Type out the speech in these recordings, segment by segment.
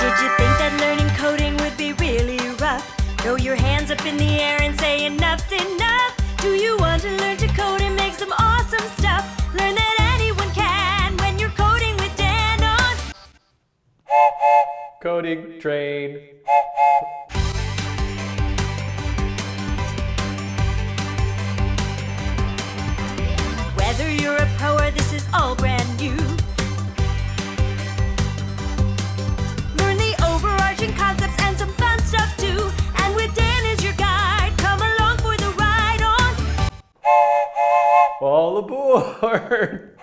Did you think that learning coding would be really rough? Throw your hands up in the air and say enough's enough. Do you want to learn to code and make some awesome stuff? Learn that anyone can when you're coding with Dan on Coding Train. Whether you're a pro or this is all brand new, learn the overarching concepts and some fun stuff too. And with Dan as your guide, come along for the ride on All aboard!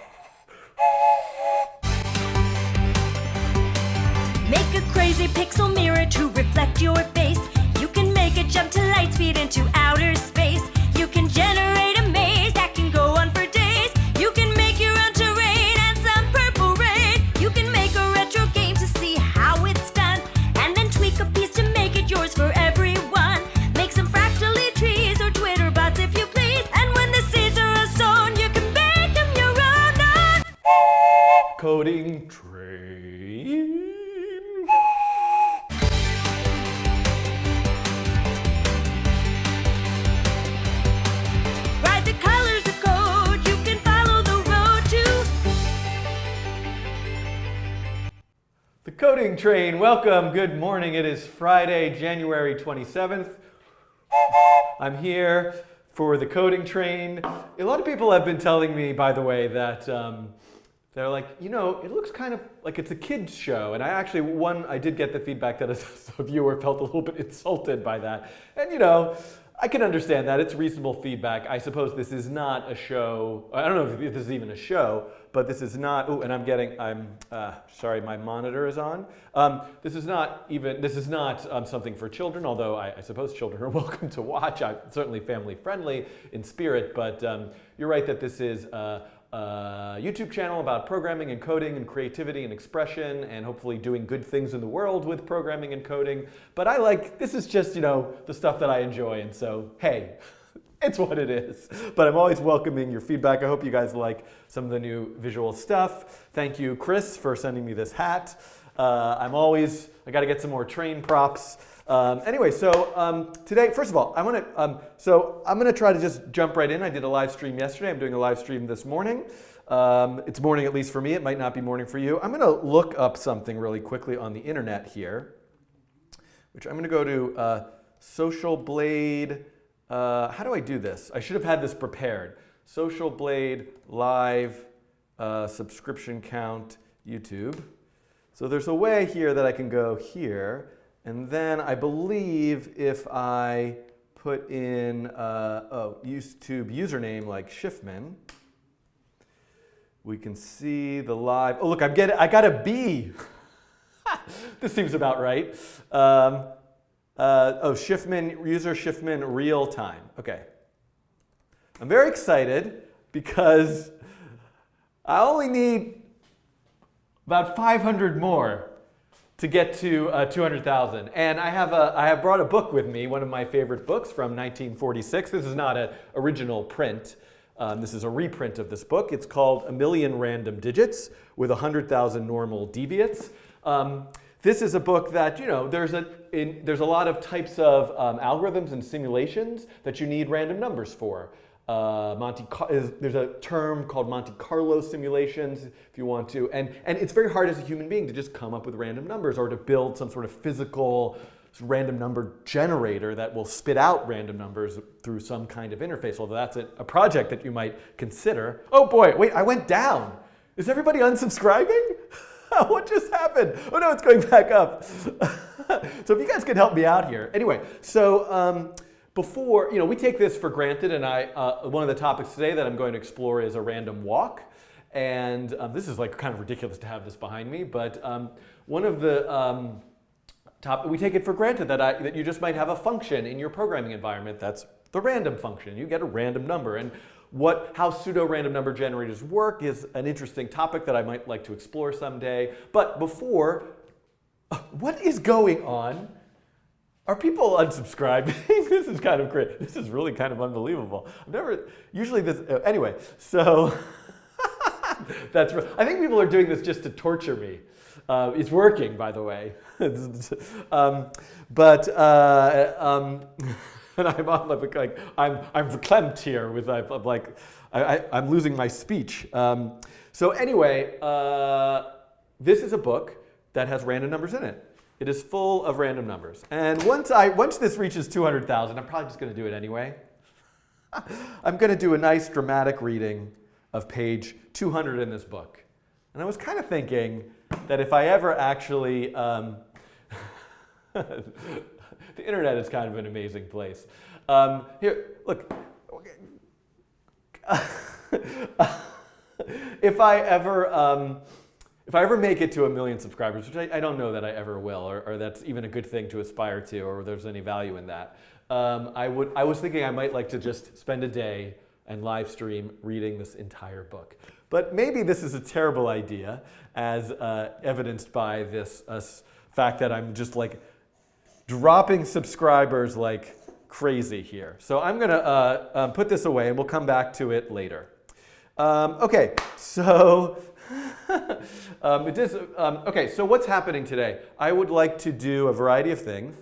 Make a crazy pixel mirror to reflect your face. You can make it jump to light speed into outer space. You can generate a maze that can go on for days. You can make your own terrain and some purple rain. You can make a retro game to see how it's done, and then tweak a piece to make it yours for everyone. Make some fractally trees or Twitter bots if you please. And when the seeds are sown, you can make them your own. Coding Train. Ride the colors of code, you can follow the road to The Coding Train, welcome, good morning. It is Friday, January 27th. I'm here for the Coding Train. A lot of people have been telling me, by the way, that they're like, you know, it looks kind of like it's a kid's show. And I did get the feedback that a viewer felt a little bit insulted by that. And you know, I can understand that. It's reasonable feedback. I suppose this is not a show. I don't know if this is even a show, but this is not, oh, and sorry, my monitor is on. This is not something for children, although I suppose children are welcome to watch. I'm certainly family friendly in spirit, but you're right that this is a YouTube channel about programming and coding and creativity and expression and hopefully doing good things in the world with programming and coding. But this is just, you know, the stuff that I enjoy, and so, hey, it's what it is. But I'm always welcoming your feedback. I hope you guys like some of the new visual stuff. Thank you, Chris, for sending me this hat. I got to get some more train props. Anyway, so today, first of all, I'm gonna try to just jump right in. I did a live stream yesterday. I'm doing a live stream this morning. It's morning, at least for me. It might not be morning for you. I'm gonna look up something really quickly on the internet here, which I'm gonna go to Social Blade. How do I do this? I should have had this prepared. Social Blade live subscription count YouTube. So there's a way here that I can go here. And then I believe if I put in YouTube username like Schiffman, we can see the live. Oh, look, I got a B. This seems about right. Schiffman, user Schiffman real time. Okay. I'm very excited because I only need about 500 more to get to 200,000. And I have brought a book with me, one of my favorite books from 1946. This is not an original print. This is a reprint of this book. It's called A Million Random Digits with 100,000 Normal Deviates. This is a book that, you know, there's a lot of types of algorithms and simulations that you need random numbers for. There's a term called Monte Carlo simulations, if you want to, and it's very hard as a human being to just come up with random numbers or to build some sort of physical random number generator that will spit out random numbers through some kind of interface, although that's a project that you might consider. Oh boy, wait, I went down. Is everybody unsubscribing? What just happened? Oh no, it's going back up. So if you guys could help me out here. Anyway, so before, you know, we take this for granted, and one of the topics today that I'm going to explore is a random walk. And this is like kind of ridiculous to have this behind me, but one of the we take it for granted that you just might have a function in your programming environment that's the random function. You get a random number, and how pseudo-random number generators work is an interesting topic that I might like to explore someday. But before, what is going on? Are people unsubscribing? This is kind of great. This is really kind of unbelievable. I've never, usually this, anyway, so That's right. I think people are doing this just to torture me. It's working, by the way. And I'm on like I'm verklempt here with I'm losing my speech. So anyway, this is a book that has random numbers in it. It is full of random numbers. And once this reaches 200,000, I'm probably just going to do it anyway. I'm going to do a nice dramatic reading of page 200 in this book. And I was kind of thinking that if I ever actually, the internet is kind of an amazing place. Here, look. If I ever make it to 1 million subscribers, which I don't know that I ever will, or that's even a good thing to aspire to, or there's any value in that, I was thinking I might like to just spend a day and live stream reading this entire book. But maybe this is a terrible idea, as evidenced by this fact that I'm just like dropping subscribers like crazy here. So I'm gonna put this away and we'll come back to it later. Okay, so okay, so what's happening today? I would like to do a variety of things.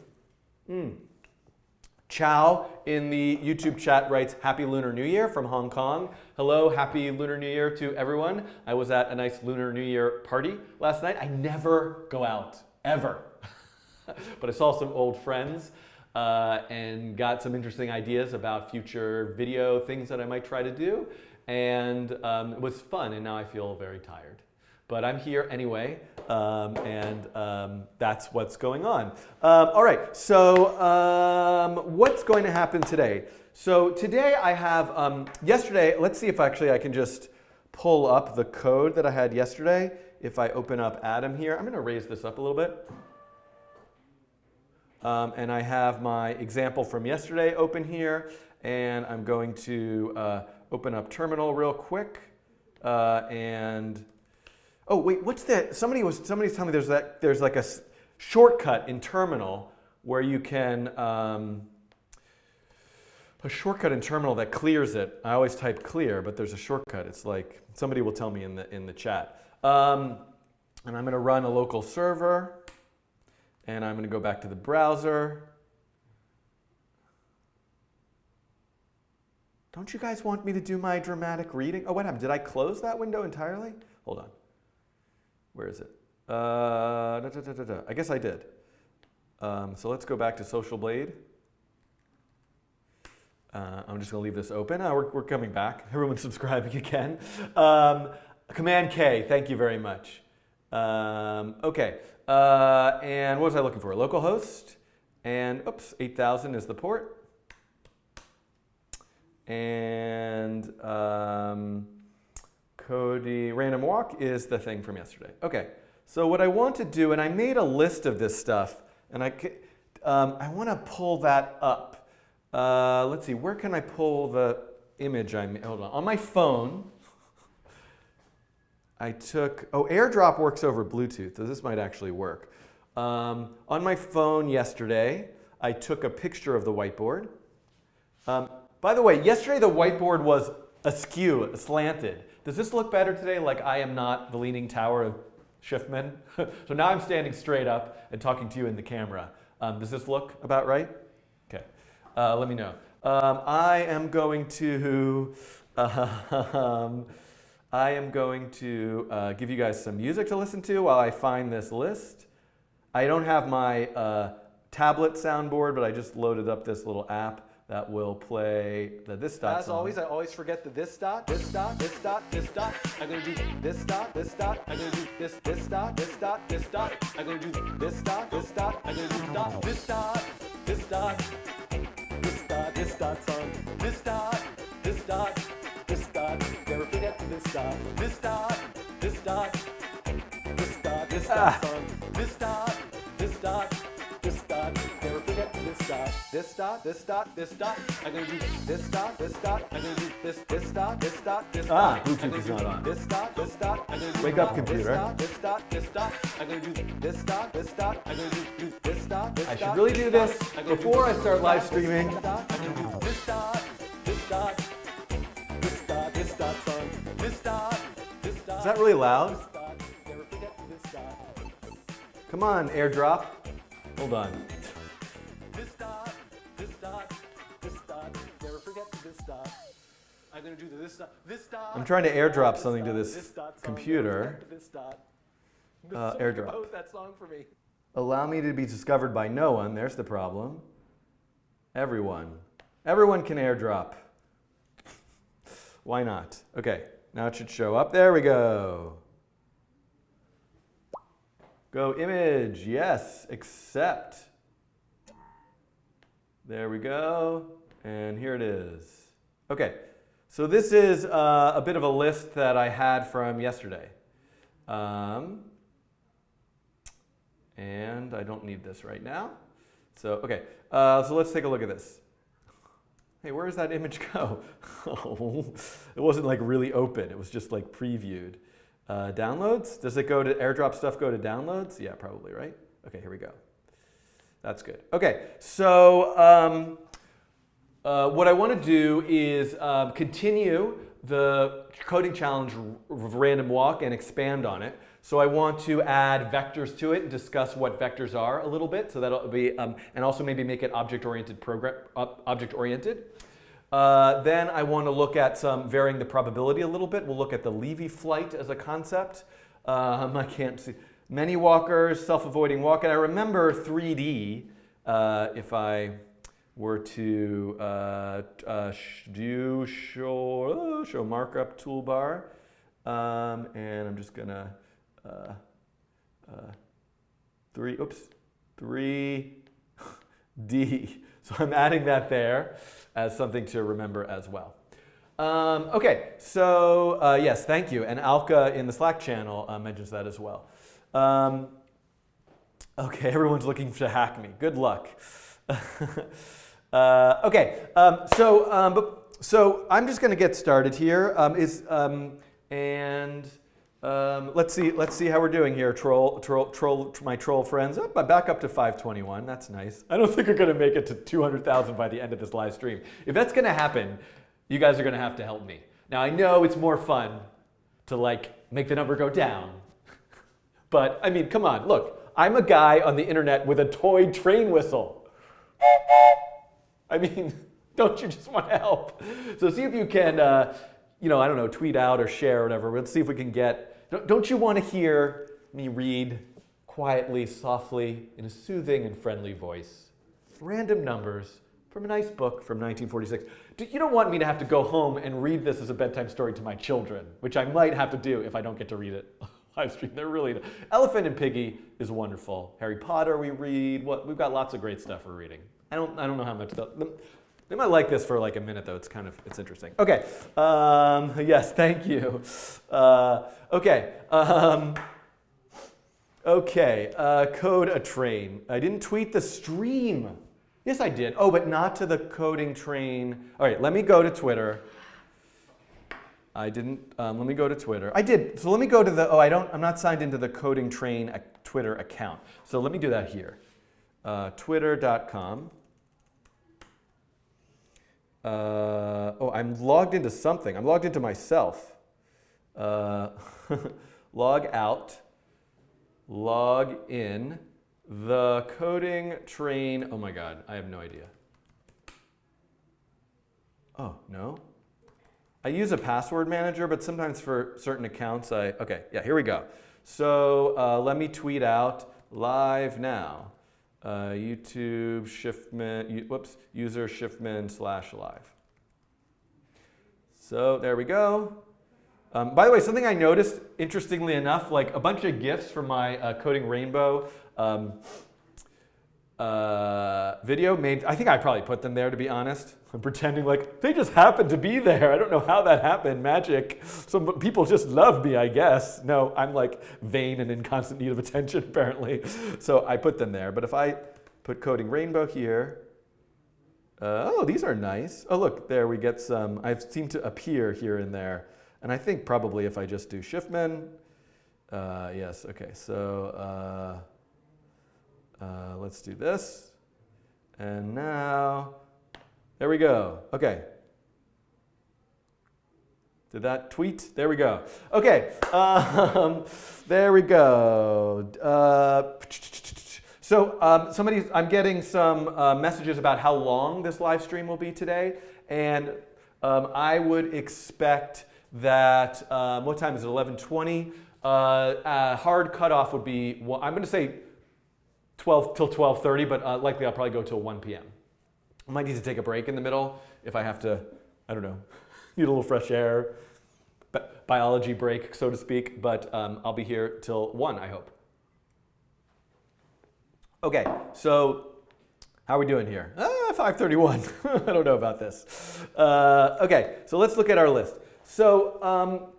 Chow in the YouTube chat writes, Happy Lunar New Year from Hong Kong. Hello, Happy Lunar New Year to everyone. I was at a nice Lunar New Year party last night. I never go out, ever. But I saw some old friends and got some interesting ideas about future video things that I might try to do. And it was fun, and now I feel very tired. But I'm here anyway, and that's what's going on. All right, so what's going to happen today? So today I have, yesterday, let's see if actually I can just pull up the code that I had yesterday. If I open up Atom here, I'm going to raise this up a little bit. And I have my example from yesterday open here, and I'm going to open up Terminal real quick, and oh wait, what's that? Somebody's telling me there's like a shortcut in Terminal where you can a shortcut in Terminal that clears it. I always type clear, but there's a shortcut. It's like somebody will tell me in the chat. And I'm going to run a local server, and I'm going to go back to the browser. Don't you guys want me to do my dramatic reading? Oh, what happened? Did I close that window entirely? Hold on. Where is it? I guess I did. So let's go back to Social Blade. I'm just going to leave this open. We're coming back. Everyone's subscribing again. Command K, thank you very much. Okay, and what was I looking for? Localhost, and oops, 8000 is the port. And Cody random walk is the thing from yesterday. Okay, so what I want to do, and I made a list of this stuff, and I want to pull that up. Let's see, where can I pull the image I made? Hold on my phone. I took, AirDrop works over Bluetooth, so this might actually work. On my phone yesterday, I took a picture of the whiteboard. By the way, yesterday the whiteboard was askew, slanted. Does this look better today, like I am not the Leaning Tower of Schiffman? So now I'm standing straight up and talking to you in the camera. Does this look about right? Okay, let me know. I am going to give you guys some music to listen to while I find this list. I don't have my tablet soundboard, but I just loaded up this little app that will play the this dot. As always, I always forget the this dot, this dot, this dot, this dot. I'm gonna do this dot, this dot. I'm gonna do this dot, this dot, this dot. I'm gonna do this dot, this dot. I'm gonna do dot, this dot, this dot, this dot, this dot song. This dot, this dot, this dot. Never forget this dot, this dot, this dot, this dot, this dot song. This dot, this dot. This dot, never forget this dot. This dot, this dot, this dot. I'm gonna do this dot, this dot. I'm gonna do this dot, this dot, this dot. Bluetooth is not on. This dot, this dot. I'm gonna do wake up, computer. This dot, this dot. I'm gonna do this dot, this dot. I'm gonna do this dot, this dot. I should really do this before I start live streaming. I'm gonna do this dot, this dot, this dot, this dot song. This dot, this dot. Is that really loud? Come on, airdrop. Hold on. This dot, never forget this dot. I'm going to do this dot. I'm trying to airdrop something to this computer. This dot. Airdrop. Compose that song for me. Allow me to be discovered by no one. There's the problem. Everyone. Everyone can airdrop. Why not? Okay, now it should show up. There we go. Go image. Yes, accept. There we go. And here it is. Okay, so this is a bit of a list that I had from yesterday. And I don't need this right now. So, okay, so let's take a look at this. Hey, where does that image go? Oh, it wasn't like really open. It was just like previewed. Downloads? Does it go to airdrop stuff go to downloads? Yeah, probably, right? Okay, here we go. That's good. Okay, so what I want to do is continue the coding challenge random walk and expand on it. So I want to add vectors to it and discuss what vectors are a little bit. So that'll be, and also maybe make it object-oriented object-oriented. Then I want to look at some varying the probability a little bit. We'll look at the Lévy flight as a concept. I can't see. Many walkers, self-avoiding walk. And I remember 3D, if I were to show markup toolbar. And I'm just going to 3D. So I'm adding that there as something to remember as well. Okay, so yes, thank you. And Alka in the Slack channel mentions that as well. Okay, everyone's looking to hack me. Good luck. Okay, so I'm just going to get started here. Let's see how we're doing here, my troll friends. Oh, I'm back up to 521. That's nice. I don't think we're going to make it to 200,000 by the end of this live stream. If that's going to happen, you guys are going to have to help me. Now I know it's more fun to like make the number go down, but I mean, come on, look. I'm a guy on the internet with a toy train whistle. I mean, don't you just want to help? So see if you can. I don't know, tweet out or share or whatever. Let's see if we can get, don't you want to hear me read quietly, softly, in a soothing and friendly voice, random numbers from a nice book from 1946. You don't want me to have to go home and read this as a bedtime story to my children, which I might have to do if I don't get to read it live stream. They're really, Elephant and Piggy is wonderful. Harry Potter we read, we've got lots of great stuff we're reading. I don't know how much stuff. They might like this for like a minute though. It's interesting. Okay. Yes, thank you. Okay. Code a train. I didn't tweet the stream. Yes, I did. Oh, but not to the coding train. All right, let me go to Twitter. I didn't. Let me go to Twitter. I did. So let me go to the. I'm not signed into the coding train Twitter account. So let me do that here. Twitter.com. I'm logged into something. I'm logged into myself. Log out. Log in. The coding train. Oh my God, I have no idea. Oh, no? I use a password manager, but sometimes for certain accounts okay, yeah, here we go. So let me tweet out live now. YouTube Shiftman, user Shiftman/live. So there we go. By the way, something I noticed, interestingly enough, like a bunch of GIFs from my Coding Rainbow video I think I probably put them there, to be honest. I'm pretending like they just happened to be there. I don't know how that happened, magic. Some people just love me, I guess. No, I'm like vain and in constant need of attention, apparently. So I put them there. But if I put Coding Rainbow here, oh, these are nice. Oh, look, there we get some. I seem to appear here and there. And I think probably if I just do Shiftman, yes, okay, so let's do this. And now, there we go. Okay. Did that tweet? There we go. Okay, there we go. I'm getting some messages about how long this live stream will be today, and I would expect that, what time is it, 11:20? Hard cutoff would be, well, I'm going to say 12 till 12:30, but likely I'll probably go till 1 p.m. I might need to take a break in the middle if I have to, I don't know, need a little fresh air, biology break, so to speak, but I'll be here till 1, I hope. Okay, so how are we doing here? 5:31. I don't know about this. Okay, so let's look at our list. So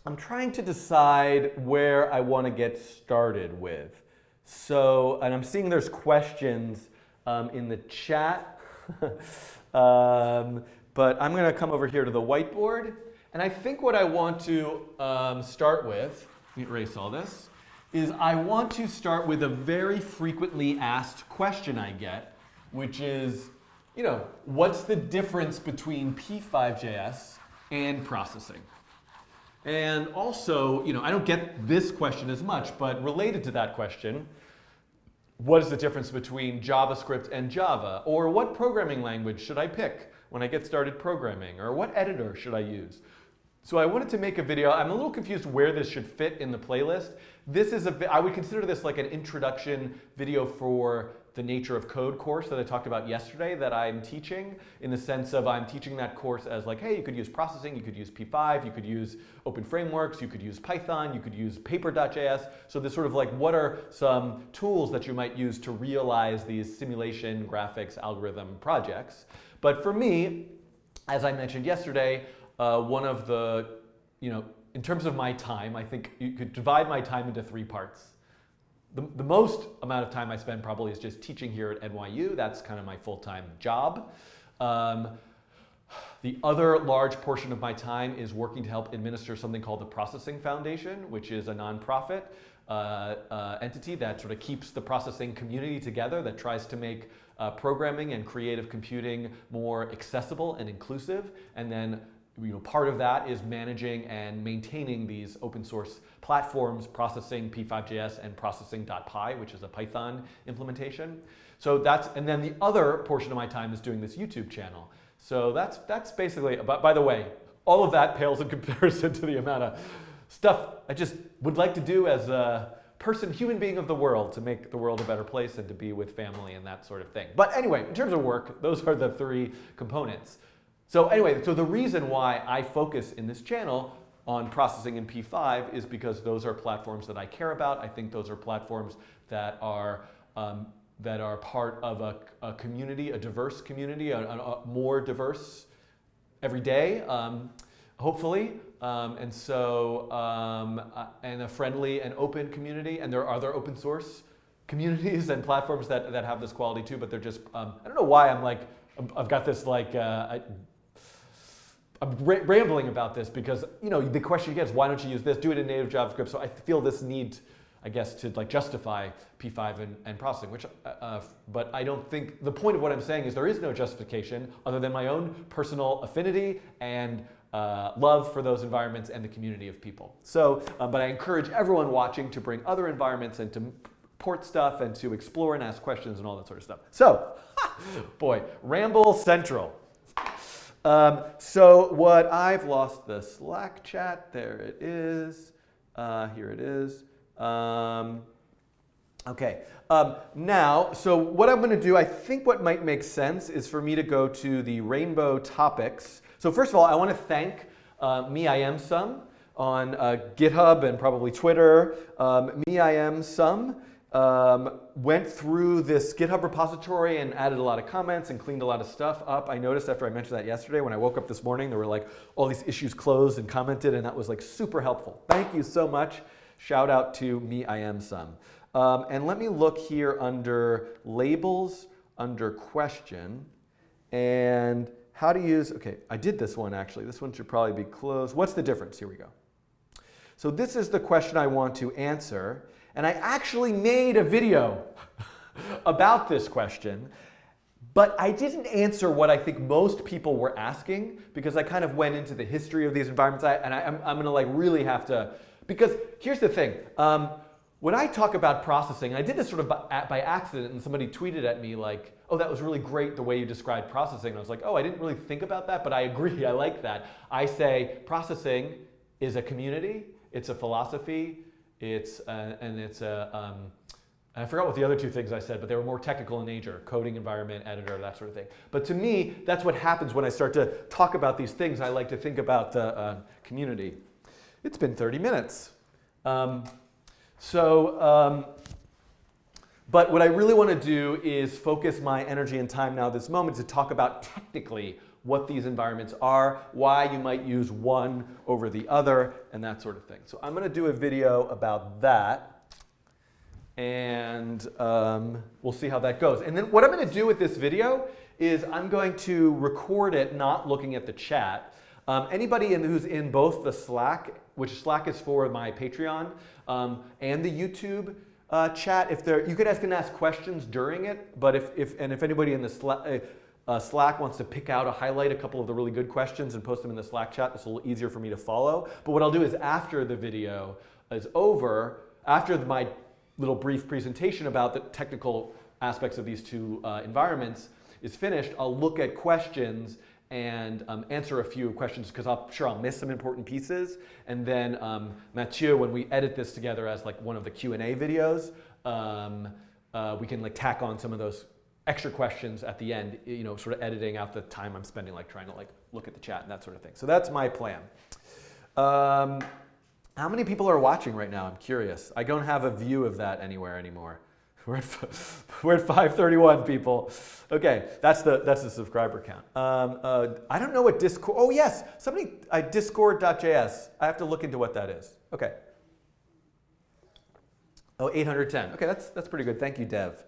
I'm trying to decide where I want to get started with. So, and I'm seeing there's questions in the chat, but I'm going to come over here to the whiteboard. And I think what I want to start with, let me erase all this, is I want to start with a very frequently asked question I get, which is, you know, what's the difference between p5.js and processing? And also, you know, I don't get this question as much, but related to that question, what is the difference between JavaScript and Java? Or what programming language should I pick when I get started programming? Or what editor should I use? So I wanted to make a video. I'm a little confused where this should fit in the playlist. This is I would consider this like an introduction video for the Nature of Code course that I talked about yesterday that I'm teaching, in the sense of I'm teaching that course as like, hey, you could use processing, you could use P5, you could use open frameworks, you could use Python, you could use paper.js. So this sort of like, what are some tools that you might use to realize these simulation, graphics, algorithm projects? But for me, as I mentioned yesterday, one of the, you know, in terms of my time, I think you could divide my time into 3 parts. The most amount of time I spend probably is just teaching here at NYU. That's kind of my full-time job. The other large portion of my time is working to help administer something called the Processing Foundation, which is a nonprofit entity that sort of keeps the processing community together, that tries to make programming and creative computing more accessible and inclusive. And then, you know, part of that is managing and maintaining these open source platforms, processing p5.js and processing.py, which is a Python implementation. So that's, and then the other portion of my time is doing this YouTube channel. So that's basically, by the way, all of that pales in comparison to the amount of stuff I just would like to do as a person, human being of the world, to make the world a better place and to be with family and that sort of thing. But anyway, in terms of work, those are the 3 components. So anyway, so the reason why I focus in this channel on processing in P5 is because those are platforms that I care about. I think those are platforms that are part of a community, a diverse community, a more diverse every day, hopefully, and a friendly and open community. And there are other open source communities and platforms that have this quality too, but they're just, I don't know why I've got this like, I'm rambling about this because, you know, the question you get is, why don't you use this? Do it in native JavaScript. So I feel this need, I guess, to like justify P5 and processing, which, but I don't think, the point of what I'm saying is there is no justification other than my own personal affinity and love for those environments and the community of people. So, but I encourage everyone watching to bring other environments and to port stuff and to explore and ask questions and all that sort of stuff. So, boy, Ramble Central. So what I've lost the Slack chat, there it is, here it is. Okay, now, so what I'm going to do, I think what might make sense is for me to go to the rainbow topics. So first of all, I want to thank Me I Am Some on GitHub and probably Twitter. Me I Am Some went through this GitHub repository and added a lot of comments and cleaned a lot of stuff up. I noticed after I mentioned that yesterday, when I woke up this morning, there were like all these issues closed and commented, and that was like super helpful. Thank you so much. Shout out to Me I Am Some. And let me look here under labels, under question, and how to use, okay, I did this one actually. This one should probably be closed. What's the difference? Here we go. So this is the question I want to answer. And I actually made a video about this question, But I didn't answer what I think most people were asking because I kind of went into the history of these environments. I'm going to like really have to, because here's the thing. When I talk about processing, I did this sort of by accident, and somebody tweeted at me like, oh, that was really great the way you described processing. And I was like, oh, I didn't really think about that, but I agree, I like that. I say processing is a community, it's a philosophy, I forgot what the other two things I said, but they were more technical in nature, coding environment, editor, that sort of thing. But to me, that's what happens when I start to talk about these things. I like to think about the community. It's been 30 minutes. But what I really want to do is focus my energy and time now this moment to talk about technically what these environments are, why you might use one over the other, and that sort of thing. So I'm going to do a video about that. And we'll see how that goes. And then what I'm going to do with this video is I'm going to record it not looking at the chat. Anybody who's in both the Slack, which Slack is for my Patreon, and the YouTube chat, you can ask questions during it. But if anybody in the Slack wants to pick out highlight a couple of the really good questions and post them in the Slack chat, it's a little easier for me to follow. But what I'll do is after the video is over, after my little brief presentation about the technical aspects of these two environments is finished, I'll look at questions and answer a few questions because I'm sure I'll miss some important pieces. And then Mathieu, when we edit this together as like one of the Q&A videos, we can like tack on some of those extra questions at the end, sort of editing out the time I'm spending like trying to like look at the chat and that sort of thing. So that's my plan. How many people are watching right now? I'm curious. I don't have a view of that anywhere anymore. We're at 531 people. Okay, that's the subscriber count. I don't know what Discord. Oh yes, Discord.js. I have to look into what that is. Okay. Oh, 810. Okay, that's pretty good. Thank you, Dev,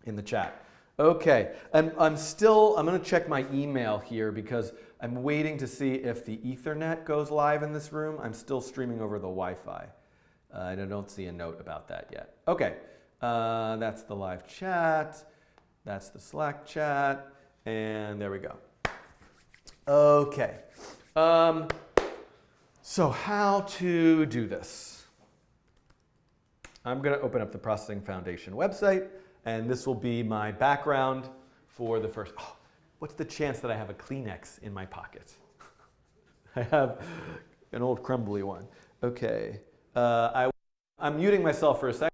in the chat. Okay, and I'm going to check my email here because I'm waiting to see if the Ethernet goes live in this room. I'm still streaming over the Wi-Fi. And I don't see a note about that yet. Okay, that's the live chat. That's the Slack chat. And there we go. Okay, so how to do this? I'm going to open up the Processing Foundation website. And this will be my background for the first. Oh, what's the chance that I have a Kleenex in my pocket? I have an old crumbly one. Okay. I'm muting myself for a second.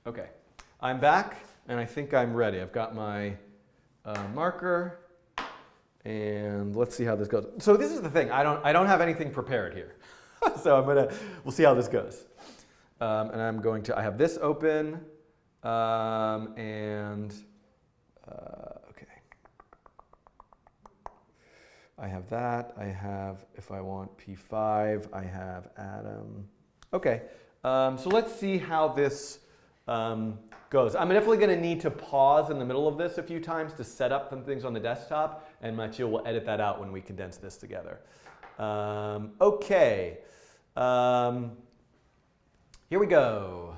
Okay. I'm back, and I think I'm ready. I've got my marker. And let's see how this goes. So this is the thing. I don't have anything prepared here. So we'll see how this goes. And I have this open. Okay. I have that. I have, if I want P5, I have Atom. Okay. So let's see how this goes. I'm definitely going to need to pause in the middle of this a few times to set up some things on the desktop, and Mathieu will edit that out when we condense this together. Okay, here we go.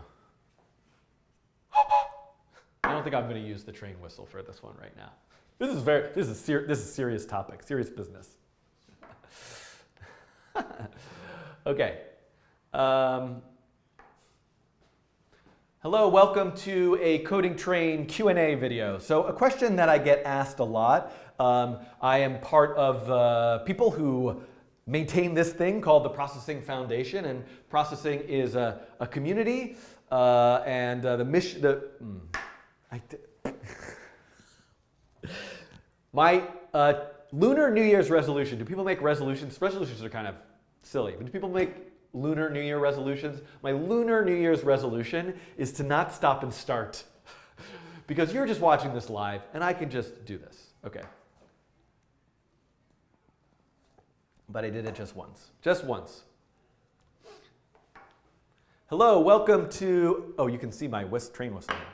I don't think I'm going to use the train whistle for this one right now. This is serious topic, serious business. Okay. Hello, welcome to a Coding Train Q&A video. So a question that I get asked a lot. I am part of people who maintain this thing called the Processing Foundation, and processing is a community, and the mission. My Lunar New Year's resolution. Do people make resolutions? Resolutions are kind of silly, but do people make Lunar New Year resolutions? My Lunar New Year's resolution is to not stop and start. Because you're just watching this live, and I can just do this. Okay. But I did it just once. Just once. Hello, welcome to... Oh, you can see my train whistle here.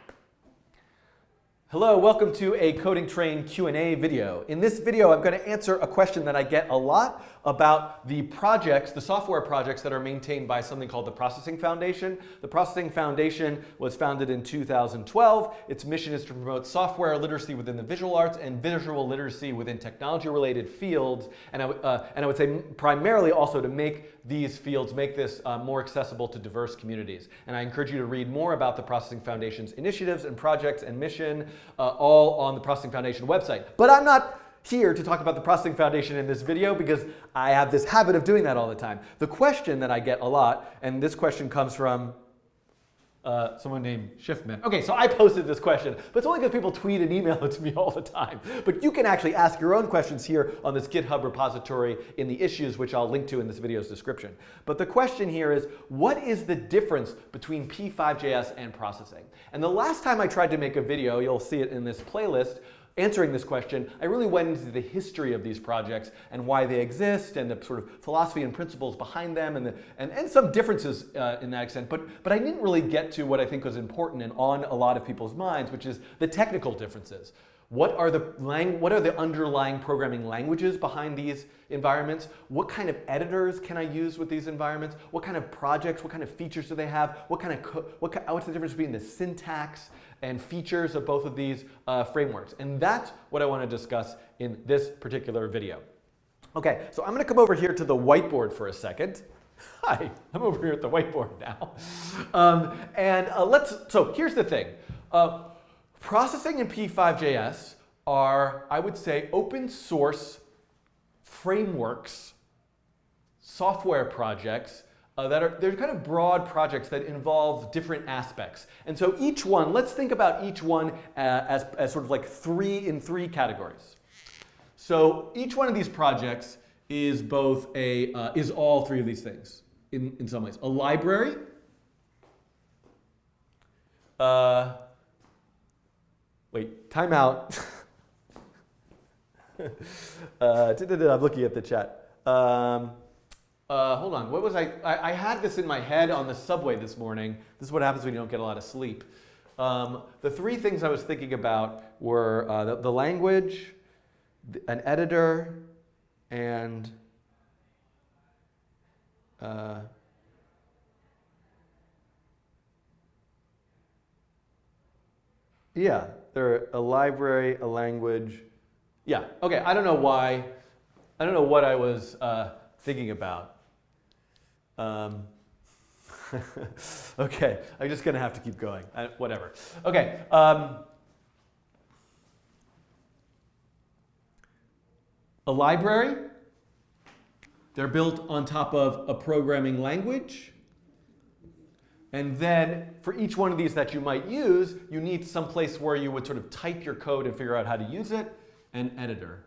Hello, welcome to a Coding Train Q&A video. In this video, I'm going to answer a question that I get a lot about the projects, the software projects that are maintained by something called the Processing Foundation. The Processing Foundation was founded in 2012. Its mission is to promote software literacy within the visual arts and visual literacy within technology-related fields. And I would say primarily also to make these fields, make this more accessible to diverse communities. And I encourage you to read more about the Processing Foundation's initiatives and projects and mission, all on the Processing Foundation website. But I'm not here to talk about the Processing Foundation in this video because I have this habit of doing that all the time. The question that I get a lot, and this question comes from someone named Schiffman. Okay, so I posted this question, but it's only because people tweet and email it to me all the time. But you can actually ask your own questions here on this GitHub repository in the issues, which I'll link to in this video's description. But the question here is, what is the difference between p5.js and processing? And the last time I tried to make a video, you'll see it in this playlist, answering this question, I really went into the history of these projects and why they exist and the sort of philosophy and principles behind them and some differences in that extent. But I didn't really get to what I think was important and on a lot of people's minds, which is the technical differences. What are the underlying programming languages behind these environments? What kind of editors can I use with these environments? What kind of projects, what kind of features do they have? What's the difference between the syntax and features of both of these frameworks? And that's what I want to discuss in this particular video. Okay, so I'm going to come over here to the whiteboard for a second. Hi, I'm over here at the whiteboard now. So here's the thing. Processing and p5.js are, I would say, open source frameworks, software projects they're kind of broad projects that involve different aspects. And so each one, let's think about each one as sort of like in three categories. So each one of these projects is is all three of these things in some ways. A library, wait, time out. I'm looking at the chat. Hold on, what was I had this in my head on the subway this morning. This is what happens when you don't get a lot of sleep. The three things I was thinking about were the language, an editor, and yeah, they're a library, a language. Yeah, okay, I don't know why. I don't know what I was thinking about. Okay, I'm just going to have to keep going. Whatever. Okay. A library. They're built on top of a programming language. And then for each one of these that you might use, you need some place where you would sort of type your code and figure out how to use it, an editor.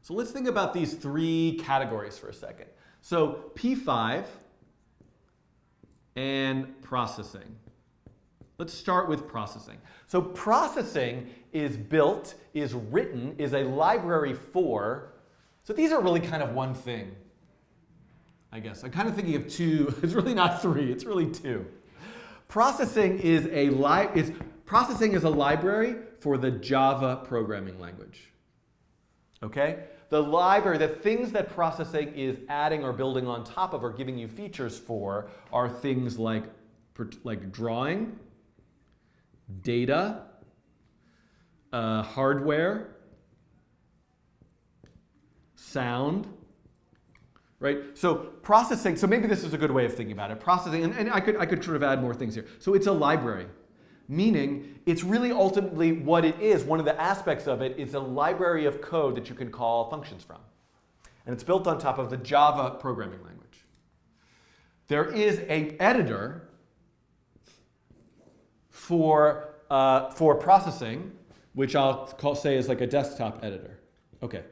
So let's think about these three categories for a second. So P5 and processing. Let's start with processing. So processing is written, is a library for, so these are really kind of one thing, I guess. I'm kind of thinking of two. It's really not three, it's really two. Processing is a library for the Java programming language. Okay? The library, the things that processing is adding or building on top of or giving you features for are things like drawing, data, hardware, sound, right? So processing, so maybe this is a good way of thinking about it. Processing, and I could sort of add more things here. So it's a library. Meaning, it's really ultimately what it is. One of the aspects of it is a library of code that you can call functions from. And it's built on top of the Java programming language. There is an editor for processing, which I'll say is like a desktop editor. Okay,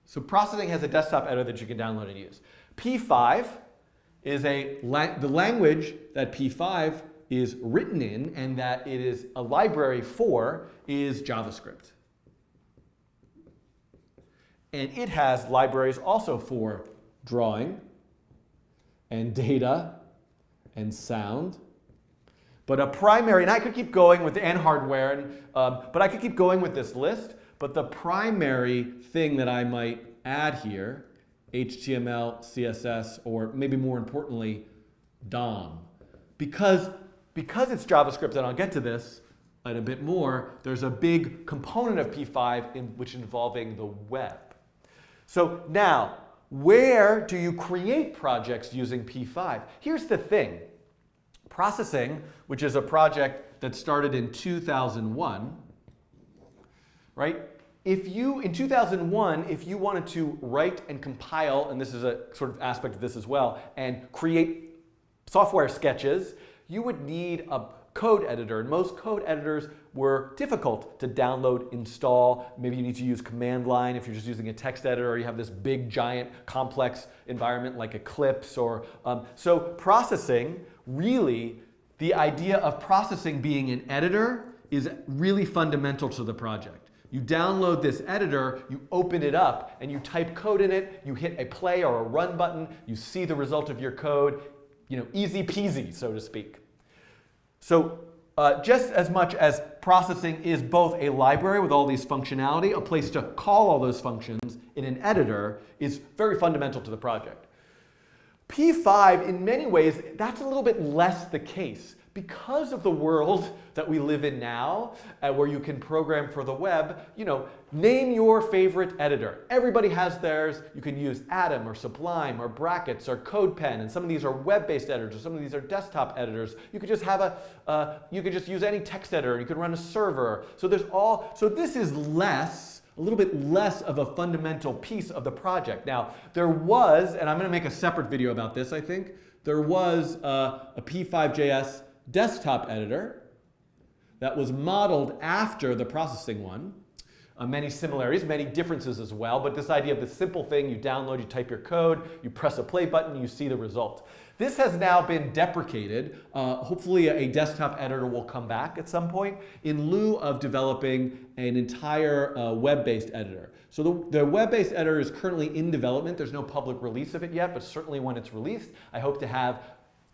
so processing has a desktop editor that you can download and use. P5 is the language that P5 is written in and that it is a library for is JavaScript. And it has libraries also for drawing and data and sound. But a primary, and I could keep going with and hardware, but I could keep going with this list. But the primary thing that I might add here, HTML, CSS, or maybe more importantly, DOM. Because it's JavaScript, and I'll get to this in a bit more, there's a big component of P5 which involving the web. So now, where do you create projects using P5? Here's the thing. Processing, which is a project that started in 2001, right? In 2001, if you wanted to write and compile, and this is a sort of aspect of this as well, and create software sketches, you would need a code editor. And most code editors were difficult to download, install. Maybe you need to use command line if you're just using a text editor, or you have this big, giant, complex environment like Eclipse. So processing, really, the idea of processing being an editor is really fundamental to the project. You download this editor, you open it up, and you type code in it, you hit a play or a run button, you see the result of your code, easy peasy, so to speak. So just as much as processing is both a library with all these functionality, a place to call all those functions in an editor is very fundamental to the project. P5, in many ways, that's a little bit less the case. Because of the world that we live in now, where you can program for the web, name your favorite editor. Everybody has theirs. You can use Atom or Sublime or Brackets or CodePen, and some of these are web-based editors. Some of these are desktop editors. You could just have you could just use any text editor. You could run a server. So this is a little bit less of a fundamental piece of the project. Now, there was, and I'm going to make a separate video about this, I think, there was a p5.js desktop editor that was modeled after the processing one. Many similarities, many differences as well, but this idea of the simple thing, you download, you type your code, you press a play button, you see the result. This has now been deprecated. Hopefully a desktop editor will come back at some point in lieu of developing an entire web-based editor. So the web-based editor is currently in development. There's no public release of it yet, but certainly when it's released, I hope to have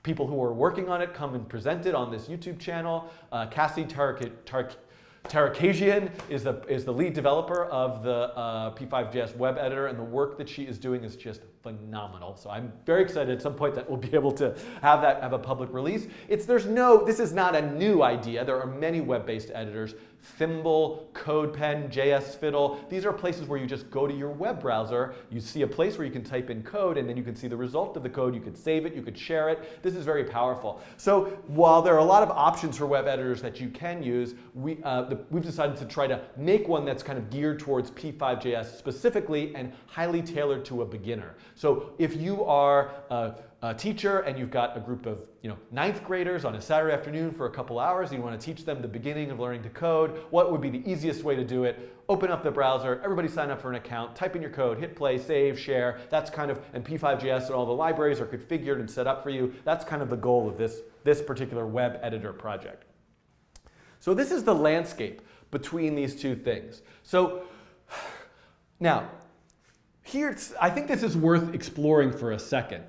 people who are working on it come and present it on this YouTube channel. Cassie Tarakazian is the lead developer of the p5.js web editor, and the work that she is doing is just phenomenal. So I'm very excited at some point that we'll be able to have a public release. This is not a new idea. There are many web-based editors. Thimble, CodePen, JS Fiddle. These are places where you just go to your web browser, you see a place where you can type in code, and then you can see the result of the code. You could save it, you could share it. This is very powerful. So while there are a lot of options for web editors that you can use, we've decided to try to make one that's kind of geared towards p5.js specifically and highly tailored to a beginner. So if you are a teacher and you've got a group of ninth graders on a Saturday afternoon for a couple hours, and you want to teach them the beginning of learning to code, what would be the easiest way to do it? Open up the browser, everybody sign up for an account, type in your code, hit play, save, share. That's kind of, and p5.js and all the libraries are configured and set up for you. That's kind of the goal of this particular web editor project. So this is the landscape between these two things. So now, I think this is worth exploring for a second.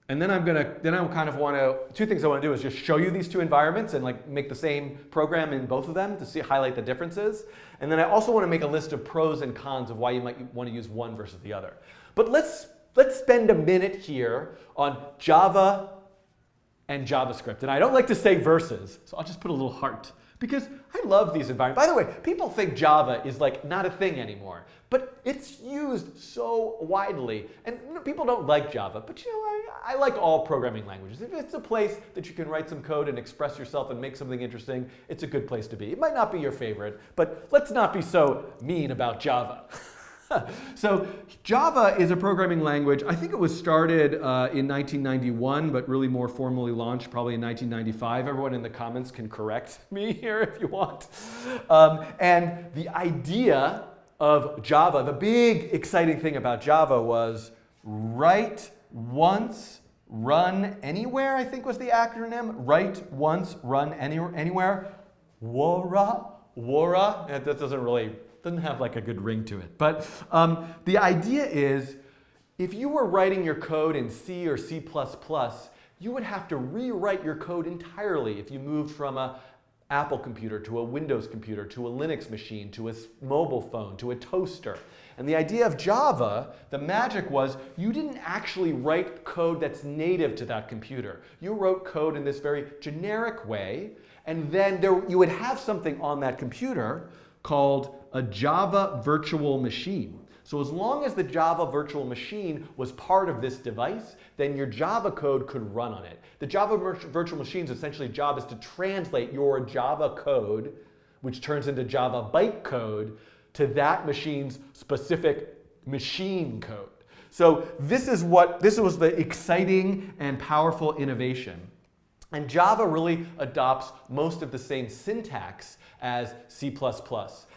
And then two things I want to do is just show you these two environments and make the same program in both of them to highlight the differences. And then I also want to make a list of pros and cons of why you might want to use one versus the other. But let's spend a minute here on Java and JavaScript. And I don't like to say versus, so I'll just put a little heart. Because I love these environments. By the way, people think Java is not a thing anymore, but it's used so widely. And people don't like Java, but I like all programming languages. If it's a place that you can write some code and express yourself and make something interesting, it's a good place to be. It might not be your favorite, but let's not be so mean about Java. So Java is a programming language. I think it was started in 1991, but really more formally launched probably in 1995. Everyone in the comments can correct me here if you want. And the idea of Java, the big exciting thing about Java was write once, run anywhere, I think was the acronym. Write once, run anywhere. Wara. That doesn't have a good ring to it. But the idea is, if you were writing your code in C or C++, you would have to rewrite your code entirely if you moved from a Apple computer to a Windows computer to a Linux machine to a mobile phone to a toaster. And the idea of Java, the magic was you didn't actually write code that's native to that computer. You wrote code in this very generic way, and then you would have something on that computer called a Java virtual machine. So as long as the Java virtual machine was part of this device, then your Java code could run on it. The Java virtual machine's essentially job is to translate your Java code, which turns into Java bytecode, to that machine's specific machine code. So this was the exciting and powerful innovation. And Java really adopts most of the same syntax as C++.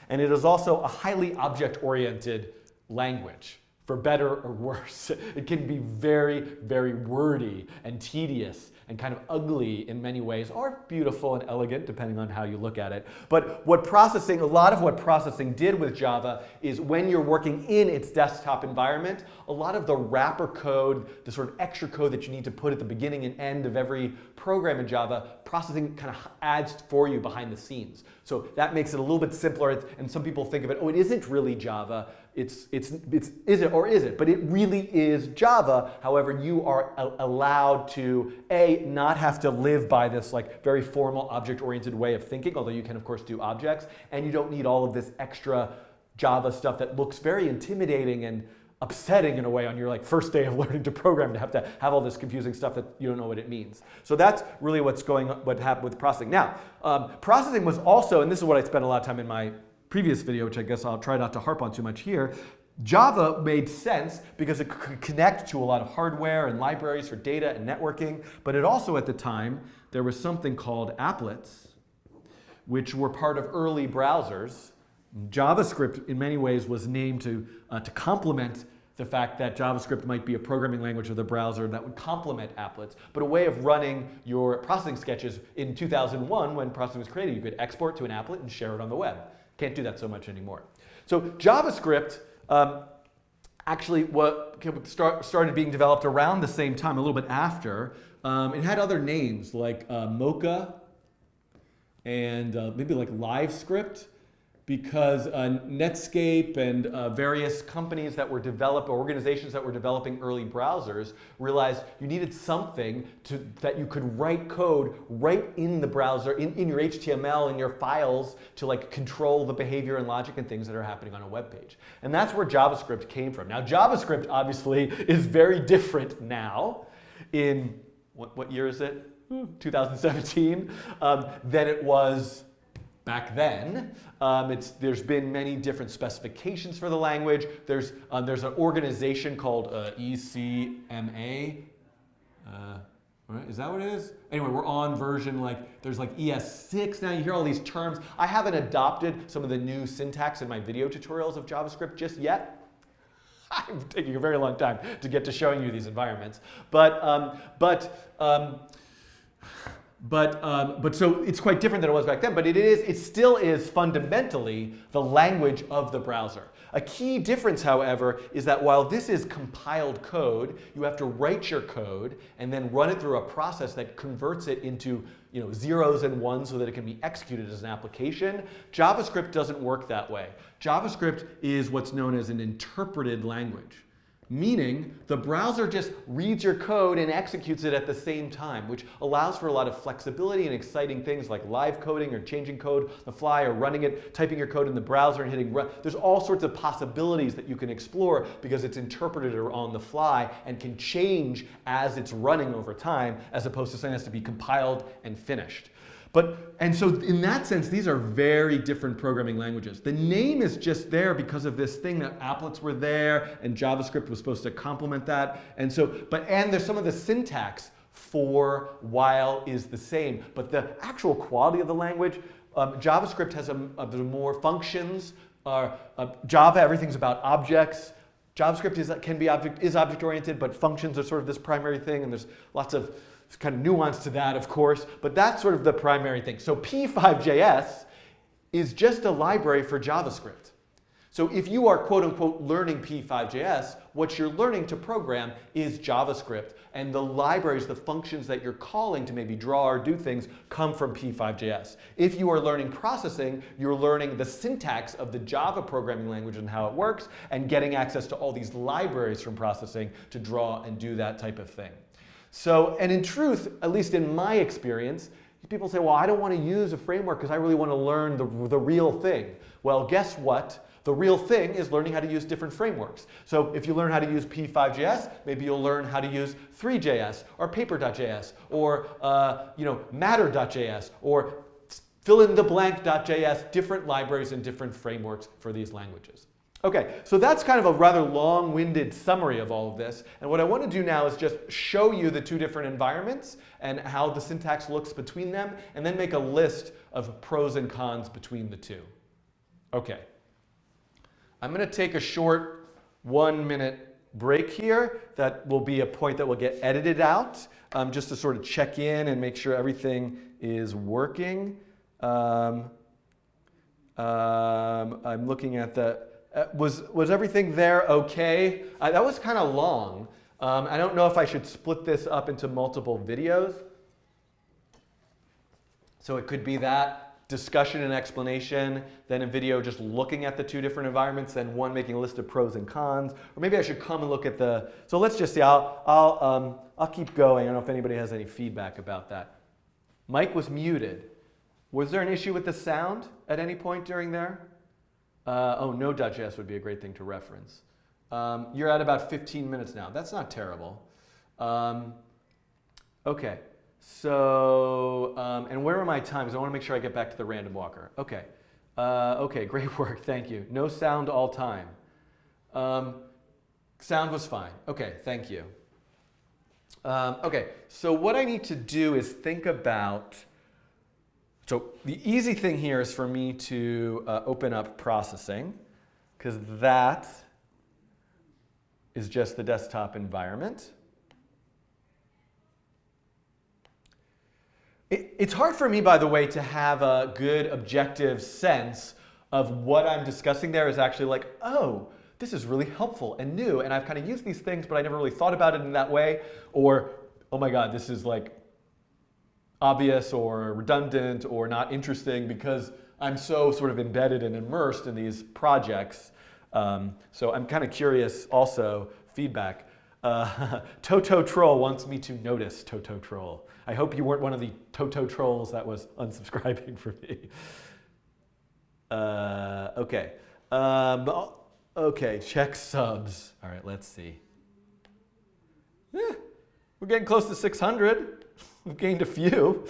And it is also a highly object-oriented language, for better or worse. It can be very, very wordy and tedious and kind of ugly in many ways, or beautiful and elegant, depending on how you look at it. But a lot of what processing did with Java is when you're working in its desktop environment, a lot of the wrapper code, the sort of extra code that you need to put at the beginning and end of every program in Java, processing kind of adds for you behind the scenes. So that makes it a little bit simpler, and some people think of it, oh, it isn't really Java. Is it or is it? But it really is Java. However, you are allowed to, A, not have to live by this like very formal object-oriented way of thinking, although you can of course do objects, and you don't need all of this extra Java stuff that looks very intimidating and upsetting in a way on your like first day of learning to program, to have all this confusing stuff that you don't know what it means. So that's really what happened with processing. Now, processing was also, and this is what I spent a lot of time in my previous video, which I guess I'll try not to harp on too much here. Java made sense because it could connect to a lot of hardware and libraries for data and networking, but it also at the time, there was something called applets, which were part of early browsers. JavaScript in many ways was named to complement the fact that JavaScript might be a programming language of the browser that would complement applets, but a way of running your processing sketches. In 2001, when processing was created, you could export to an applet and share it on the web. Can't do that so much anymore. So JavaScript actually started being developed around the same time, a little bit after. It had other names like Mocha and maybe like LiveScript, because Netscape and various companies that were organizations that were developing early browsers realized you needed something that you could write code right in the browser, in your HTML, in your files, to like control the behavior and logic and things that are happening on a web page. And that's where JavaScript came from. Now JavaScript obviously is very different now in, what year is it? 2017, than it was back then. There's been many different specifications for the language. There's an organization called ECMA. Right? Is that what it is? Anyway, we're on version there's like ES6 now. You hear all these terms. I haven't adopted some of the new syntax in my video tutorials of JavaScript just yet. I'm taking a very long time to get to showing you these environments. But so it's quite different than it was back then, but it still is fundamentally the language of the browser. A key difference, however, is that while this is compiled code, you have to write your code and then run it through a process that converts it into zeros and ones so that it can be executed as an application. JavaScript doesn't work that way. JavaScript is what's known as an interpreted language, meaning the browser just reads your code and executes it at the same time, which allows for a lot of flexibility and exciting things like live coding or changing code on the fly or running it, typing your code in the browser and hitting run. There's all sorts of possibilities that you can explore because it's interpreted on the fly and can change as it's running over time, as opposed to something that has to be compiled and finished. And so in that sense, these are very different programming languages. The name is just there because of this thing that applets were there and JavaScript was supposed to complement that. And there's some of the syntax for while is the same, but the actual quality of the language, JavaScript has more functions. Java, everything's about objects. JavaScript is object-oriented, but functions are sort of this primary thing, and there's lots of kind of nuance to that, of course, but that's sort of the primary thing. So p5.js is just a library for JavaScript. So if you are quote unquote learning p5.js, what you're learning to program is JavaScript, and the libraries, the functions that you're calling to maybe draw or do things come from p5.js. If you are learning processing, you're learning the syntax of the Java programming language and how it works, and getting access to all these libraries from processing to draw and do that type of thing. So, and in truth, at least in my experience, people say, well, I don't want to use a framework because I really want to learn the real thing. Well, guess what? The real thing is learning how to use different frameworks. So if you learn how to use p5.js, maybe you'll learn how to use 3.js or paper.js or matter.js or fill-in-the-blank.js, different libraries and different frameworks for these languages. Okay, so that's kind of a rather long-winded summary of all of this. And what I want to do now is just show you the two different environments and how the syntax looks between them, and then make a list of pros and cons between the two. Okay. I'm going to take a short 1-minute break here. That will be a point that will get edited out, just to sort of check in and make sure everything is working. I'm looking at the, was everything there okay? That was kind of long. I don't know if I should split this up into multiple videos. So it could be that. Discussion and explanation, then a video just looking at the two different environments, then one making a list of pros and cons. Or maybe I should come and look at the, so let's just see, I'll keep going. I don't know if anybody has any feedback about that. Mike was muted. Was there an issue with the sound at any point during there? Oh, no.js would be a great thing to reference. You're at about 15 minutes now. That's not terrible. Okay. So, and where are my times? I want to make sure I get back to the random walker. Okay. Okay, great work. Thank you. No sound all time. Sound was fine. Okay, thank you. Okay, so what I need to do is think about, so the easy thing here is for me to open up processing, because that is just the desktop environment. It's hard for me, by the way, to have a good objective sense of what I'm discussing there is actually like, oh, this is really helpful and new, and I've kind of used these things, but I never really thought about it in that way, or, oh my God, this is like obvious or redundant or not interesting because I'm so sort of embedded and immersed in these projects. So I'm kind of curious also, feedback. Toto Troll wants me to notice Toto Troll. I hope you weren't one of the Toto Trolls that was unsubscribing for me. Okay. Okay, check subs. All right, let's see. We're getting close to 600. We've gained a few.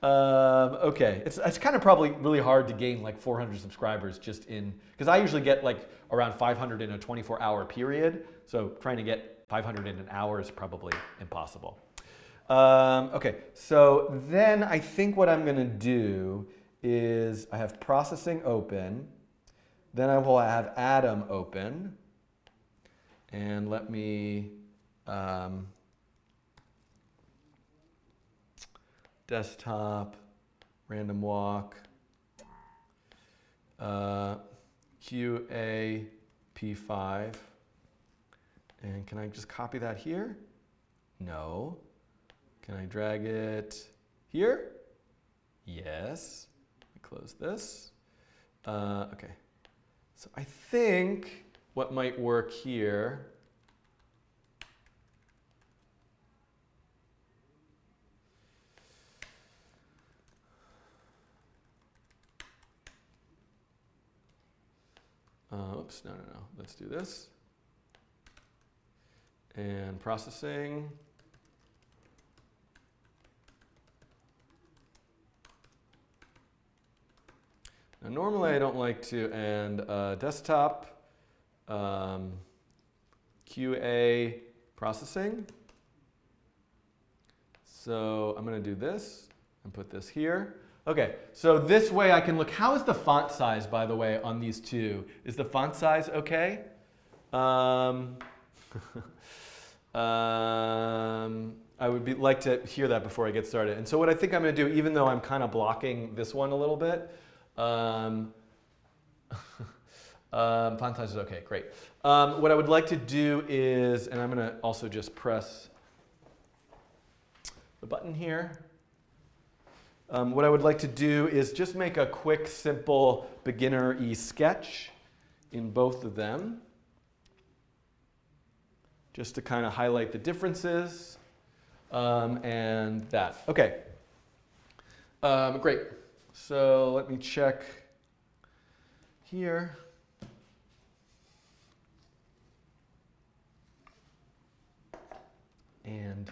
Okay, it's kind of probably really hard to gain like 400 subscribers just in, because I usually get like around 500 in a 24-hour period. So trying to get 500 in an hour is probably impossible. Okay, so then I think what I'm going to do is I have processing open. Then I will have Atom open. And let me desktop, random walk, QA P5. And can I just copy that here? No. Can I drag it here? Yes. Let me close this. Okay. So I think what might work here oops, no. Let's do this. And processing. Now, normally I don't like to, and desktop, QA processing. So I'm going to do this and put this here. Okay, so this way I can look. How is the font size, by the way, on these two? Is the font size okay? I would like to hear that before I get started. And so what I think I'm going to do, even though I'm kind of blocking this one a little bit, Font size is okay, great. What I would like to do is, and I'm going to also just press the button here. What I would like to do is just make a quick, simple, beginner-y sketch in both of them, just to kind of highlight the differences and that. Okay, great. So let me check here. And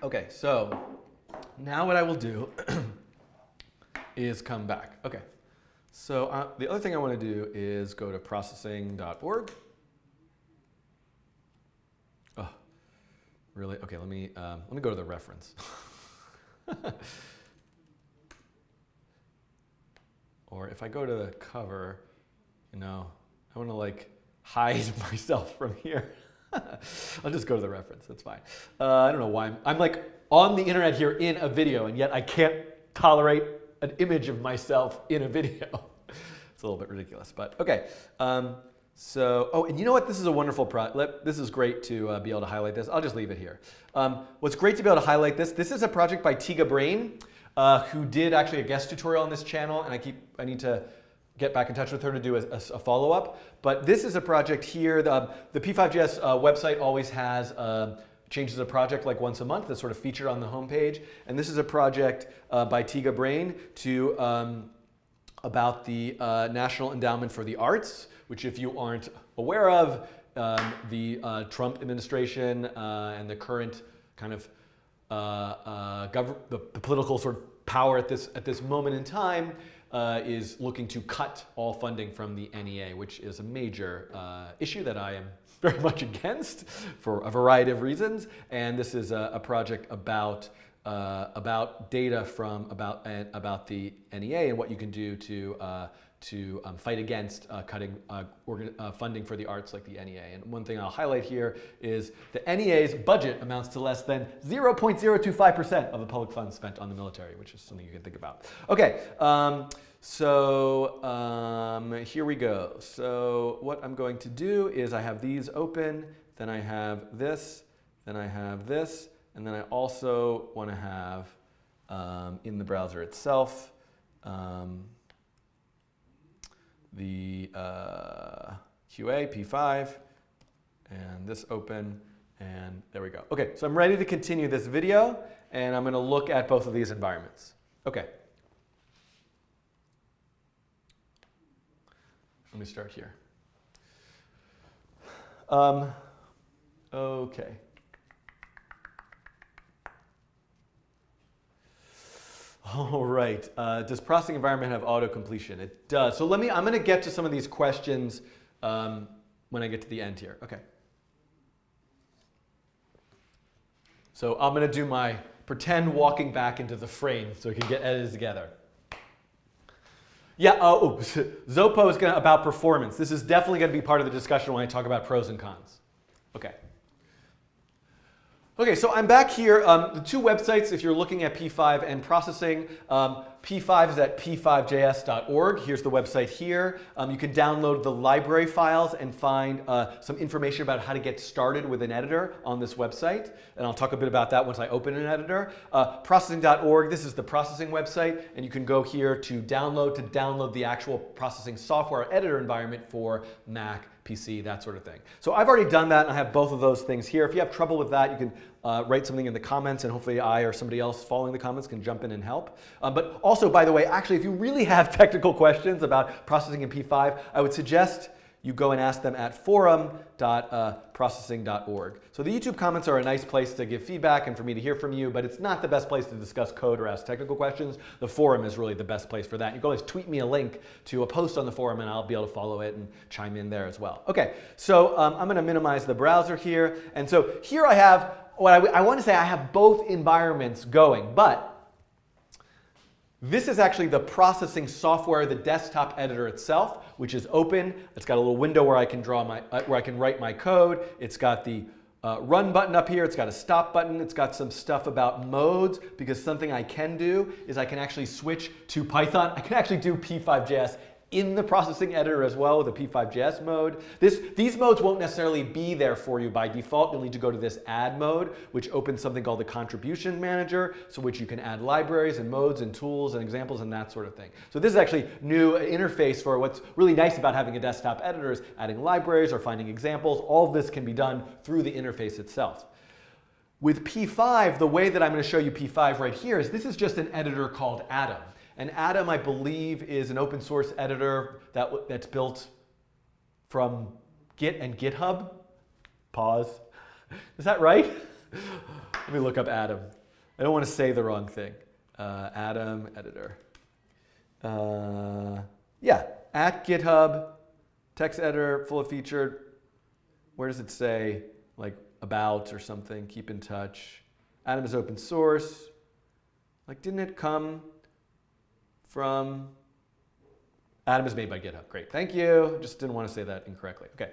okay, so now what I will do is come back. Okay, so the other thing I want to do is go to processing.org. Oh, really? Okay, let me go to the reference. Or if I go to the cover, you know, I want to like hide myself from here. I'll just go to the reference, that's fine. I don't know why. I'm like on the internet here in a video, and yet I can't tolerate an image of myself in a video. It's a little bit ridiculous, but okay. So, and you know what? This is a wonderful project. This is great to be able to highlight this. I'll just leave it here. What's great to be able to highlight this is a project by Tiga Brain, who did actually a guest tutorial on this channel, and I need to get back in touch with her to do a follow-up. But this is a project here. The p5.js website always has changes a project like once a month that's sort of featured on the homepage. And this is a project by Tiga Brain about the National Endowment for the Arts, which if you aren't aware of, the Trump administration and the current kind of the political sort of power at this moment in time is looking to cut all funding from the NEA, which is a major issue that I am very much against for a variety of reasons. And this is a project about data from about the NEA and what you can do to fight against cutting funding for the arts like the NEA. And one thing I'll highlight here is the NEA's budget amounts to less than 0.025% of the public funds spent on the military, which is something you can think about. Okay, here we go. So what I'm going to do is I have these open, then I have this, then I have this, and then I also want to have in the browser itself the QA P5 and this open, and there we go. Okay, so I'm ready to continue this video, and I'm going to look at both of these environments. Okay. Let me start here. Okay. All right. Does processing environment have auto-completion? It does. So I'm going to get to some of these questions when I get to the end here. Okay. So I'm going to do my pretend walking back into the frame so we can get edited together. Yeah, Zopo is about performance. This is definitely going to be part of the discussion when I talk about pros and cons. Okay. Okay, so I'm back here. The two websites, if you're looking at P5 and processing, P5 is at p5.js.org. Here's the website here. You can download the library files and find some information about how to get started with an editor on this website. And I'll talk a bit about that once I open an editor. Processing.org, this is the processing website. And you can go here to download the actual processing software editor environment for Mac, PC, that sort of thing. So I've already done that, and I have both of those things here. If you have trouble with that, you can write something in the comments, and hopefully I or somebody else following the comments can jump in and help. But also, by the way, actually, if you really have technical questions about processing in P5, I would suggest you go and ask them at forum.processing.org. So the YouTube comments are a nice place to give feedback and for me to hear from you, but it's not the best place to discuss code or ask technical questions. The forum is really the best place for that. You can always tweet me a link to a post on the forum, and I'll be able to follow it and chime in there as well. Okay, so I'm going to minimize the browser here. And so here I have, I want to say I have both environments going, but this is actually the processing software, the desktop editor itself, which is open. It's got a little window where I can write my code. It's got the run button up here. It's got a stop button. It's got some stuff about modes, because something I can do is I can actually switch to Python. I can actually do p5.js in the processing editor as well with a p5.js mode. These modes won't necessarily be there for you by default. You'll need to go to this add mode, which opens something called the contribution manager, so which you can add libraries and modes and tools and examples and that sort of thing. So this is actually new interface for what's really nice about having a desktop editor is adding libraries or finding examples. All of this can be done through the interface itself. With P5, the way that I'm going to show you P5 right here is this is just an editor called Atom. And Atom, I believe, is an open source editor that's built from Git and GitHub. Pause. Is that right? Let me look up Atom. I don't want to say the wrong thing. Atom editor. Yeah, at GitHub, text editor, full of featured. Where does it say, like, about or something? Keep in touch. Atom is open source. Like, didn't it come from Atom is made by GitHub. Great, thank you. Just didn't want to say that incorrectly. Okay.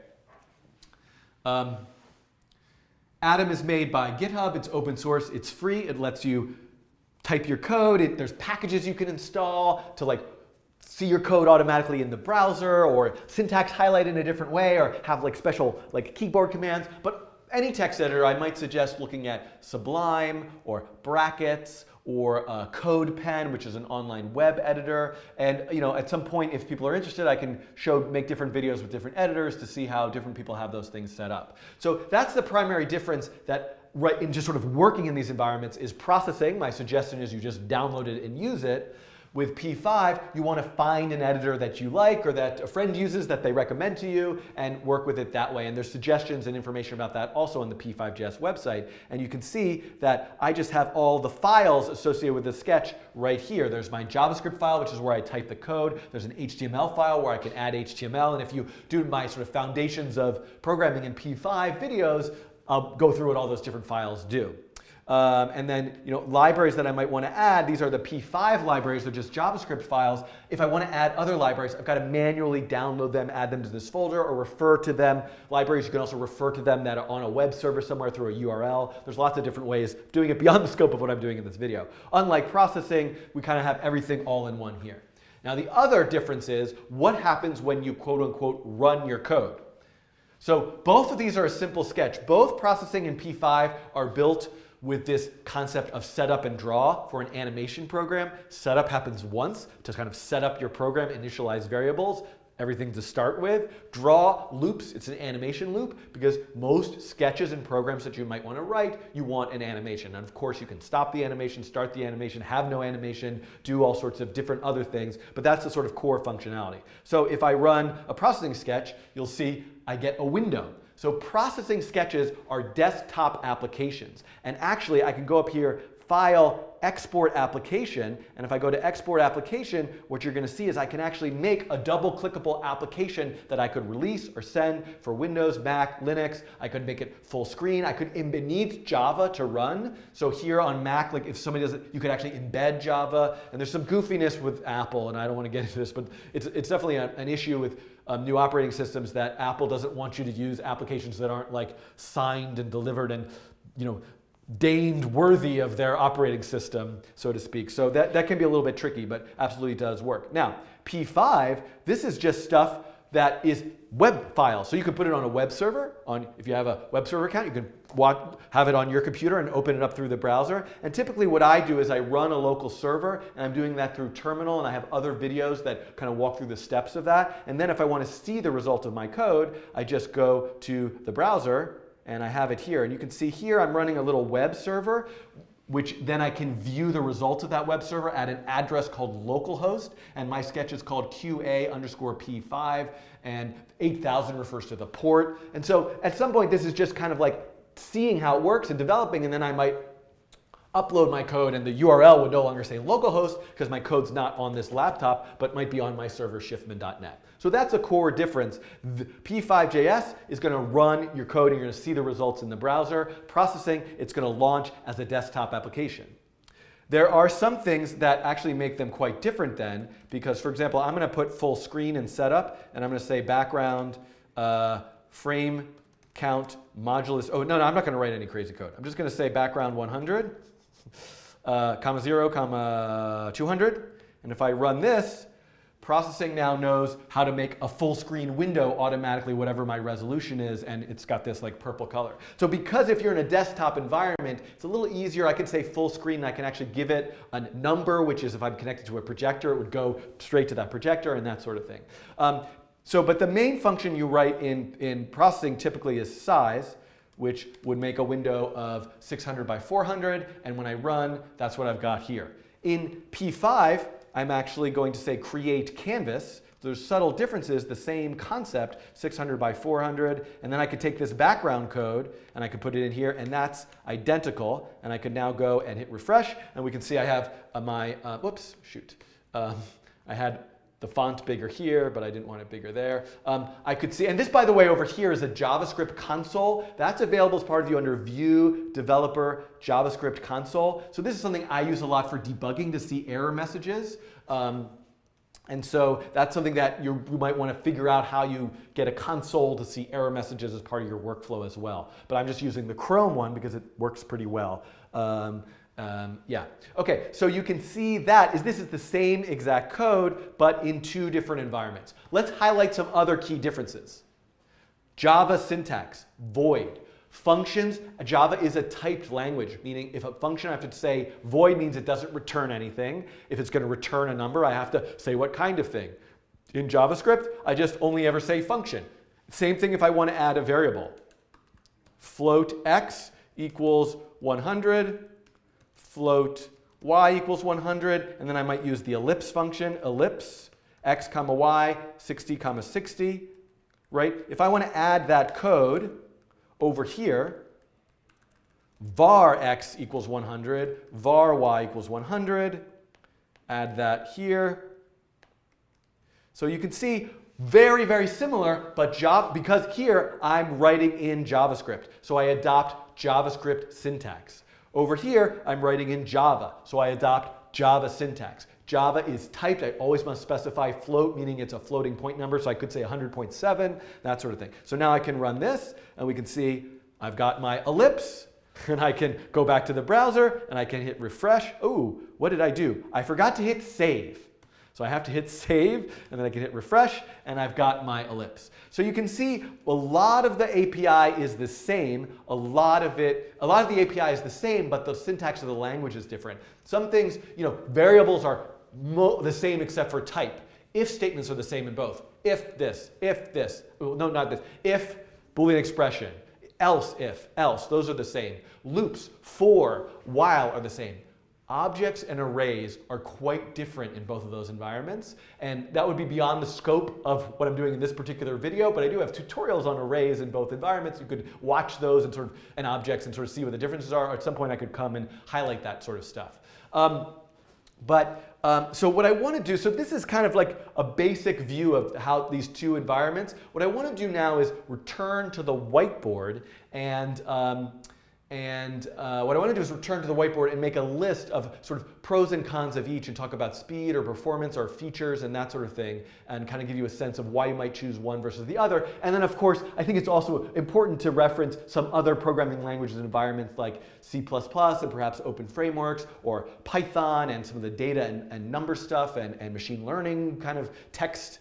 Atom is made by GitHub. It's open source. It's free. It lets you type your code. There's packages you can install to like see your code automatically in the browser, or syntax highlight in a different way, or have like special like keyboard commands. But any text editor, I might suggest looking at Sublime or Brackets or CodePen, which is an online web editor. And at some point, if people are interested, I can make different videos with different editors to see how different people have those things set up. So that's the primary difference that in just sort of working in these environments is processing. My suggestion is you just download it and use it. With P5, you want to find an editor that you like or that a friend uses that they recommend to you and work with it that way. And there's suggestions and information about that also on the p5.js website. And you can see that I just have all the files associated with the sketch right here. There's my JavaScript file, which is where I type the code. There's an HTML file where I can add HTML. And if you do my sort of foundations of programming in P5 videos, I'll go through what all those different files do. And then, libraries that I might want to add, these are the P5 libraries, they're just JavaScript files. If I want to add other libraries, I've got to manually download them, add them to this folder, or refer to them. Libraries, you can also refer to them that are on a web server somewhere through a URL. There's lots of different ways of doing it beyond the scope of what I'm doing in this video. Unlike processing, we kind of have everything all in one here. Now, the other difference is what happens when you quote unquote run your code. So both of these are a simple sketch. Both processing and P5 are built with this concept of setup and draw for an animation program. Setup happens once to kind of set up your program, initialize variables, everything to start with. Draw loops, it's an animation loop because most sketches and programs that you might want to write, you want an animation. And of course you can stop the animation, start the animation, have no animation, do all sorts of different other things, but that's the sort of core functionality. So if I run a processing sketch, you'll see I get a window. So processing sketches are desktop applications. And actually, I can go up here, File, Export Application. And if I go to Export Application, what you're going to see is I can actually make a double-clickable application that I could release or send for Windows, Mac, Linux. I could make it full screen. I could need Java to run. So here on Mac, like if somebody does it, you could actually embed Java. And there's some goofiness with Apple, and I don't want to get into this, but it's definitely an issue with new operating systems that Apple doesn't want you to use applications that aren't like signed and delivered and deemed worthy of their operating system, so to speak. So that can be a little bit tricky, but absolutely does work. Now, P5, this is just stuff that is web files. So you can put it on a web server. If you have a web server account, you can have it on your computer and open it up through the browser. And typically what I do is I run a local server, and I'm doing that through Terminal, and I have other videos that kind of walk through the steps of that. And then if I want to see the result of my code, I just go to the browser, and I have it here. And you can see here I'm running a little web server, which then I can view the results of that web server at an address called localhost, and my sketch is called QA_P5, and 8000 refers to the port. And so at some point this is just kind of like seeing how it works and developing, and then I might upload my code and the URL would no longer say localhost because my code's not on this laptop, but might be on my server shiftman.net. So that's a core difference. The p5.js is going to run your code and you're going to see the results in the browser. Processing, it's going to launch as a desktop application. There are some things that actually make them quite different then, because for example, I'm going to put full screen and setup, and I'm going to say background frame count modulus. Oh, no, I'm not going to write any crazy code. I'm just going to say background 100, comma 0, comma 200. And if I run this, processing now knows how to make a full screen window automatically, whatever my resolution is, and it's got this like purple color. So because if you're in a desktop environment, it's a little easier. I can say full screen, and I can actually give it a number, which is if I'm connected to a projector, it would go straight to that projector and that sort of thing. But the main function you write in processing typically is size, which would make a window of 600 by 400, and when I run, that's what I've got here. In P5, I'm actually going to say create canvas. There's subtle differences, the same concept, 600 by 400, and then I could take this background code and I could put it in here, and that's identical, and I could now go and hit refresh, and we can see I have my, I had the font bigger here, but I didn't want it bigger there. I could see, and this, by the way, over here is a JavaScript console. That's available as part of you under View, Developer, JavaScript console. So this is something I use a lot for debugging to see error messages. And so that's something that you might want to figure out how you get a console to see error messages as part of your workflow as well. But I'm just using the Chrome one because it works pretty well. Yeah. Okay, so you can see that this is the same exact code, but in two different environments. Let's highlight some other key differences. Java syntax, void. Functions, Java is a typed language, meaning if a function I have to say void means it doesn't return anything. If it's going to return a number, I have to say what kind of thing. In JavaScript, I just only ever say function. Same thing if I want to add a variable. Float x equals 100. Float y equals 100, and then I might use the ellipse function, ellipse, x comma y, 60 comma 60, right? If I want to add that code over here, var x equals 100, var y equals 100, add that here. So you can see very, very similar, but because here I'm writing in JavaScript, so I adopt JavaScript syntax. Over here, I'm writing in Java, so I adopt Java syntax. Java is typed. I always must specify float, meaning it's a floating point number, so I could say 100.7, that sort of thing. So now I can run this, and we can see I've got my ellipse, and I can go back to the browser, and I can hit refresh. Oh, what did I do? I forgot to hit save. So I have to hit save, and then I can hit refresh, and I've got my ellipse. So you can see a lot of the API is the same. A lot of the API is the same, but the syntax of the language is different. Some things, variables are the same except for type. If statements are the same in both. If this, no, not this. If, Boolean expression. Else, if, else, those are the same. Loops, for, while are the same. Objects and arrays are quite different in both of those environments, and that would be beyond the scope of what I'm doing in this particular video, but I do have tutorials on arrays in both environments. You could watch those and objects and sort of see what the differences are. At some point I could come and highlight that sort of stuff. So what I want to do, so this is kind of like a basic view of how these two environments. What I want to do now is return to the whiteboard and what I want to do is return to the whiteboard and make a list of sort of pros and cons of each and talk about speed or performance or features and that sort of thing, and kind of give you a sense of why you might choose one versus the other. And then, of course, I think it's also important to reference some other programming languages and environments like C++ and perhaps open frameworks, or Python and some of the data and number stuff and machine learning kind of text,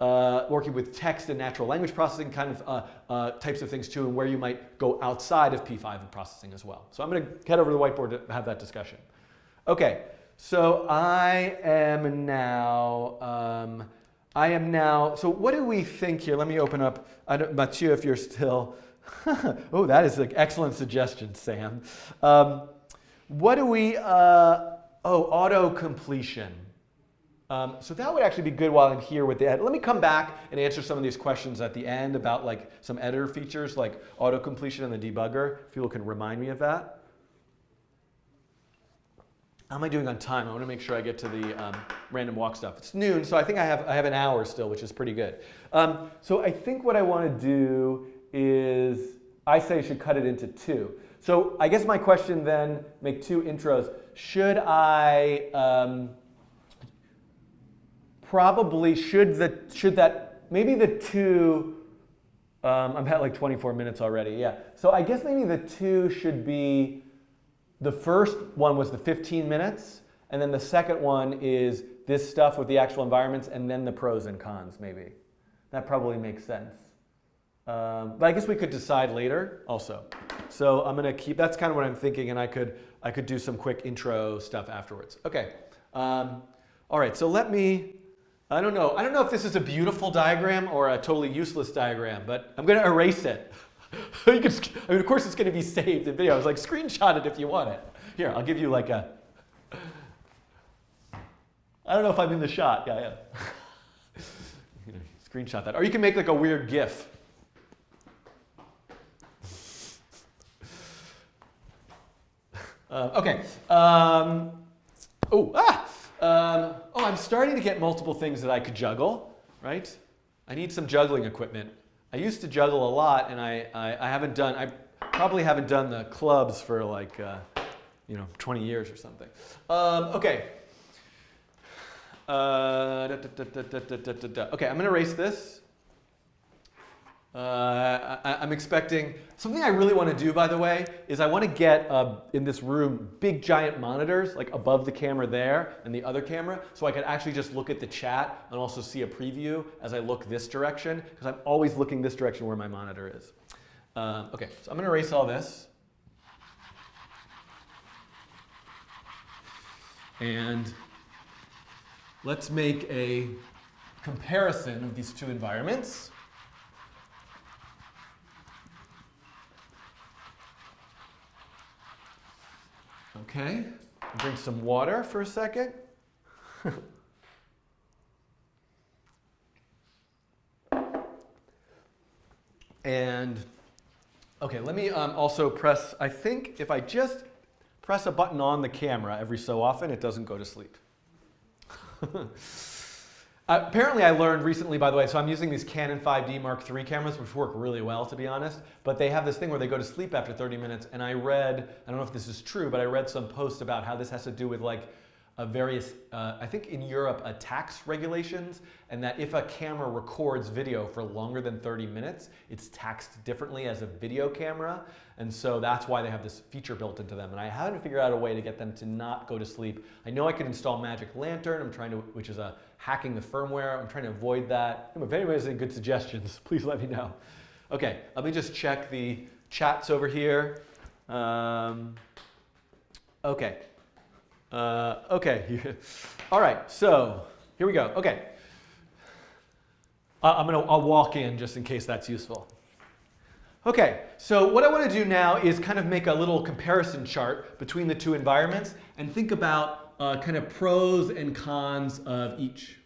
working with text and natural language processing kind of types of things too, and where you might go outside of P5 and processing as well. So I'm going to head over to the whiteboard to have that discussion. Okay, so I am now, so what do we think here? Let me open up, Mathieu, if you're still, oh, that is an excellent suggestion, Sam. What do we, auto-completion. So that would actually be good while I'm here with the editor. Let me come back and answer some of these questions at the end about like some editor features like auto-completion and the debugger. If people can remind me of that. How am I doing on time? I want to make sure I get to the random walk stuff. It's noon, so I think I have an hour still, which is pretty good. So I think what I want to do is, I say I should cut it into two. So I guess my question then, make two intros. Should I, probably maybe the two I'm at like 24 minutes already, yeah. So I guess maybe the two should be, the first one was the 15 minutes, and then the second one is this stuff with the actual environments, and then the pros and cons, maybe. That probably makes sense. But I guess we could decide later also. So I'm gonna keep, that's kind of what I'm thinking, and I could do some quick intro stuff afterwards. Okay, all right, so let me, I don't know if this is a beautiful diagram or a totally useless diagram, but I'm gonna erase it. You can, I mean, of course it's gonna be saved in video. I was like, screenshot it if you want it. Here, I'll give you like a, I don't know if I'm in the shot, yeah. Screenshot that. Or you can make like a weird GIF. Okay. I'm starting to get multiple things that I could juggle, right? I need some juggling equipment. I used to juggle a lot, and I probably haven't done the clubs for like, 20 years or something. Okay. Okay, I'm gonna erase this. I'm expecting, something I really want to do, by the way, is I want to get, in this room, big giant monitors, like above the camera there and the other camera, so I could actually just look at the chat and also see a preview as I look this direction, because I'm always looking this direction where my monitor is. Okay, so I'm going to erase all this. And let's make a comparison of these two environments. Okay, drink some water for a second. And, okay, let me also press, I think if I just press a button on the camera every so often, it doesn't go to sleep. Apparently I learned recently, by the way, so I'm using these Canon 5D Mark III cameras, which work really well, to be honest, but they have this thing where they go to sleep after 30 minutes, and I read, I don't know if this is true, but I read some post about how this has to do with like various, I think in Europe, tax regulations, and that if a camera records video for longer than 30 minutes, it's taxed differently as a video camera, and so that's why they have this feature built into them, and I haven't figured out a way to get them to not go to sleep. I know I could install Magic Lantern, I'm trying to, which is hacking the firmware, I'm trying to avoid that. If anybody has any good suggestions, please let me know. Okay, let me just check the chats over here. Okay. Okay, all right, so here we go. Okay, I'll walk in just in case that's useful. Okay, so what I want to do now is kind of make a little comparison chart between the two environments and think about kind of pros and cons of each,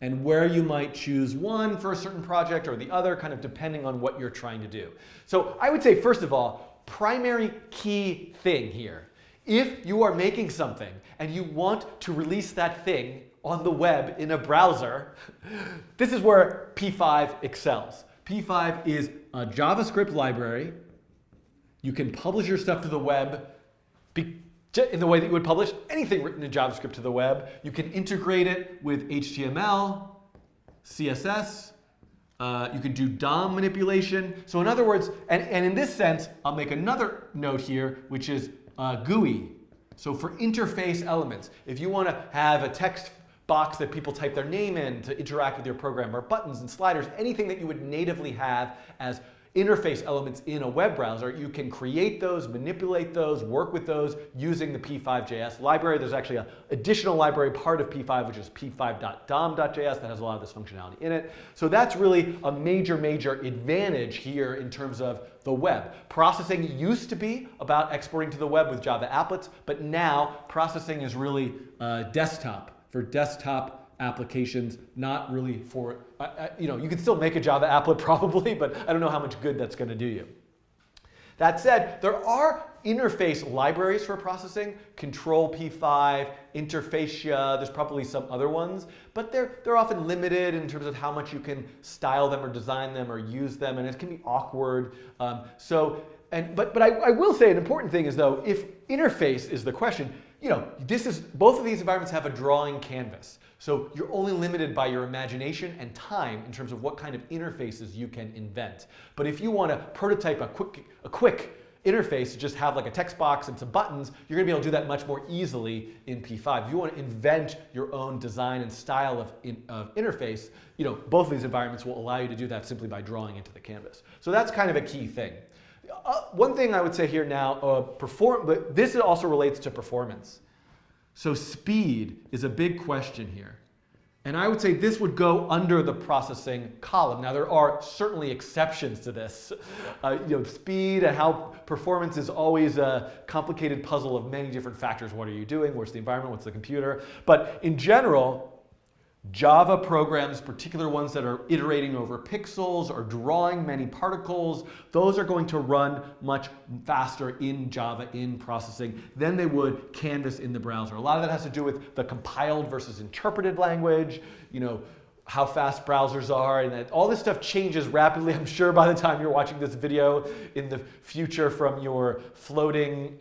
and where you might choose one for a certain project or the other, kind of depending on what you're trying to do. So I would say, first of all, primary key thing here. If you are making something and you want to release that thing on the web in a browser, this is where p5 excels. p5 is a JavaScript library. You can publish your stuff to the web in the way that you would publish anything written in JavaScript to the web. You can integrate it with HTML, CSS. You can do DOM manipulation. So in other words, and in this sense, I'll make another note here, which is GUI. So for interface elements, if you want to have a text box that people type their name in to interact with your program, or buttons and sliders, anything that you would natively have as interface elements in a web browser, you can create those, manipulate those, work with those using the p5.js library. There's actually an additional library part of p5, which is p5.dom.js, that has a lot of this functionality in it. So that's really a major, major advantage here in terms of the web. Processing used to be about exporting to the web with Java applets, but now processing is really desktop, for desktop applications, not really for, you can still make a Java applet probably, but I don't know how much good that's going to do you. That said, there are interface libraries for processing, Control P5, Interfacia, there's probably some other ones, but they're often limited in terms of how much you can style them or design them or use them, and it can be awkward. But I will say an important thing is, though, if interface is the question, both of these environments have a drawing canvas. So you're only limited by your imagination and time in terms of what kind of interfaces you can invent. But if you want to prototype a quick interface to just have like a text box and some buttons, you're going to be able to do that much more easily in P5. If you want to invent your own design and style of interface, both of these environments will allow you to do that simply by drawing into the canvas. So that's kind of a key thing. One thing I would say here now, but this also relates to performance. So speed is a big question here. And I would say this would go under the processing column. Now there are certainly exceptions to this. Speed and how performance is always a complicated puzzle of many different factors. What are you doing? What's the environment? What's the computer? But in general, Java programs, particular ones that are iterating over pixels or drawing many particles, those are going to run much faster in Java in processing than they would Canvas in the browser. A lot of that has to do with the compiled versus interpreted language, how fast browsers are, and that all this stuff changes rapidly. I'm sure by the time you're watching this video in the future from your floating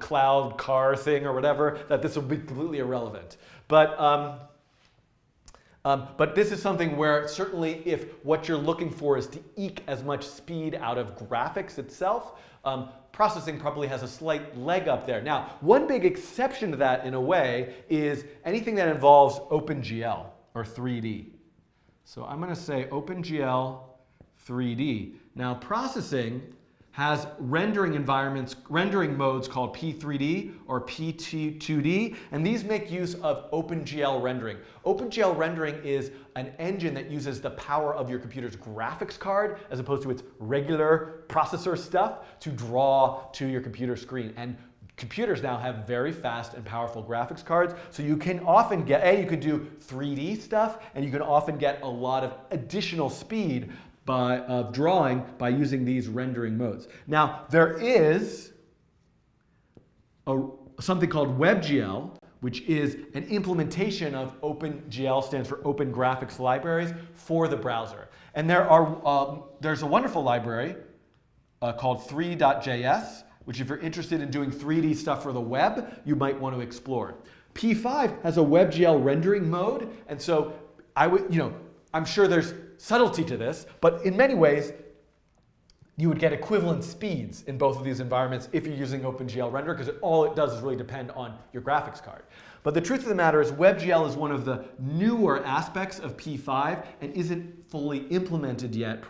cloud car thing or whatever, that this will be completely irrelevant. But this is something where certainly if what you're looking for is to eke as much speed out of graphics itself, processing probably has a slight leg up there. Now, one big exception to that in a way is anything that involves OpenGL or 3D. So I'm going to say OpenGL 3D. Now, processing has rendering modes called P3D or P2D, and these make use of OpenGL rendering. OpenGL rendering is an engine that uses the power of your computer's graphics card as opposed to its regular processor stuff to draw to your computer screen. And computers now have very fast and powerful graphics cards, so you can often get, you can do 3D stuff, and you can often get a lot of additional speed of drawing by using these rendering modes. Now, there is something called WebGL, which is an implementation of OpenGL, stands for Open Graphics Libraries, for the browser. And there's a wonderful library called 3.js, which if you're interested in doing 3D stuff for the web, you might want to explore. P5 has a WebGL rendering mode, and so I'm sure there's subtlety to this, but in many ways, you would get equivalent speeds in both of these environments if you're using OpenGL render, because all it does is really depend on your graphics card. But the truth of the matter is WebGL is one of the newer aspects of P5 and isn't fully implemented yet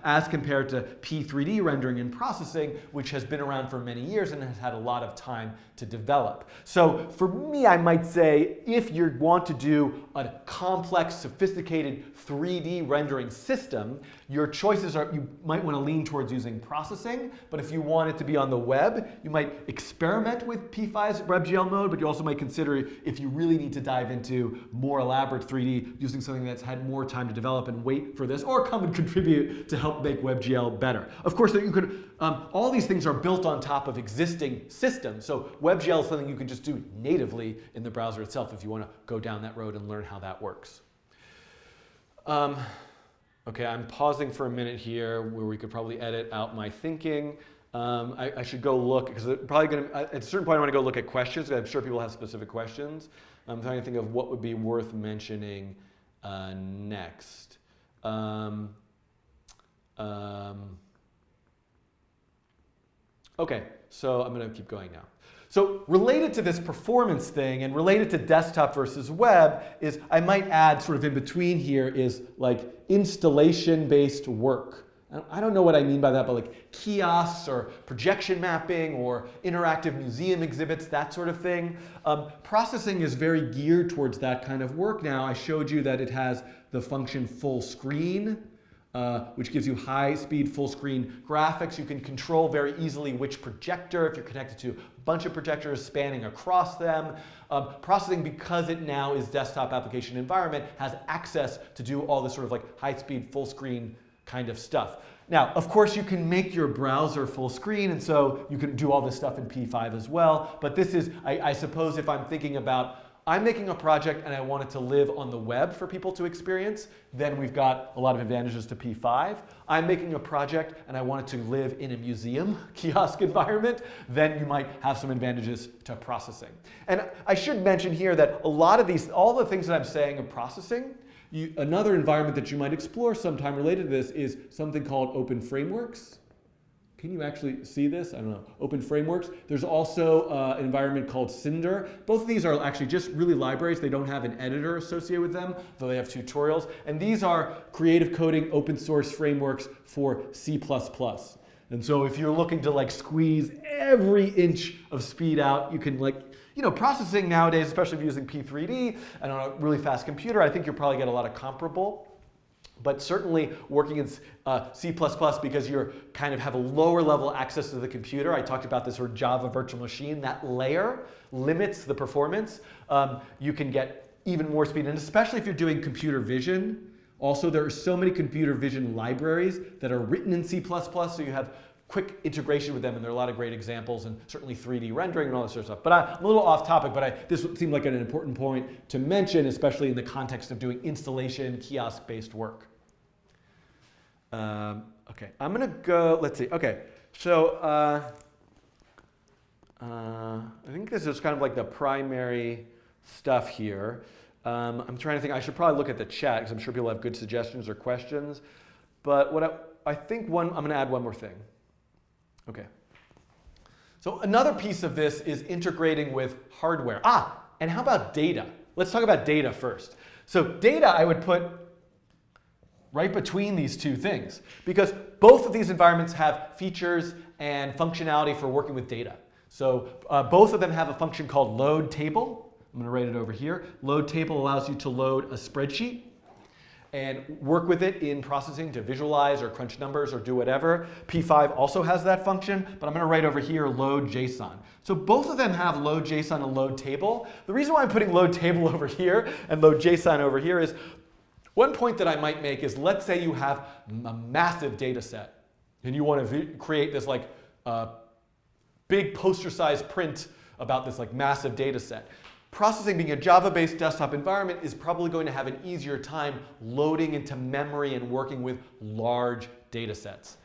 as compared to P3D rendering and processing, which has been around for many years and has had a lot of time to develop. So for me, I might say if you want to do a complex, sophisticated 3D rendering system, your choices are, you might want to lean towards using processing, but if you want it to be on the web, you might experiment with P5's WebGL mode, but you also might consider if you really need to dive into more elaborate 3D, using something that's had more time to develop and wait for this, or come and contribute to help make WebGL better. Of course, you could, all these things are built on top of existing systems, so WebGL is something you can just do natively in the browser itself if you want to go down that road and learn how that works. Okay, I'm pausing for a minute here where we could probably edit out my thinking. I should go look, because at a certain point I want to go look at questions, because I'm sure people have specific questions. I'm trying to think of what would be worth mentioning next. Okay, so I'm going to keep going now. So related to this performance thing and related to desktop versus web is, I might add sort of in between here is like installation-based work. I don't know what I mean by that, but like kiosks or projection mapping or interactive museum exhibits, that sort of thing. Processing is very geared towards that kind of work now. I showed you that it has the function full screen, which gives you high-speed full-screen graphics. You can control very easily which projector, if you're connected to a bunch of projectors spanning across them. Processing, because it now is desktop application environment, has access to do all this sort of like high-speed full-screen kind of stuff. Now, of course, you can make your browser full screen, and so you can do all this stuff in P5 as well. But this is, I suppose, if I'm thinking about I'm making a project and I want it to live on the web for people to experience, then we've got a lot of advantages to P5. I'm making a project and I want it to live in a museum kiosk environment, then you might have some advantages to processing. And I should mention here that a lot of these, all the things that I'm saying of processing, another environment that you might explore sometime related to this is something called open frameworks. Can you actually see this? I don't know. Open frameworks. There's also an environment called Cinder. Both of these are actually just really libraries. They don't have an editor associated with them, though they have tutorials. And these are creative coding open source frameworks for C++. And so if you're looking to like squeeze every inch of speed out, you can processing nowadays, especially if you're using P3D and on a really fast computer, I think you'll probably get a lot of comparable. But certainly working in C++, because you kind of have a lower level access to the computer. I talked about this sort of Java virtual machine. That layer limits the performance. You can get even more speed, and especially if you're doing computer vision. Also, there are so many computer vision libraries that are written in C++, so you have quick integration with them, and there are a lot of great examples, and certainly 3D rendering and all this sort of stuff. But I'm a little off topic, but this seemed like an important point to mention, especially in the context of doing installation, kiosk-based work. Okay, I'm gonna go, let's see, okay, so I think this is kind of like the primary stuff here. I'm trying to think, I should probably look at the chat because I'm sure people have good suggestions or questions. But what I think I'm gonna add one more thing. Okay. So another piece of this is integrating with hardware. And how about data? Let's talk about data first. So data I would put right between these two things, because both of these environments have features and functionality for working with data. So both of them have a function called load table. I'm going to write it over here. Load table allows you to load a spreadsheet and work with it in processing to visualize or crunch numbers or do whatever. P5 also has that function, but I'm going to write over here load JSON. So both of them have load JSON and load table. The reason why I'm putting load table over here and load JSON over here is one point that I might make is, let's say you have a massive data set and you want to create this like big poster-sized print about this like massive data set. Processing, being a Java-based desktop environment, is probably going to have an easier time loading into memory and working with large data sets.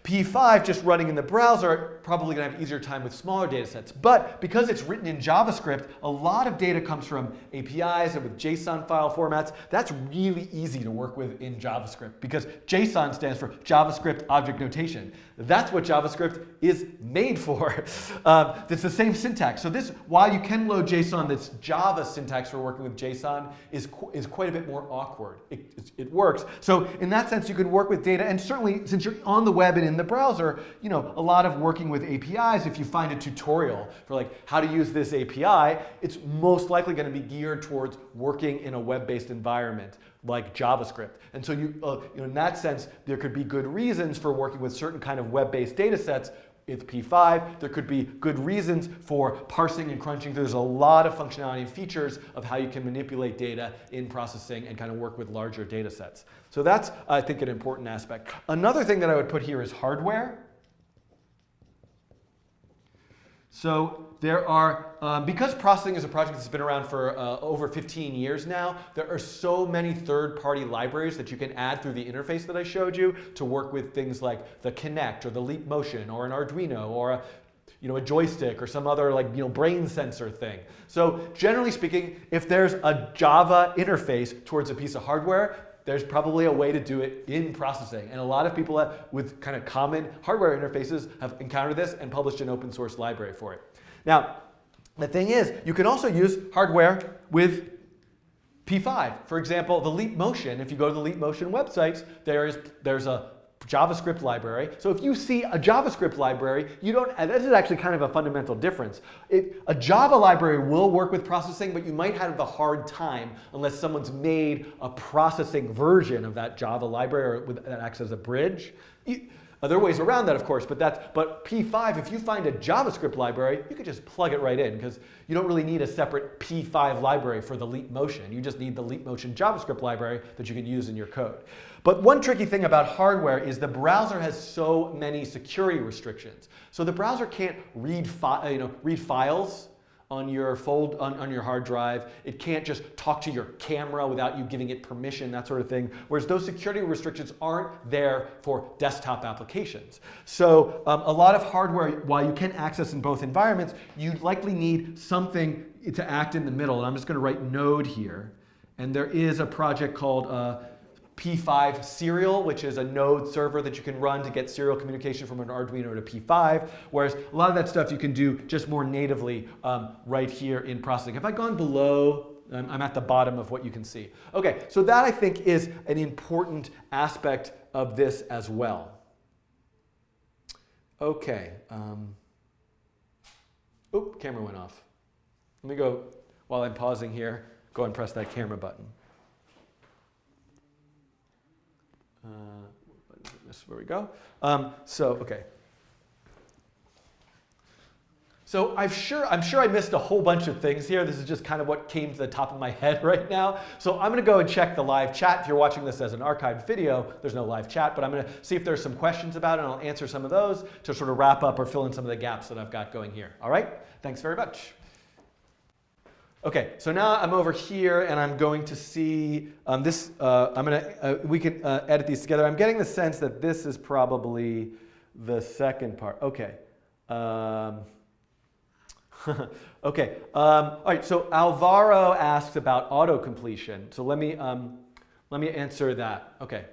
P5, just running in the browser, probably going to have easier time with smaller data sets. But because it's written in JavaScript, a lot of data comes from APIs and with JSON file formats. That's really easy to work with in JavaScript because JSON stands for JavaScript Object Notation. That's what JavaScript is made for. It's the same syntax. So this, while you can load JSON, this Java syntax for working with JSON is quite a bit more awkward. It works. So in that sense, you can work with data, and certainly since you're on the web and in the browser, a lot of working with APIs, if you find a tutorial for like how to use this API, it's most likely going to be geared towards working in a web-based environment like JavaScript. And so in that sense, there could be good reasons for working with certain kind of web-based data sets with P5. There could be good reasons for parsing and crunching. There's a lot of functionality and features of how you can manipulate data in processing and kind of work with larger data sets. So that's, I think, an important aspect. Another thing that I would put here is hardware. So there are, because processing is a project that's been around for over 15 years now, there are so many third-party libraries that you can add through the interface that I showed you to work with things like the Kinect or the Leap Motion or an Arduino or a joystick or some other brain sensor thing. So generally speaking, if there's a Java interface towards a piece of hardware, there's probably a way to do it in processing. And a lot of people with kind of common hardware interfaces have encountered this and published an open source library for it. Now, the thing is, you can also use hardware with P5. For example, the Leap Motion, if you go to the Leap Motion websites, there's a JavaScript library. So if you see a JavaScript library, this is actually kind of a fundamental difference. A Java library will work with processing, but you might have a hard time unless someone's made a processing version of that Java library or that acts as a bridge. There are ways around that, of course, but P5, if you find a JavaScript library, you could just plug it right in because you don't really need a separate P5 library for the Leap Motion. You just need the Leap Motion JavaScript library that you can use in your code. But one tricky thing about hardware is the browser has so many security restrictions. So the browser can't read files on your on your hard drive. It can't just talk to your camera without you giving it permission, that sort of thing. Whereas those security restrictions aren't there for desktop applications. So a lot of hardware, while you can access in both environments, you likely need something to act in the middle. And I'm just going to write node here. And there is a project called p5 serial, which is a node server that you can run to get serial communication from an Arduino to p5, whereas a lot of that stuff you can do just more natively right here in processing. Have I gone below? I'm at the bottom of what you can see. Okay, so that I think is an important aspect of this as well. Okay. Oop, camera went off. Let me go, while I'm pausing here, go and press that camera button. This is where we go. Okay. So I'm sure I missed a whole bunch of things here. This is just kind of what came to the top of my head right now. So I'm going to go and check the live chat. If you're watching this as an archived video, there's no live chat, but I'm going to see if there's some questions about it, and I'll answer some of those to sort of wrap up or fill in some of the gaps that I've got going here. All right? Thanks very much. Okay, so now I'm over here and I'm going to see this. We can edit these together. I'm getting the sense that this is probably the second part. Okay. Okay. All right. So Alvaro asks about auto-completion. So let me answer that. Okay.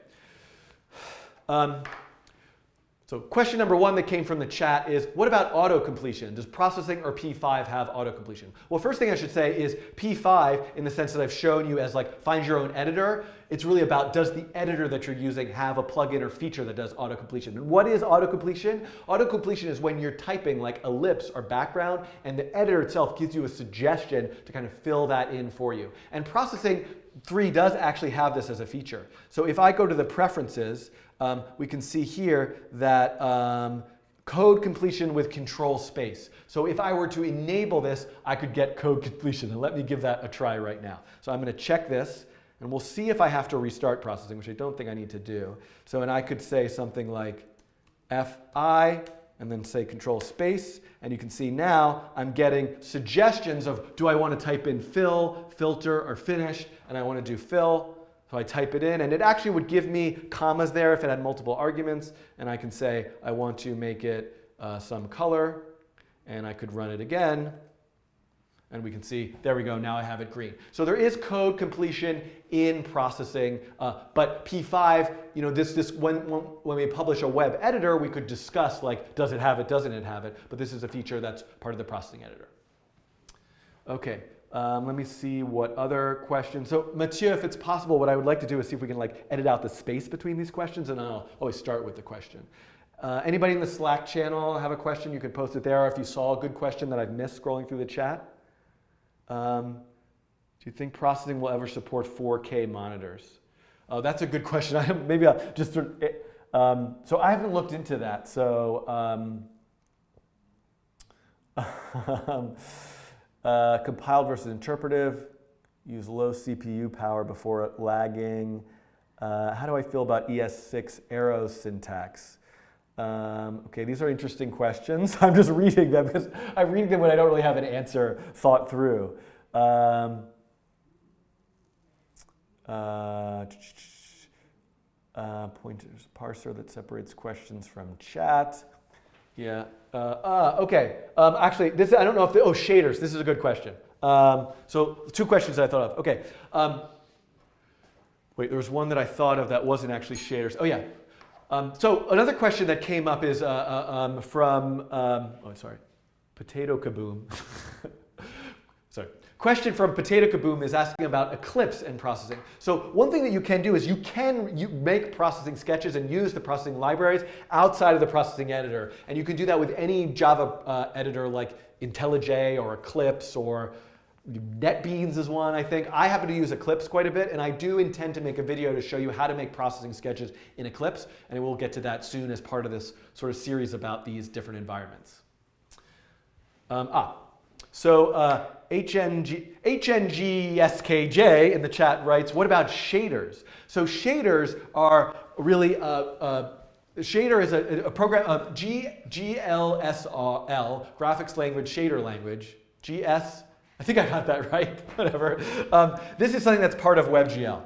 So question number one that came from the chat is, what about auto-completion? Does processing or P5 have auto-completion? Well, first thing I should say is P5, in the sense that I've shown you as like find your own editor, it's really about does the editor that you're using have a plugin or feature that does auto-completion. And what is auto-completion? Auto-completion is when you're typing like ellipse or background and the editor itself gives you a suggestion to kind of fill that in for you. And processing 3 does actually have this as a feature. So if I go to the preferences, we can see here that code completion with control space. So if I were to enable this, I could get code completion. And let me give that a try right now. So I'm going to check this, and we'll see if I have to restart processing, which I don't think I need to do. So, and I could say something like Fi, and then say control space, and you can see now I'm getting suggestions of, do I want to type in fill, filter, or finish, and I want to do fill. So I type it in, and it actually would give me commas there if it had multiple arguments, and I can say I want to make it some color, and I could run it again, and we can see, there we go, now I have it green. So there is code completion in processing, but P5, you know, when we publish a web editor, we could discuss like, does it have it, doesn't it have it, but this is a feature that's part of the processing editor. Okay. Let me see what other questions. So Mathieu, if it's possible, what I would like to do is see if we can like edit out the space between these questions, and I'll always start with the question. Anybody in the Slack channel have a question? You could post it there. Or if you saw a good question that I've missed scrolling through the chat. Do you think processing will ever support 4K monitors? Oh, that's a good question. Maybe I'll just so I haven't looked into that. So compiled versus interpretive, use low CPU power before lagging. How do I feel about ES6 arrow syntax? Okay, these are interesting questions. I'm just reading them because I'm reading them when I don't really have an answer thought through. Pointers, parser that separates questions from chat. Yeah. Okay. Actually, this I don't know if shaders. This is a good question. So 2 questions that I thought of. Okay. Wait, there was one that I thought of that wasn't actually shaders. Oh yeah. So another question that came up is from Potato Kaboom. Sorry. Question from Potato Kaboom is asking about Eclipse and processing. So one thing that you can do is you make processing sketches and use the processing libraries outside of the processing editor. And you can do that with any Java editor like IntelliJ or Eclipse or NetBeans is one, I think. I happen to use Eclipse quite a bit, and I do intend to make a video to show you how to make processing sketches in Eclipse, and we'll get to that soon as part of this sort of series about these different environments. So HNGSKJ in the chat writes, what about shaders? So shaders are really, shader is a program of GLSL, graphics language shader language, GS. I think I got that right, whatever. This is something that's part of WebGL.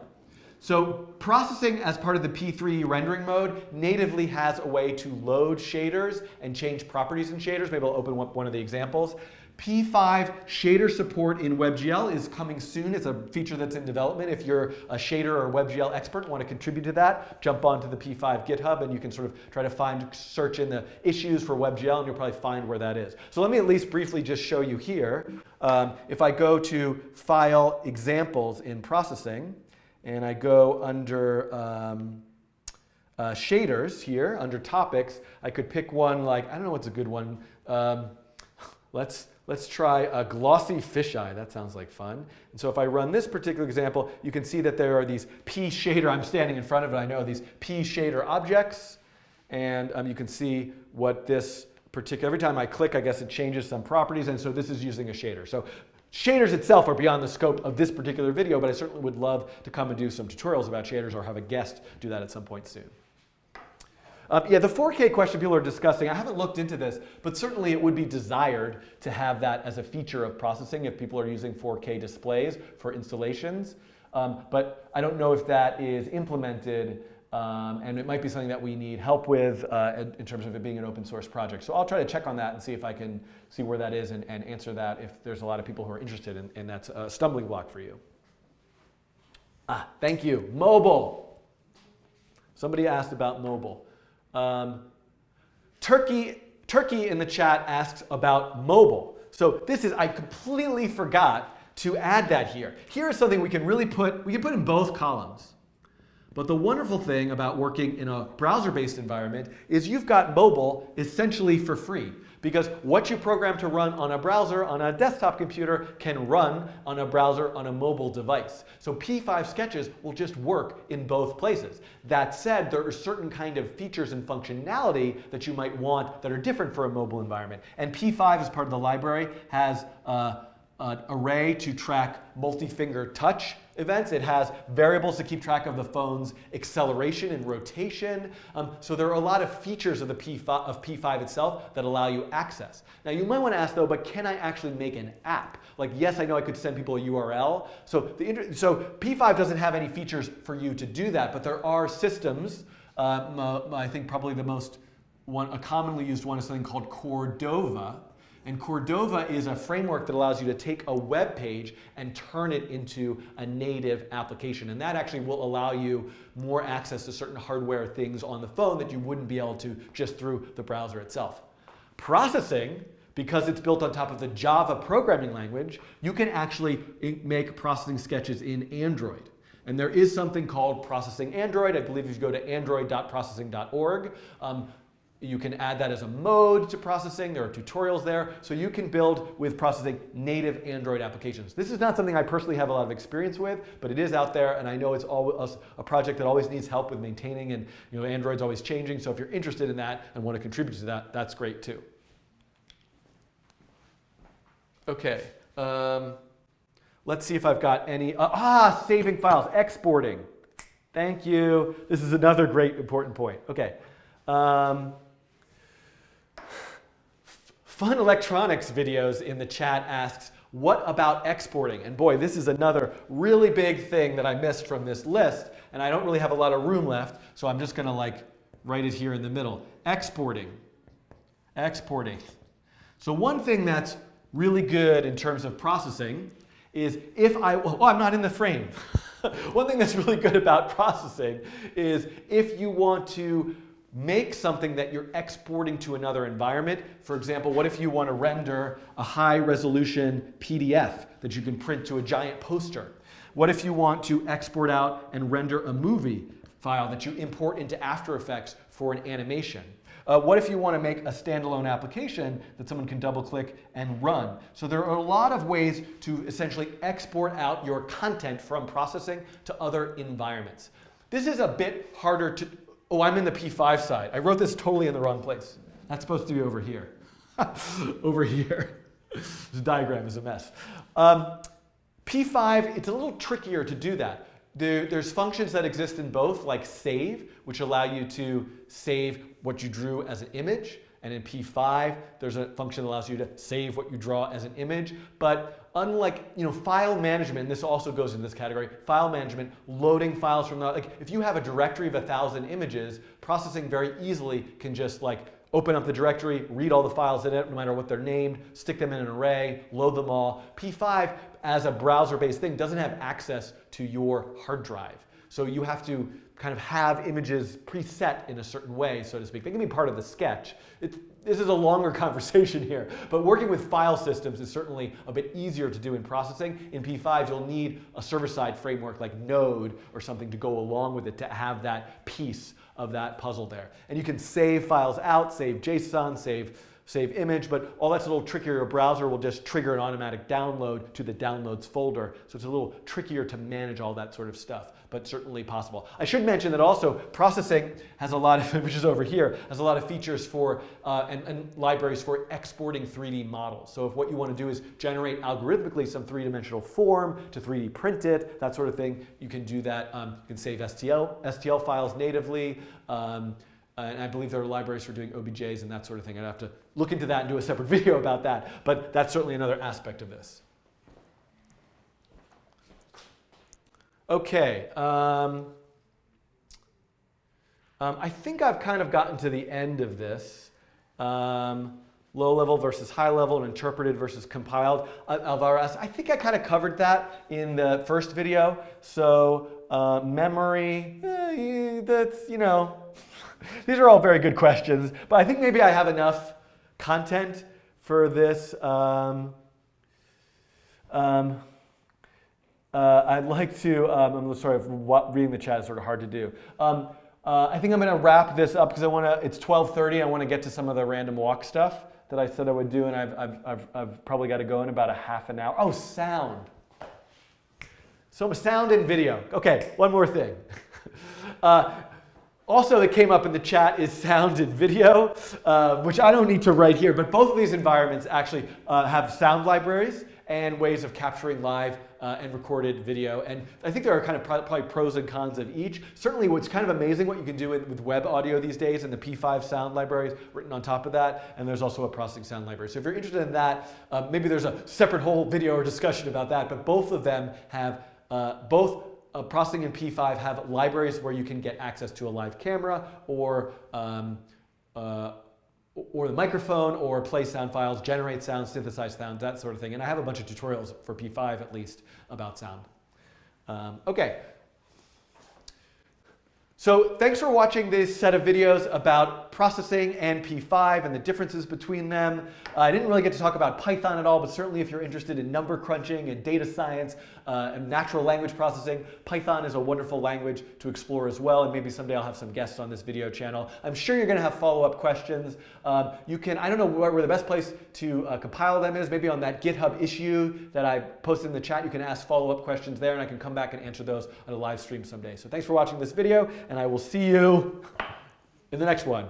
So processing as part of the P3 rendering mode natively has a way to load shaders and change properties in shaders. Maybe I'll open one of the examples. P5 shader support in WebGL is coming soon. It's a feature that's in development. If you're a shader or WebGL expert and want to contribute to that, jump onto the P5 GitHub and you can sort of try to search in the issues for WebGL and you'll probably find where that is. So let me at least briefly just show you here. If I go to File, Examples in Processing, and I go under shaders here, under Topics, I could pick one like, I don't know what's a good one. Let's try a glossy fisheye. That sounds like fun. And so if I run this particular example, you can see that there are these P shader, I'm standing in front of it, I know, these P shader objects. And you can see what this particular, every time I click, I guess it changes some properties. And so this is using a shader. So shaders itself are beyond the scope of this particular video, but I certainly would love to come and do some tutorials about shaders or have a guest do that at some point soon. Yeah, the 4K question people are discussing, I haven't looked into this, but certainly it would be desired to have that as a feature of processing if people are using 4K displays for installations. But I don't know if that is implemented, and it might be something that we need help with in terms of it being an open source project. So I'll try to check on that and see if I can see where that is and answer that if there's a lot of people who are interested and that's a stumbling block for you. Thank you. Mobile. Somebody asked about mobile. Turkey in the chat asks about mobile. So this is, I completely forgot to add that here. Here is something we can really put in both columns. But the wonderful thing about working in a browser-based environment is you've got mobile essentially for free. Because what you program to run on a browser on a desktop computer can run on a browser on a mobile device. So P5 sketches will just work in both places. That said, there are certain kind of features and functionality that you might want that are different for a mobile environment. And P5 as part of the library has an array to track multi-finger touch events. It has variables to keep track of the phone's acceleration and rotation. So there are a lot of features of the P5 itself that allow you access. Now you might want to ask though, but can I actually make an app? Like yes, I know I could send people a URL. So P5 doesn't have any features for you to do that, but there are systems. I think probably a commonly used one is something called Cordova. And Cordova is a framework that allows you to take a web page and turn it into a native application. And that actually will allow you more access to certain hardware things on the phone that you wouldn't be able to just through the browser itself. Processing, because it's built on top of the Java programming language, you can actually make processing sketches in Android. And there is something called Processing Android. I believe if you go to android.processing.org, you can add that as a mode to processing. There are tutorials there. So you can build with processing native Android applications. This is not something I personally have a lot of experience with, but it is out there, and I know it's always a project that always needs help with maintaining, and Android's always changing. So if you're interested in that and want to contribute to that, that's great too. Okay. Let's see if I've got any. Saving files, exporting. Thank you. This is another great important point. Okay. Fun Electronics videos in the chat asks, what about exporting? And boy, this is another really big thing that I missed from this list, and I don't really have a lot of room left, so I'm just gonna write it here in the middle. Exporting. So one thing that's really good in terms of processing is I'm not in the frame. One thing that's really good about processing is if you want to make something that you're exporting to another environment. For example, what if you want to render a high resolution PDF that you can print to a giant poster? What if you want to export out and render a movie file that you import into After Effects for an animation? What if you want to make a standalone application that someone can double click and run? So there are a lot of ways to essentially export out your content from processing to other environments. This is a bit harder to. Oh, I'm in the P5 side. I wrote this totally in the wrong place. That's supposed to be over here. Over here. This diagram is a mess. P5, it's a little trickier to do that. There's functions that exist in both, like save, which allow you to save what you drew as an image, And in P5, there's a function that allows you to save what you draw as an image. But unlike file management, and this also goes in this category, file management, loading files from like if you have a directory of 1,000 images, processing very easily can just like open up the directory, read all the files in it, no matter what they're named, stick them in an array, load them all. P5, as a browser-based thing, doesn't have access to your hard drive. So you have to kind of have images preset in a certain way, so to speak. They can be part of the sketch. This is a longer conversation here, but working with file systems is certainly a bit easier to do in processing. In P5, you'll need a server-side framework like Node or something to go along with it to have that piece of that puzzle there. And you can save files out, save JSON, save image, but all that's a little trickier. Your browser will just trigger an automatic download to the downloads folder. So it's a little trickier to manage all that sort of stuff, but certainly possible. I should mention that also processing has a lot of, which is over here, has a lot of features for and libraries for exporting 3D models. So if what you want to do is generate algorithmically some three-dimensional form to 3D print it, that sort of thing, you can do that. You can save STL files natively. And I believe there are libraries for doing OBJs and that sort of thing. I'd have to look into that and do a separate video about that, but that's certainly another aspect of this. Okay, I think I've kind of gotten to the end of this. Low level versus high level and interpreted versus compiled. Alvaro asked, I think I kind of covered that in the first video. So memory, that's, these are all very good questions, but I think maybe I have enough content for this. I'd like to, I'm sorry, reading the chat is sort of hard to do. I think I'm going to wrap this up because it's 12:30. I want to get to some of the random walk stuff that I said I would do, and I've probably got to go in about a half an hour. Oh, sound. So sound and video. Okay, one more thing. Also that came up in the chat is sound and video, which I don't need to write here, but both of these environments actually have sound libraries and ways of capturing live and recorded video. And I think there are kind of probably pros and cons of each. Certainly what's kind of amazing what you can do with web audio these days, and the P5 sound library is written on top of that, and there's also a processing sound library. So if you're interested in that, maybe there's a separate whole video or discussion about that, but both of them have, processing and P5 have libraries where you can get access to a live camera or the microphone, or play sound files, generate sounds, synthesize sounds, that sort of thing. And I have a bunch of tutorials for P5 at least about sound. Okay. So thanks for watching this set of videos about processing and P5 and the differences between them. I didn't really get to talk about Python at all, but certainly if you're interested in number crunching and data science and natural language processing, Python is a wonderful language to explore as well, and maybe someday I'll have some guests on this video channel. I'm sure you're going to have follow-up questions. You can, I don't know where the best place to compile them is, maybe on that GitHub issue that I posted in the chat. You can ask follow-up questions there, and I can come back and answer those on a live stream someday. So thanks for watching this video, and I will see you in the next one.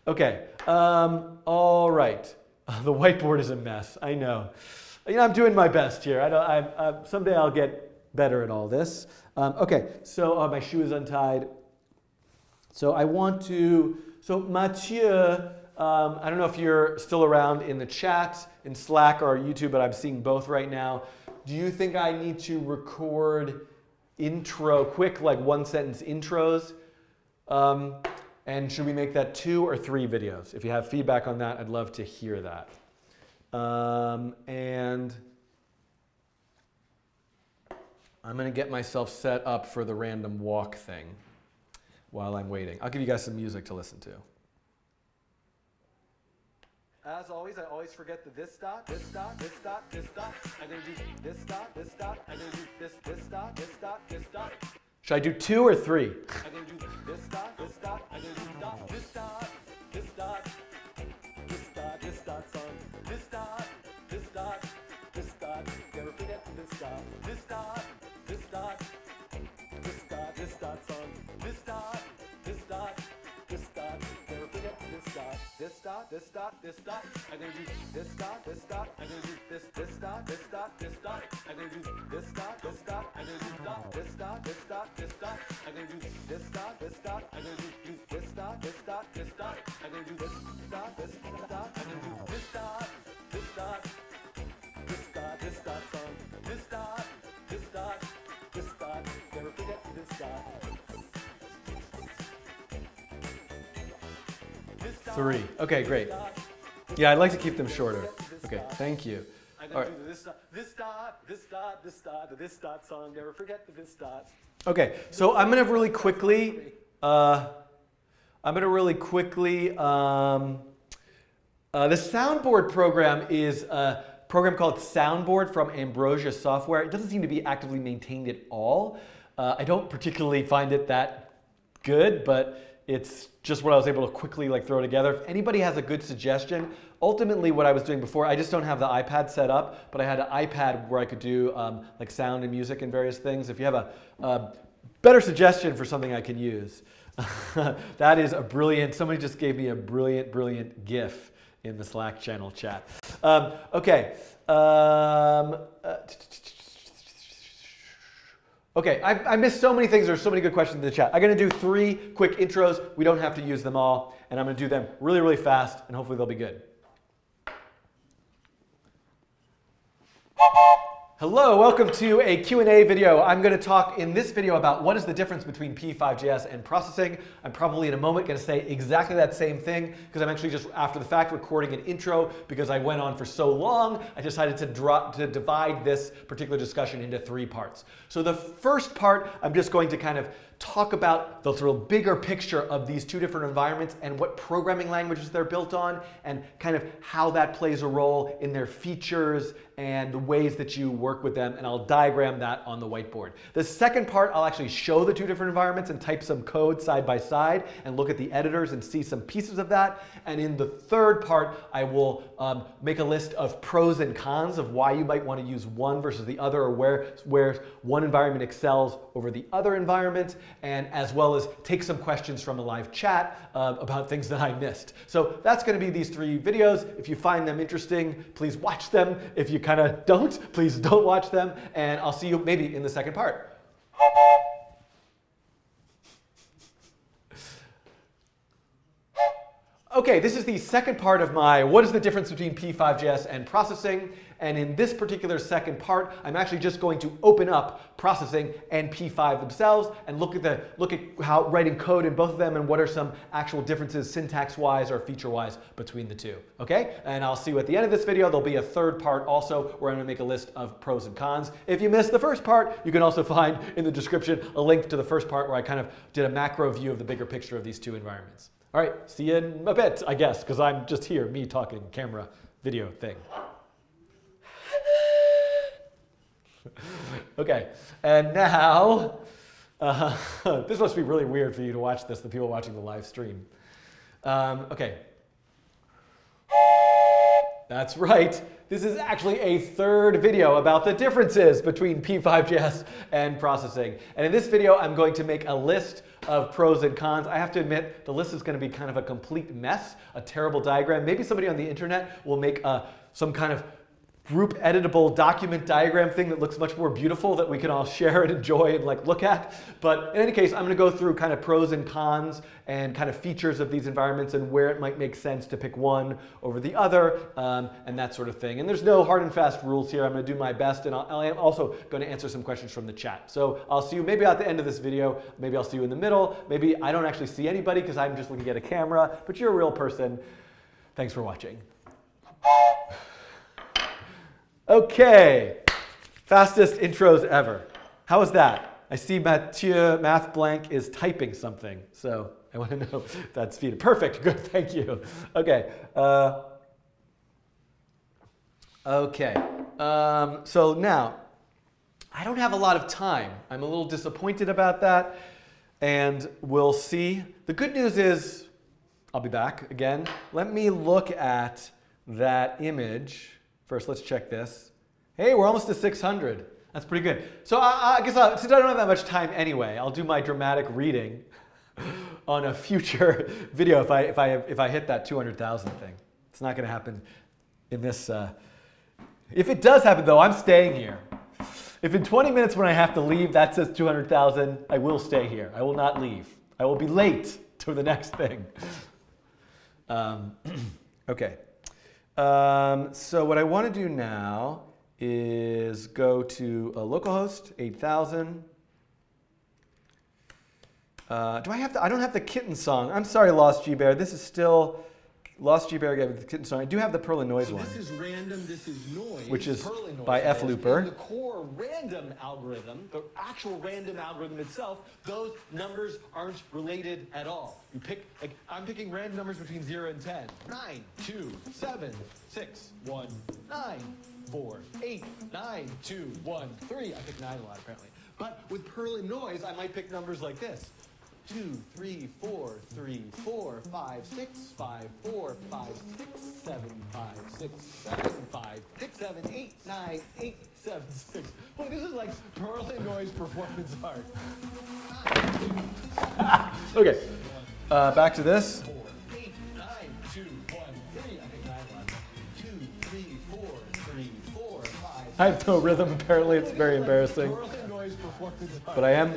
Okay, all right. The whiteboard is a mess, I know. I'm doing my best here. Someday I'll get better at all this. Okay, so my shoe is untied. So I want to, so Mathieu, I don't know if you're still around in the chat, in Slack or YouTube, but I'm seeing both right now. Do you think I need to record quick, like one-sentence intros? And should we make that 2 or 3 videos? If you have feedback on that, I'd love to hear that. And I'm going to get myself set up for the random walk thing while I'm waiting. I'll give you guys some music to listen to. As always, I always forget the this dot, this dot, this dot, this dot. I'm going to do this dot, this dot. I'm going to do this dot, this dot, this dot. Should I do 2 or 3? I'm going to do this dot, this dot. I'm going to do dot, this dot, this dot, this dot, this dot, son. This dot, this dot, this dot. Never forget this dot, this dot, this dot, this dot, this dot, son. This dot, this dot, this dot. Never forget this dot, this dot, this dot, this dot. I'm going to do this dot, this dot. I'm going to do this dot, this dot, this dot. I'm going to do this dot, this dot. I'm going to do dot, this dot, this dot, this dot. I'm going to do this dot, this dot. I'm going to do this dot, this dot, this dot. I'm gonna do this dot, this dot. I'm gonna do this dot, this dot, this dot, this dot song. This dot, this dot, this dot. Never forget this dot. This dot, 3. Okay, great. dot, Yeah, I'd like to keep them shorter. Okay, thank you. I'm All gonna right. do this dot, this dot, this dot, this dot, the this dot song. Never forget the this dot. Okay, so I'm gonna really quickly. The Soundboard program is a program called Soundboard from Ambrosia Software. It doesn't seem to be actively maintained at all. I don't particularly find it that good, but it's just what I was able to quickly throw together. If anybody has a good suggestion, ultimately what I was doing before, I just don't have the iPad set up, but I had an iPad where I could do sound and music and various things. If you have a better suggestion for something I can use, that is a brilliant, somebody just gave me a brilliant GIF in the Slack channel chat. Okay. Okay, I missed so many things. There's so many good questions in the chat. I'm going to do 3 quick intros. We don't have to use them all. And I'm going to do them really fast, and hopefully they'll be good. Hello, welcome to a Q&A video. I'm going to talk in this video about what is the difference between p5.js and processing. I'm probably in a moment going to say exactly that same thing because I'm actually just after the fact recording an intro because I went on for so long. I decided to divide this particular discussion into 3 parts. So the first part, I'm just going to kind of talk about the sort of bigger picture of these 2 different environments and what programming languages they're built on and kind of how that plays a role in their features and the ways that you work with them, and I'll diagram that on the whiteboard. The second part, I'll actually show the 2 different environments and type some code side by side and look at the editors and see some pieces of that. And in the third part, I will make a list of pros and cons of why you might want to use one versus the other, or where one environment excels over the other environment, and as well as take some questions from a live chat about things that I missed. So that's going to be these 3 videos. If you find them interesting, please watch them. If you kind of don't, please don't watch them, and I'll see you maybe in the second part. Okay, this is the second part of my what is the difference between p5.js and processing. And in this particular second part, I'm actually just going to open up processing and p5 themselves and look at how writing code in both of them and what are some actual differences syntax-wise or feature-wise between the 2. Okay? And I'll see you at the end of this video. There'll be a third part also where I'm going to make a list of pros and cons. If you missed the first part, you can also find in the description a link to the first part where I kind of did a macro view of the bigger picture of these 2 environments. All right, see you in a bit, I guess, because I'm just here, me talking, camera, video thing. Okay, and now, this must be really weird for you to watch this, the people watching the live stream. Okay. That's right. This is actually a 3rd video about the differences between p5.js and processing. And in this video, I'm going to make a list of pros and cons. I have to admit, the list is going to be kind of a complete mess, a terrible diagram. Maybe somebody on the internet will make some kind of group editable document diagram thing that looks much more beautiful that we can all share and enjoy and look at. But in any case, I'm going to go through kind of pros and cons and kind of features of these environments and where it might make sense to pick one over the other and that sort of thing. And there's no hard and fast rules here. I'm going to do my best, and I am also going to answer some questions from the chat. So I'll see you maybe at the end of this video. Maybe I'll see you in the middle. Maybe I don't actually see anybody because I'm just looking at a camera, but you're a real person. Thanks for watching. Okay, fastest intros ever. How was that? I see Mathieu Math Blank is typing something, so I want to know if that's feeded. Perfect, good, thank you. Okay. So now, I don't have a lot of time. I'm a little disappointed about that, and we'll see. The good news is, I'll be back again. Let me look at that image. First, let's check this. Hey, we're almost to 600. That's pretty good. So I guess since I don't have that much time anyway, I'll do my dramatic reading on a future video if I hit that 200,000 thing. It's not going to happen in this. If it does happen, though, I'm staying here. If in 20 minutes when I have to leave that says 200,000, I will stay here. I will not leave. I will be late, to the next thing. Okay. So what I want to do now is go to a localhost 8000. Do I have I don't have the kitten song. I'm sorry, Lost G Bear. This is still Lost G Bear gave the kitten song. I do have the Perlin noise one. This is random, this is noise. Which is Perlin noise by is. F-Looper. In the core random algorithm, the actual random algorithm itself, those numbers aren't related at all. You pick, like, I'm picking random numbers between 0 and 10. 9, 2, 7, 6, 1, 9, 4, 8, 9, 2, 1, 3. I pick 9 a lot, apparently. But with Perlin noise, I might pick numbers like this. 2, 3, 4, 3, 4, 5, 6, 5, 4, 5, 6, 7, 5, 6, 7, 5, 6, 7, 8, 9, 8, 7, 6. Boy, this is like Perlin noise performance art. Okay, back to this. 4, 8, 9, 2, 1, 3. I think 9 left. 2, 3, 4, 3, 4, 5. I have no rhythm, apparently. It's very embarrassing. Perlin noise performance art. But I am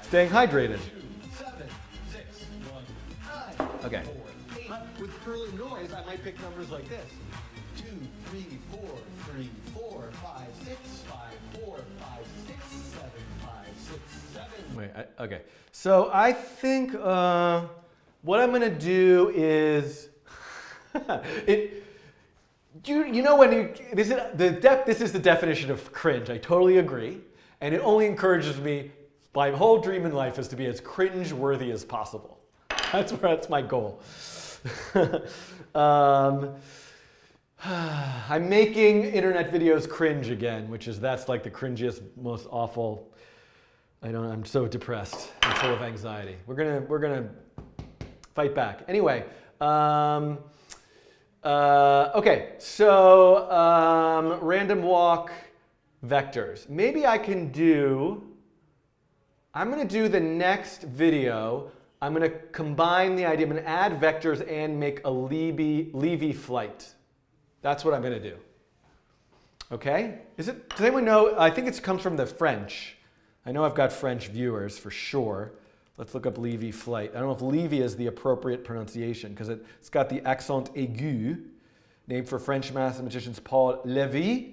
staying hydrated. 7, 6, 1, 9. Okay. 4, 8. But with Perlin noise, I might pick numbers like this. 2, 3, 4, 3, 4, 5, 6, 5, 4, 5, 6, 7, 5, 6, 7. Wait, okay. So I think what I'm gonna do is you know when this is the definition of cringe. I totally agree, and it only encourages me. My whole dream in life is to be as cringe-worthy as possible. That's my goal. I'm making internet videos cringe again, that's like the cringiest, most awful. I'm so depressed. I'm full of anxiety. We're gonna fight back. Anyway, okay. So random walk vectors. Maybe I can do. I'm gonna do the next video. I'm gonna combine the idea. I'm gonna add vectors and make a Lévy flight. That's what I'm gonna do. Okay? Does anyone know? I think it comes from the French. I know I've got French viewers for sure. Let's look up Lévy flight. I don't know if Lévy is the appropriate pronunciation because it's got the accent aigu, named for French mathematicians Paul Lévy,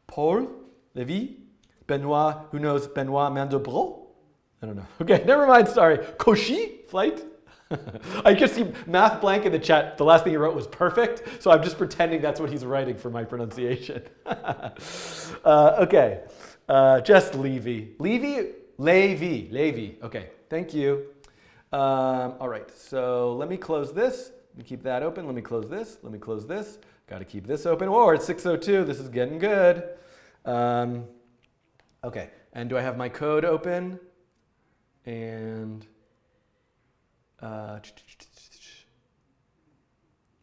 Paul Lévy, Benoit, who knows Benoit Mandelbrot? I don't know. Okay, never mind, sorry. Cauchy flight? I just see math blank in the chat. The last thing he wrote was perfect, so I'm just pretending that's what he's writing for my pronunciation. Okay, just Lévy. Lévy. Okay, thank you. All right, so let me close this. Let me keep that open. Let me close this. Let me close this. Got to keep this open. Whoa, it's 6:02. This is getting good. Okay, and do I have my code open? And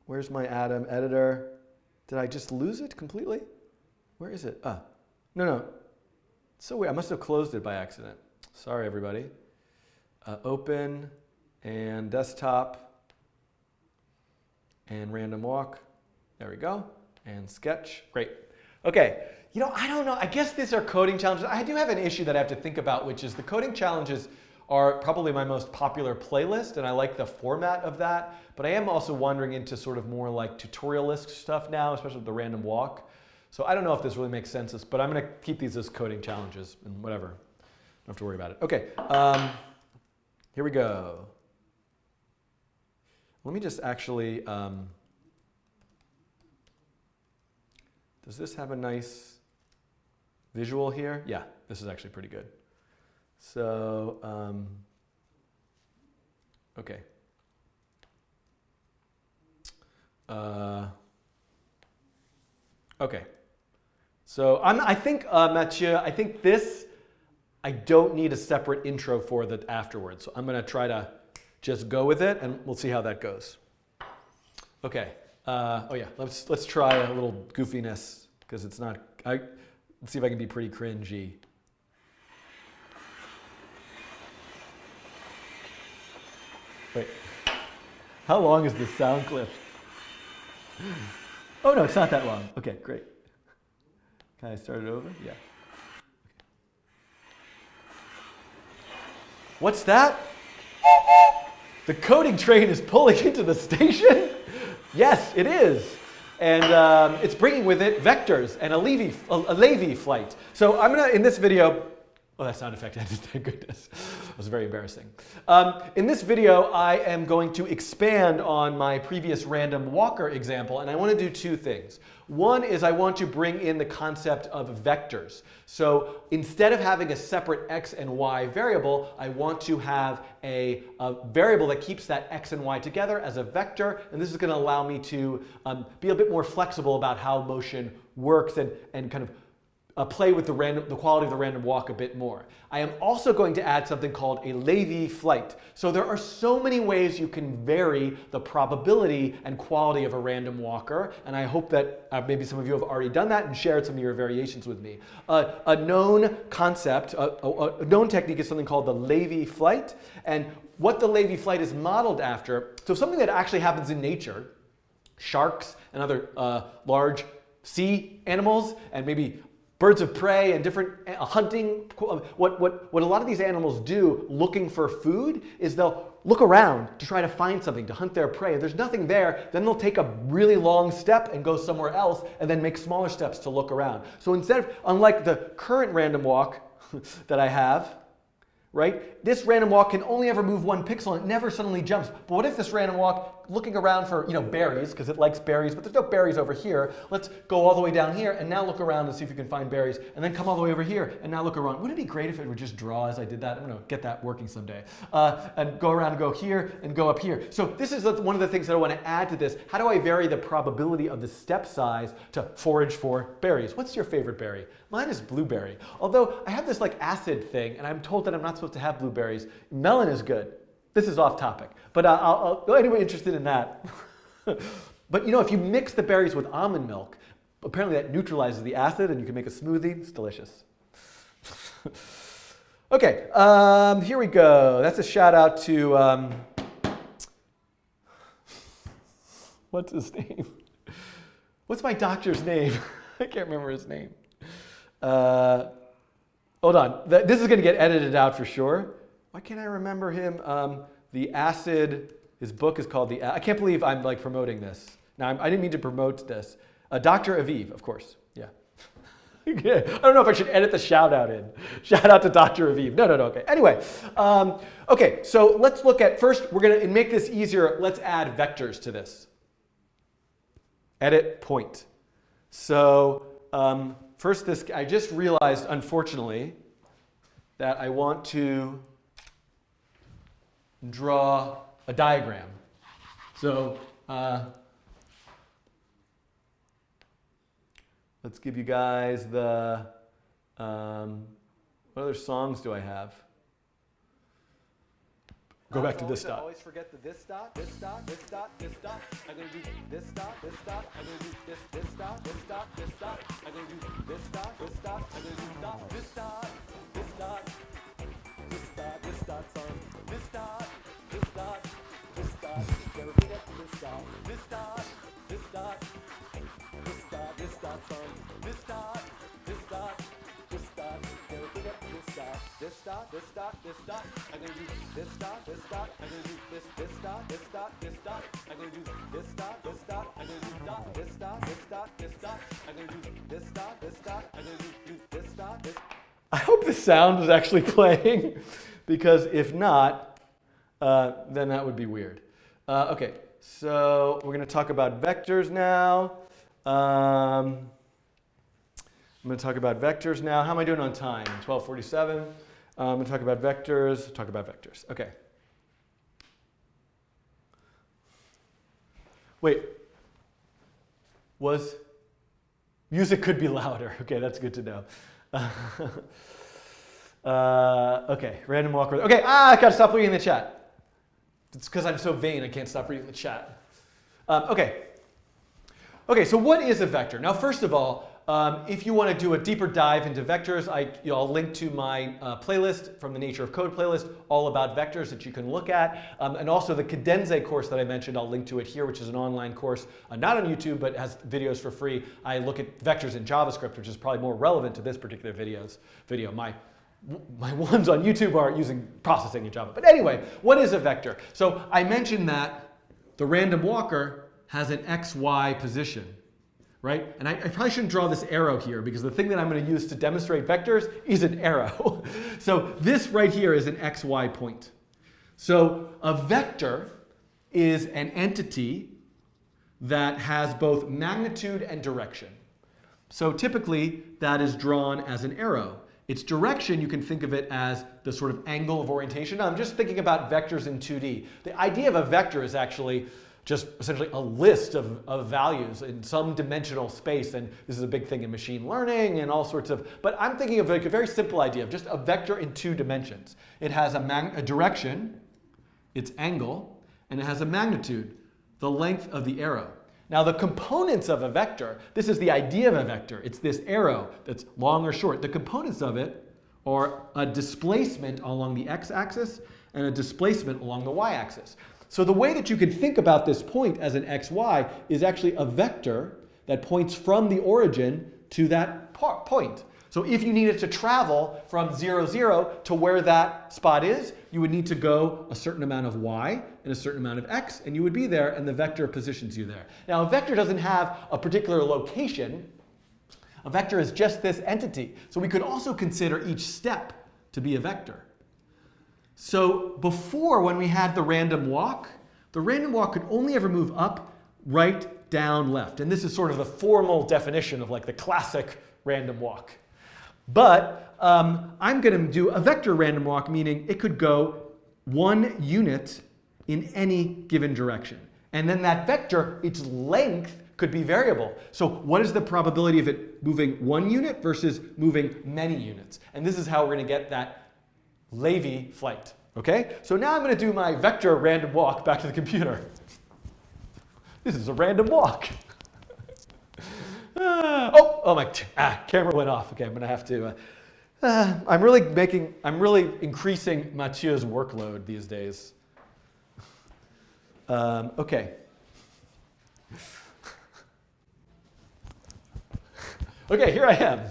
where's my Atom editor? Did I just lose it completely? Where is it? No. It's so weird. I must have closed it by accident. Sorry, everybody. Open and desktop and random walk. There we go. And sketch. Great. Okay. I don't know. I guess these are coding challenges. I do have an issue that I have to think about, which is the coding challenges are probably my most popular playlist, and I like the format of that. But I am also wandering into sort of more like tutorialist stuff now, especially with the random walk. So I don't know if this really makes sense, but I'm going to keep these as coding challenges and whatever. Don't have to worry about it. Okay, here we go. Let me just actually, does this have a nice visual here? Yeah, this is actually pretty good. So, okay. Okay. So I think, Mathieu, I think this, I don't need a separate intro for that afterwards. So I'm going to try to just go with it, and we'll see how that goes. Okay. Oh yeah, let's try a little goofiness because it's not. Let's see if I can be pretty cringy. Wait, how long is this sound clip? Oh no, it's not that long. Okay, great. Can I start it over? Yeah. What's that? The coding train is pulling into the station? Yes, it is. And it's bringing with it vectors and a Lévy flight. So I'm going to, in this video, oh, that sound effect ended, thank goodness. That was very embarrassing. In this video, I am going to expand on my previous random walker example, and I want to do two things. One is I want to bring in the concept of vectors. So instead of having a separate x and y variable, I want to have a variable that keeps that x and y together as a vector, and this is going to allow me to be a bit more flexible about how motion works and kind of play with the quality of the random walk a bit more. I am also going to add something called a Lévy flight. So there are so many ways you can vary the probability and quality of a random walker, and I hope that maybe some of you have already done that and shared some of your variations with me. A known concept, a known technique is something called the Lévy flight, and what the Lévy flight is modeled after, so something that actually happens in nature, sharks and other large sea animals, and maybe birds of prey and different hunting. What a lot of these animals do looking for food is they'll look around to try to find something, to hunt their prey. If there's nothing there, then they'll take a really long step and go somewhere else and then make smaller steps to look around. So instead of, unlike the current random walk that I have, right? This random walk can only ever move one pixel and it never suddenly jumps. But what if this random walk, looking around for berries, because it likes berries, but there's no berries over here. Let's go all the way down here and now look around and see if you can find berries, and then come all the way over here and now look around. Wouldn't it be great if it would just draw as I did that? I'm going to get that working someday. And go around and go here and go up here. So this is one of the things that I want to add to this. How do I vary the probability of the step size to forage for berries? What's your favorite berry? Mine is blueberry. Although I have this like acid thing, and I'm told that I'm not supposed to have blueberries. Melon is good. This is off topic, but anyway, interested in that. But if you mix the berries with almond milk, apparently that neutralizes the acid, and you can make a smoothie. It's delicious. Okay, here we go. That's a shout out to what's his name? What's my doctor's name? I can't remember his name. Hold on. This is going to get edited out for sure. Why can't I remember him? The acid, his book is called I can't believe I'm like promoting this. Now, I didn't mean to promote this. Dr. Aviv, of course. Yeah. I don't know if I should edit the shout out in. Shout out to Dr. Aviv. No, okay. Anyway, okay, so let's look at, first, we're going to make this easier. Let's add vectors to this. Edit point. So first, I just realized, unfortunately, that I want to draw a diagram. So let's give you guys the, what other songs do I have? Go back to this dot. Always forget the this dot, this dot, this dot, this dot. I'm going to do this dot, this dot. I'm going to do this dot, this dot, this dot. I'm going to do this dot, this dot. I'm going to do dot, this dot, this dot, this dot, this dot, son. This dot, this dot, this dot. Never forget the this dot, this dot, this dot, this dot, this dot, son. This dot, this dot, this dot. Never forget the this dot, this dot, this dot, this dot. I'm going to do this dot, this dot. I'm going to do this dot, this dot, this dot. I'm going to do this dot, this dot. I'm going to do dot, this dot, this dot, this dot. I'm going to do this dot, this dot. I'm going to do this dot, this. I hope the sound is actually playing, because if not, then that would be weird. Okay, so we're going to talk about vectors now. I'm going to talk about vectors now. How am I doing on time? 12:47. I'm going to talk about vectors. Okay. Wait. Music could be louder. Okay, that's good to know. Okay, random walk. Okay, I gotta stop reading the chat. It's because I'm so vain I can't stop reading the chat. Okay, so what is a vector? Now, first of all, if you want to do a deeper dive into vectors, I'll link to my playlist from the Nature of Code playlist, all about vectors that you can look at. And also the Kadenze course that I mentioned, I'll link to it here, which is an online course, not on YouTube, but has videos for free. I look at vectors in JavaScript, which is probably more relevant to this particular video, my my ones on YouTube are using processing in Java. But anyway, what is a vector? So I mentioned that the random walker has an XY position, right? And I probably shouldn't draw this arrow here because the thing that I'm going to use to demonstrate vectors is an arrow. So this right here is an XY point. So a vector is an entity that has both magnitude and direction. So typically that is drawn as an arrow. Its direction, you can think of it as the sort of angle of orientation. Now, I'm just thinking about vectors in 2D. The idea of a vector is actually just essentially a list of values in some dimensional space, and this is a big thing in machine learning and all sorts of, but I'm thinking of like a very simple idea of just a vector in 2 dimensions. It has a direction, its angle, and it has a magnitude, the length of the arrow. Now the components of a vector, this is the idea of a vector. It's this arrow that's long or short. The components of it are a displacement along the x-axis and a displacement along the y-axis. So the way that you can think about this point as an xy is actually a vector that points from the origin to that point. So if you needed to travel from 0, 0 to where that spot is, you would need to go a certain amount of y and a certain amount of x, and you would be there, and the vector positions you there. Now, a vector doesn't have a particular location. A vector is just this entity. So we could also consider each step to be a vector. So before, when we had the random walk could only ever move up, right, down, left. And this is sort of the formal definition of like the classic random walk. But I'm going to do a vector random walk, meaning it could go 1 unit in any given direction. And then that vector, its length could be variable. So what is the probability of it moving 1 unit versus moving many units? And this is how we're going to get that Lévy flight. Okay? So now I'm going to do my vector random walk back to the computer. This is a random walk. My camera went off. Okay, I'm gonna have to. I'm really increasing Mathieu's workload these days. Okay. Okay, here I am.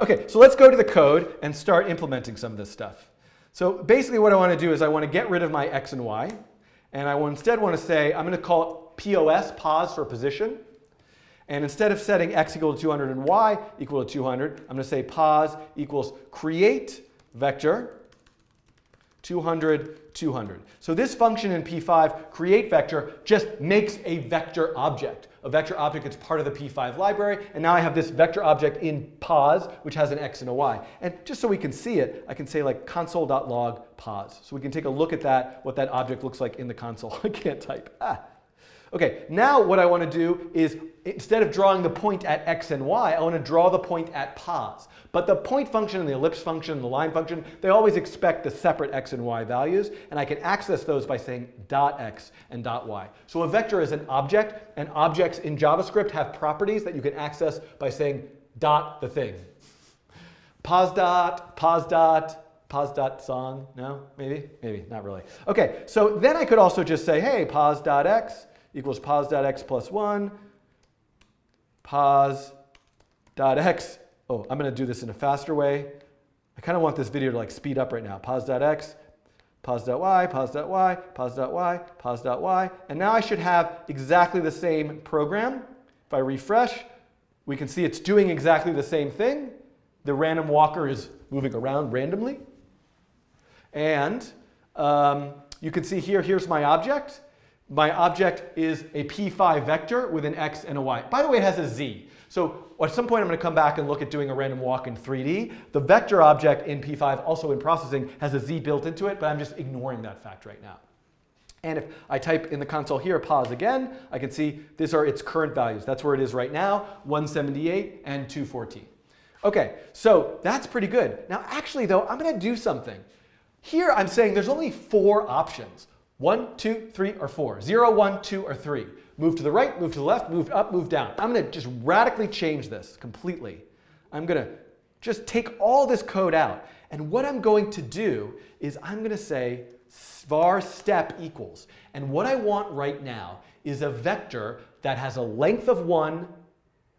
Okay, so let's go to the code and start implementing some of this stuff. So basically, what I want to do is I want to get rid of my x and y, and I instead want to say I'm going to call it POS, pause for position. And instead of setting x equal to 200 and y equal to 200, I'm going to say pos equals create vector 200, 200. So this function in P5, create vector, just makes a vector object. A vector object is part of the P5 library. And now I have this vector object in pos, which has an x and a y. And just so we can see it, I can say like console.log pos. So we can take a look at that, what that object looks like in the console. I can't type. Okay, now what I want to do is, instead of drawing the point at x and y, I want to draw the point at pos. But the point function and the ellipse function and the line function, they always expect the separate x and y values, and I can access those by saying .x and .y. So a vector is an object, and objects in JavaScript have properties that you can access by saying dot the thing. Pos dot song, no? Maybe? Maybe, not really. Okay, so then I could also just say, hey, pos.x equals pos.x plus 1, pos.x. Oh, I'm going to do this in a faster way. I kind of want this video to like speed up right now. Pos.x, pos.y, pos.y, pos.y, pos.y. And now I should have exactly the same program. If I refresh, we can see it's doing exactly the same thing. The random walker is moving around randomly. And you can see here, here's my object. My object is a P5 vector with an x and a y. By the way, it has a z. So at some point I'm going to come back and look at doing a random walk in 3D. The vector object in P5, also in processing, has a z built into it, but I'm just ignoring that fact right now. And if I type in the console here, pos again, I can see these are its current values. That's where it is right now, 178 and 214. Okay, so that's pretty good. Now actually though, I'm going to do something. Here I'm saying there's only 4 options. 1, 2, 3, or 4. 0, 1, 2, or 3. Move to the right, move to the left, move up, move down. I'm going to just radically change this completely. I'm going to just take all this code out. And what I'm going to do is I'm going to say var step equals. And what I want right now is a vector that has a length of 1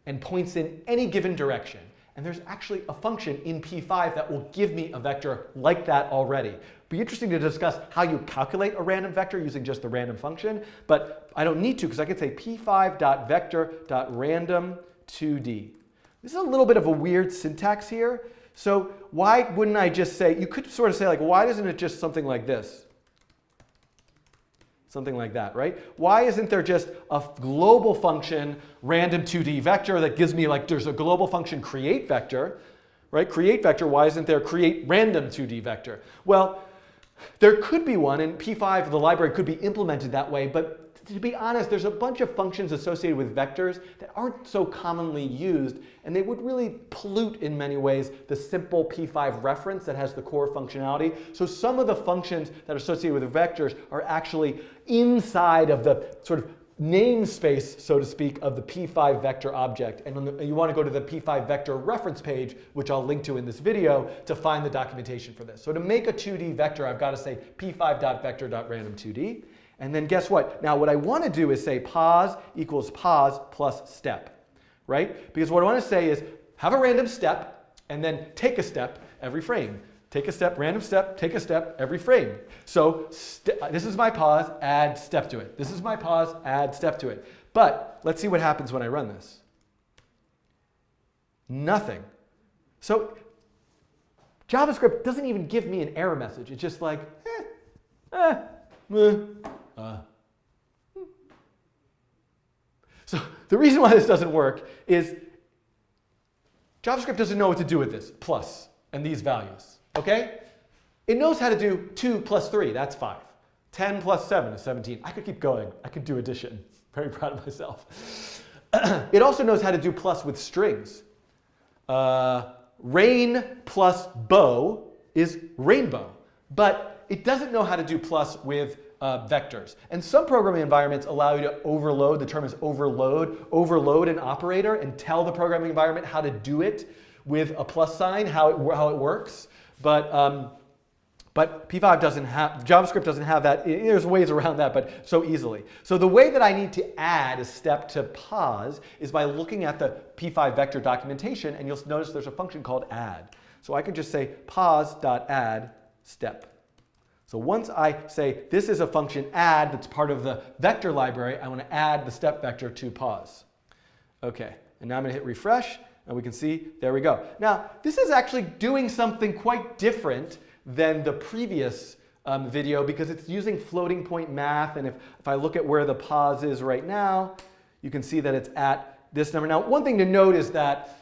and points in any given direction. And there's actually a function in p5 that will give me a vector like that already. Be interesting to discuss how you calculate a random vector using just the random function, but I don't need to because I could say p5.vector.random2d. This is a little bit of a weird syntax here. So why wouldn't I just say, you could sort of say like, why isn't it just something like this? Something like that, right? Why isn't there just a global function, random2d vector, that gives me like, there's a global function create vector, right? Create vector, why isn't there create random2d vector? Well, there could be one, and p5, the library, could be implemented that way, but to be honest, there's a bunch of functions associated with vectors that aren't so commonly used, and they would really pollute in many ways the simple p5 reference that has the core functionality. So some of the functions that are associated with vectors are actually inside of the sort of namespace, so to speak, of the p5 vector object. And you want to go to the p5 vector reference page, which I'll link to in this video, to find the documentation for this. So to make a 2D vector, I've got to say p5.vector.random2d. And then guess what? Now what I want to do is say pos equals pos plus step, right? Because what I want to say is have a random step and then take a step every frame. Take a step, random step, take a step every frame. So this is my pos, add step to it. This is my pos, add step to it. But let's see what happens when I run this. Nothing. So JavaScript doesn't even give me an error message. It's just like, So the reason why this doesn't work is JavaScript doesn't know what to do with this plus and these values, okay? It knows how to do 2 plus 3, that's 5. 10 plus 7 is 17. I could keep going. I could do addition. Very proud of myself. It also knows how to do plus with strings. Rain plus bow is rainbow, but it doesn't know how to do plus with vectors. And some programming environments allow you to overload, the term is overload an operator and tell the programming environment how to do it with a plus sign, how it works. But p5 doesn't have, JavaScript doesn't have that. There's ways around that, but so easily. So the way that I need to add a step to pos is by looking at the p5 vector documentation, and you'll notice there's a function called add. So I could just say pos.add step. So once I say this is a function add that's part of the vector library, I want to add the step vector to pos. Okay, and now I'm going to hit refresh, and we can see, there we go. Now, this is actually doing something quite different than the previous video because it's using floating point math, and if I look at where the pos is right now, you can see that it's at this number. Now, one thing to note is that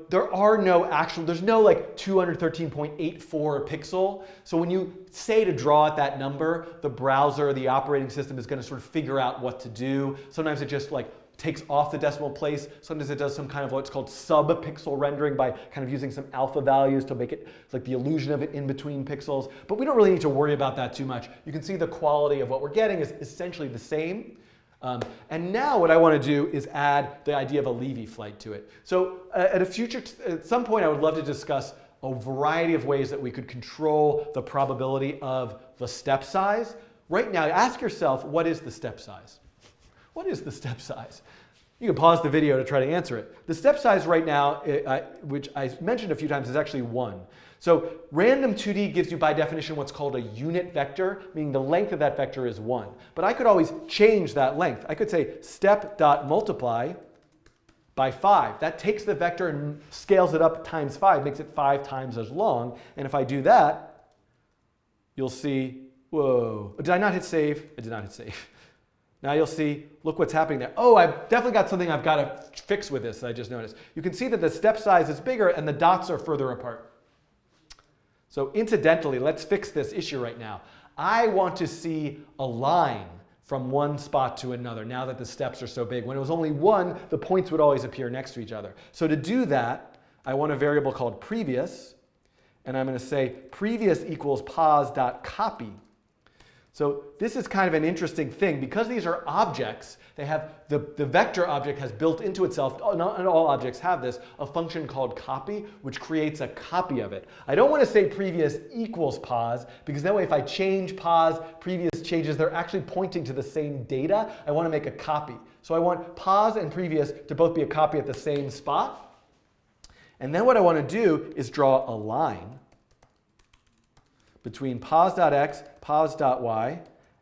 there are no actual, there's no like 213.84 pixel. So when you say to draw at that number, the browser, the operating system is going to sort of figure out what to do. Sometimes it just like takes off the decimal place. Sometimes it does some kind of what's called sub-pixel rendering by kind of using some alpha values to make it like the illusion of it in between pixels. But we don't really need to worry about that too much. You can see the quality of what we're getting is essentially the same. And now what I want to do is add the idea of a Lévy flight to it. So at some point I would love to discuss a variety of ways that we could control the probability of the step size. Right now, ask yourself, what is the step size? What is the step size? You can pause the video to try to answer it. The step size right now, which I mentioned a few times, is actually 1. So random2d gives you by definition what's called a unit vector, meaning the length of that vector is 1. But I could always change that length. I could say step.multiply by 5. That takes the vector and scales it up times 5, makes it 5 times as long. And if I do that, you'll see, whoa, did I not hit save? I did not hit save. Now you'll see, look what's happening there. Oh, I've definitely got something I've got to fix with this, I just noticed. You can see that the step size is bigger and the dots are further apart. So incidentally, let's fix this issue right now. I want to see a line from one spot to another now that the steps are so big. When it was only 1, the points would always appear next to each other. So to do that, I want a variable called previous, and I'm going to say previous equals pos.copy. So this is kind of an interesting thing. Because these are objects, they have the vector object has built into itself, not all objects have this, a function called copy, which creates a copy of it. I don't want to say previous equals pos, because that way if I change pos, previous changes, they're actually pointing to the same data. I want to make a copy. So I want pos and previous to both be a copy at the same spot. And then what I want to do is draw a line between pos.x, pos.y,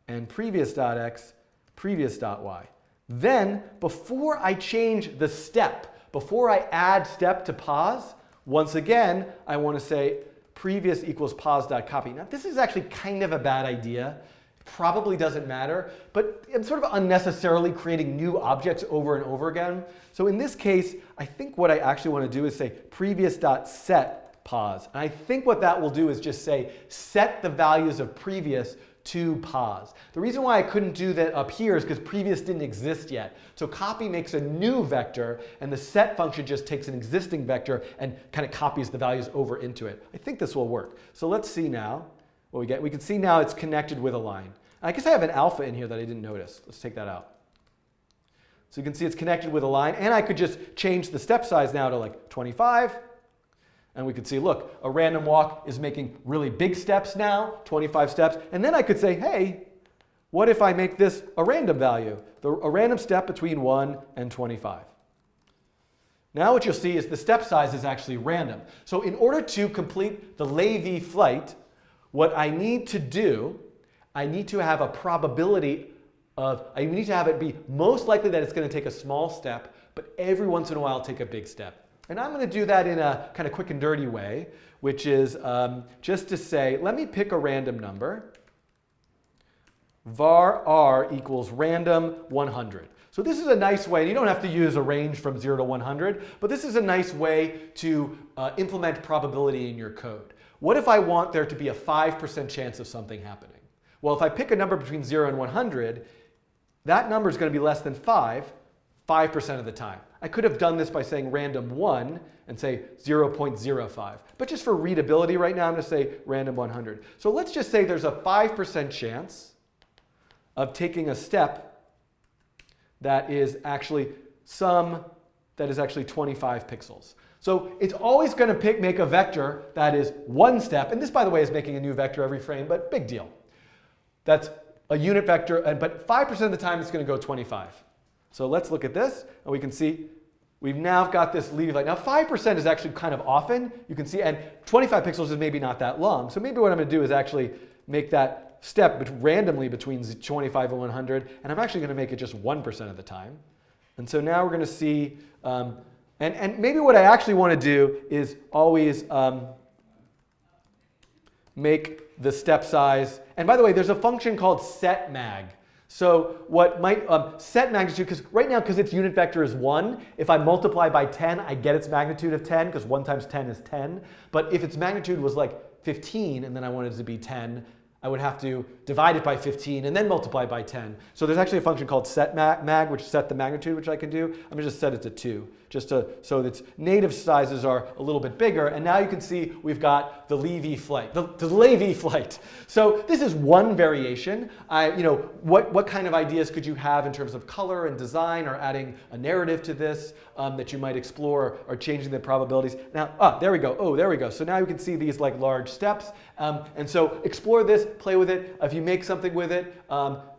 and previous.x, previous.y. Then, before I change the step, before I add step to pos, once again, I want to say previous equals pos.copy. Now, this is actually kind of a bad idea. Probably doesn't matter, but I'm sort of unnecessarily creating new objects over and over again. So in this case, I think what I actually want to do is say previous.set pos. And I think what that will do is just say set the values of previous to pos. The reason why I couldn't do that up here is because previous didn't exist yet. So copy makes a new vector, and the set function just takes an existing vector and kind of copies the values over into it. I think this will work. So let's see now what we get. We can see now it's connected with a line. I guess I have an alpha in here that I didn't notice. Let's take that out. So you can see it's connected with a line, and I could just change the step size now to like 25. And we could see, look, a random walk is making really big steps now, 25 steps. And then I could say, hey, what if I make this a random value, a random step between 1 and 25? Now what you'll see is the step size is actually random. So in order to complete the Lévy flight, what I need to do, I need to have a probability of, I need to have it be most likely that it's going to take a small step, but every once in a while take a big step. And I'm going to do that in a kind of quick and dirty way, which is just to say, let me pick a random number. Var r equals random 100. So this is a nice way, and you don't have to use a range from 0 to 100, but this is a nice way to implement probability in your code. What if I want there to be a 5% chance of something happening? Well, if I pick a number between 0 and 100, that number is going to be less than 5% of the time. I could have done this by saying random 1 and say 0.05. But just for readability right now, I'm going to say random 100. So let's just say there's a 5% chance of taking a step that is actually 25 pixels. So it's always going to make a vector that is one step. And this, by the way, is making a new vector every frame, but big deal. That's a unit vector, but 5% of the time it's going to go 25. So let's look at this, and we can see we've now got this Lévy flight. Now 5% is actually kind of often, you can see, and 25 pixels is maybe not that long. So maybe what I'm going to do is actually make that step randomly between 25 and 100, and I'm actually going to make it just 1% of the time. And so now we're going to see, and maybe what I actually want to do is always make the step size. And by the way, there's a function called setMag. So what might set magnitude, because right now, because its unit vector is 1, if I multiply by 10, I get its magnitude of 10, because 1 times 10 is 10. But if its magnitude was like 15, and then I wanted it to be 10, I would have to divide it by 15 and then multiply by 10. So there's actually a function called setMag, which set the magnitude, which I can do. I'm going to just set it to 2, so its native sizes are a little bit bigger. And now you can see we've got the Lévy flight, the Lévy flight. So this is one variation. What kind of ideas could you have in terms of color and design, or adding a narrative to this that you might explore, or changing the probabilities? Now, there we go. Oh, there we go. So now you can see these like large steps. And so explore this, play with it. If you make something with it,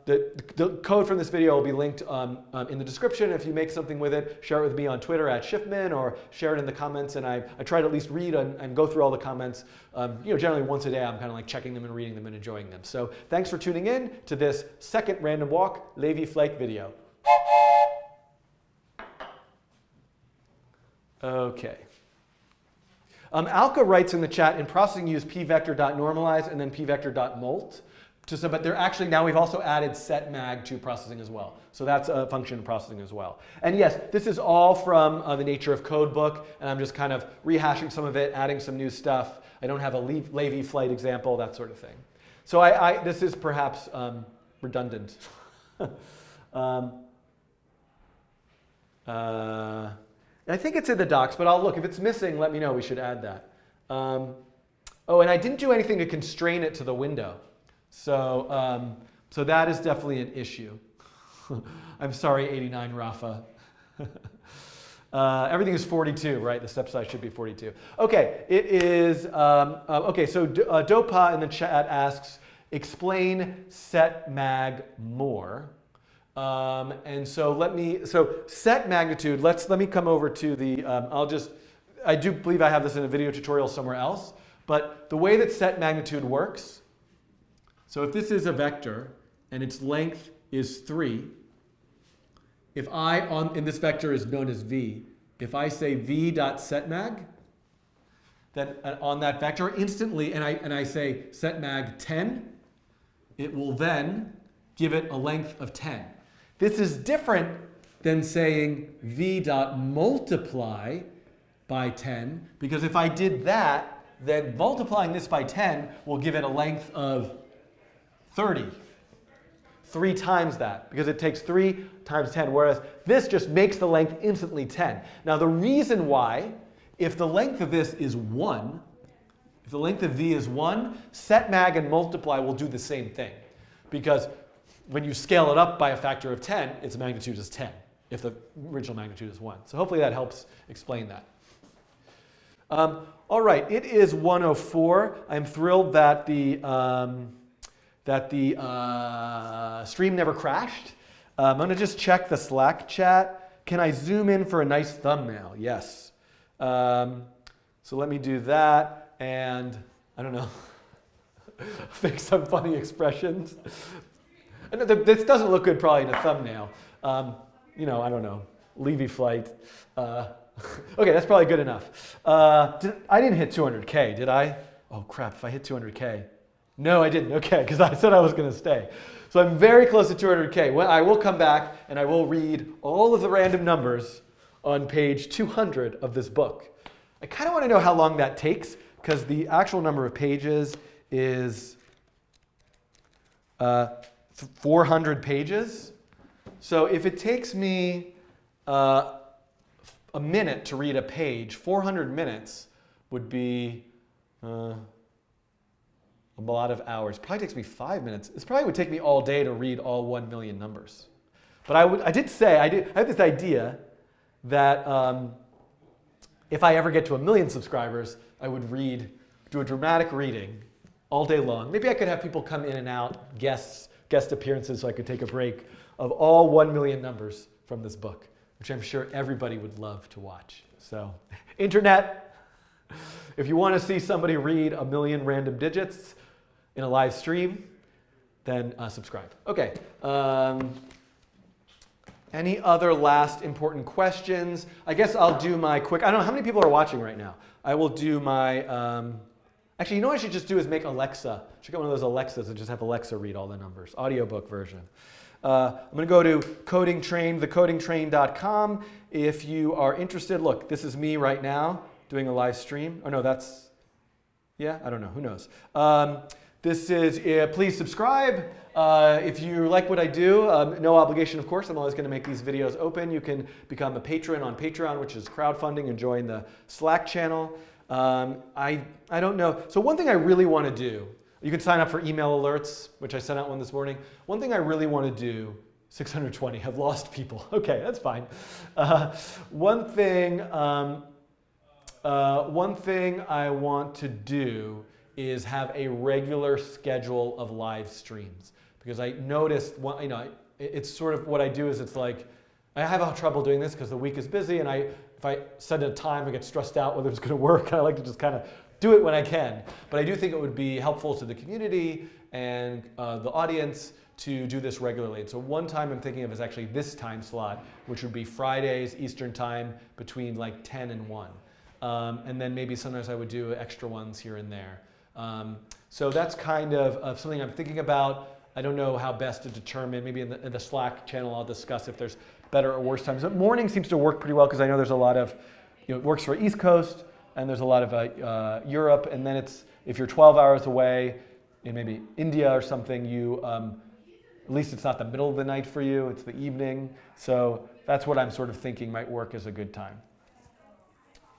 the code from this video will be linked in the description. If you make something with it, share it with me on Twitter @Schiffman, or share it in the comments. And I try to at least read and go through all the comments. Generally once a day, I'm kind of like checking them and reading them and enjoying them. So thanks for tuning in to this second random walk Lévy flight video. Okay. Alka writes in the chat, in processing use pvector.normalize and then pvector.molt. But they're actually, now we've also added setMag to processing as well. So that's a function in processing as well. And yes, this is all from the Nature of Code book, and I'm just kind of rehashing some of it, adding some new stuff. I don't have a Lévy flight example, that sort of thing. So this is perhaps redundant. I think it's in the docs, but I'll look. If it's missing, let me know. We should add that. Oh, and I didn't do anything to constrain it to the window. So, so that is definitely an issue. I'm sorry, 89 Rafa. Everything is 42, right? The step size should be 42. Okay, it is, okay, so Dopa in the chat asks, explain setMag more. And so so set magnitude, let me come over to the, I do believe I have this in a video tutorial somewhere else, but the way that set magnitude works, so if this is a vector and its length is 3, if in this vector is known as v, if I say v.setMag, then on that vector instantly, and I say setMag 10, it will then give it a length of 10. This is different than saying v.multiply by 10, because if I did that, then multiplying this by 10 will give it a length of 30. 3 times that, because it takes 3 times 10, whereas this just makes the length instantly 10. Now the reason why, if the length of this is 1, if the length of v is 1, setMag and multiply will do the same thing. Because when you scale it up by a factor of 10, its magnitude is 10, if the original magnitude is 1. So hopefully that helps explain that. All right, it is 1:04. I'm thrilled that the stream never crashed. I'm going to just check the Slack chat. Can I zoom in for a nice thumbnail? Yes. So let me do that, and I don't know, make some funny expressions. This doesn't look good probably in a thumbnail. You know, I don't know, Lévy flight. Okay, that's probably good enough. I didn't hit 200K, did I? Oh crap, if I hit 200K. No, I didn't, okay, because I said I was going to stay. So I'm very close to 200K. Well, I will come back and I will read all of the random numbers on page 200 of this book. I kind of want to know how long that takes, because the actual number of pages is 400 pages. So if it takes me a minute to read a page, 400 minutes would be a lot of hours. Probably takes me 5 minutes. It probably would take me all day to read all 1 million numbers. But I did say, I have this idea that if I ever get to 1 million subscribers, I would do a dramatic reading all day long. Maybe I could have people come in and out, guest appearances, so I could take a break of all 1 million numbers from this book, which I'm sure everybody would love to watch. So, internet, if you want to see somebody read 1 million random digits in a live stream, then subscribe. Okay. Any other last important questions? I guess I'll do my quick, I don't know how many people are watching right now. I will do my, actually, you know what I should just do is make Alexa. I should get one of those Alexas and just have Alexa read all the numbers, audiobook version. I'm going to go to thecodingtrain.com. If you are interested, look, this is me right now doing a live stream. Oh no, that's, yeah, I don't know, who knows. This is, please subscribe. If you like what I do, no obligation, of course. I'm always going to make these videos open. You can become a patron on Patreon, which is crowdfunding, and join the Slack channel. I don't know. So one thing I really want to do, you can sign up for email alerts, which I sent out one this morning. One thing I really want to do, 620, have lost people. Okay, that's fine. One thing I want to do is have a regular schedule of live streams, because I noticed, you know, it's sort of what I do is it's like, I have trouble doing this because the week is busy, and if I set a time, I get stressed out whether it's going to work. I like to just kind of do it when I can. But I do think it would be helpful to the community and the audience to do this regularly. And so one time I'm thinking of is actually this time slot, which would be Fridays Eastern time between like 10 and 1. And then maybe sometimes I would do extra ones here and there. So that's kind of something I'm thinking about. I don't know how best to determine. Maybe in the Slack channel I'll discuss if there's better or worse times. But morning seems to work pretty well because I know there's a lot of, it works for East Coast and there's a lot of Europe. And then if you're 12 hours away in maybe India or something, at least it's not the middle of the night for you, it's the evening. So that's what I'm sort of thinking might work as a good time.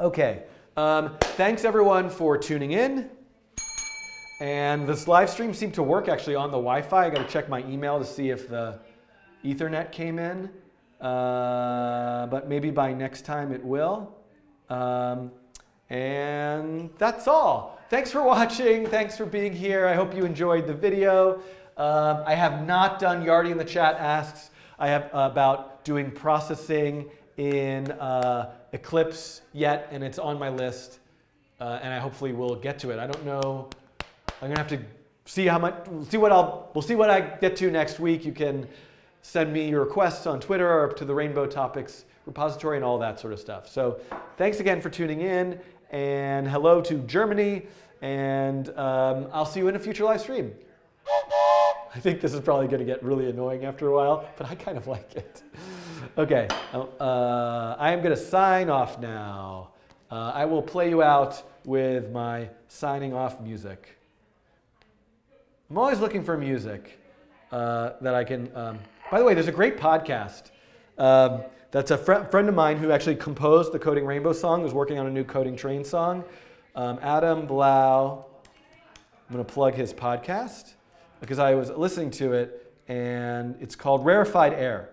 Okay, thanks everyone for tuning in. And this live stream seemed to work actually on the Wi-Fi. I got to check my email to see if the Ethernet came in, but maybe by next time it will. And that's all. Thanks for watching. Thanks for being here. I hope you enjoyed the video. I have not done, Yardi in the chat asks, I have about doing processing in Eclipse yet, and it's on my list, and I hopefully will get to it. I don't know. I'm gonna have to see how much. We'll see what I get to next week. You can send me your requests on Twitter or to the Rainbow Topics repository and all that sort of stuff. So thanks again for tuning in, and hello to Germany, and I'll see you in a future live stream. I think this is probably going to get really annoying after a while, but I kind of like it. Okay, I am going to sign off now. I will play you out with my signing off music. I'm always looking for music that I can... by the way, there's a great podcast. That's a friend of mine who actually composed the Coding Rainbow song, who's working on a new Coding Train song. Adam Blau. I'm going to plug his podcast because I was listening to it, and it's called Rarefied Air.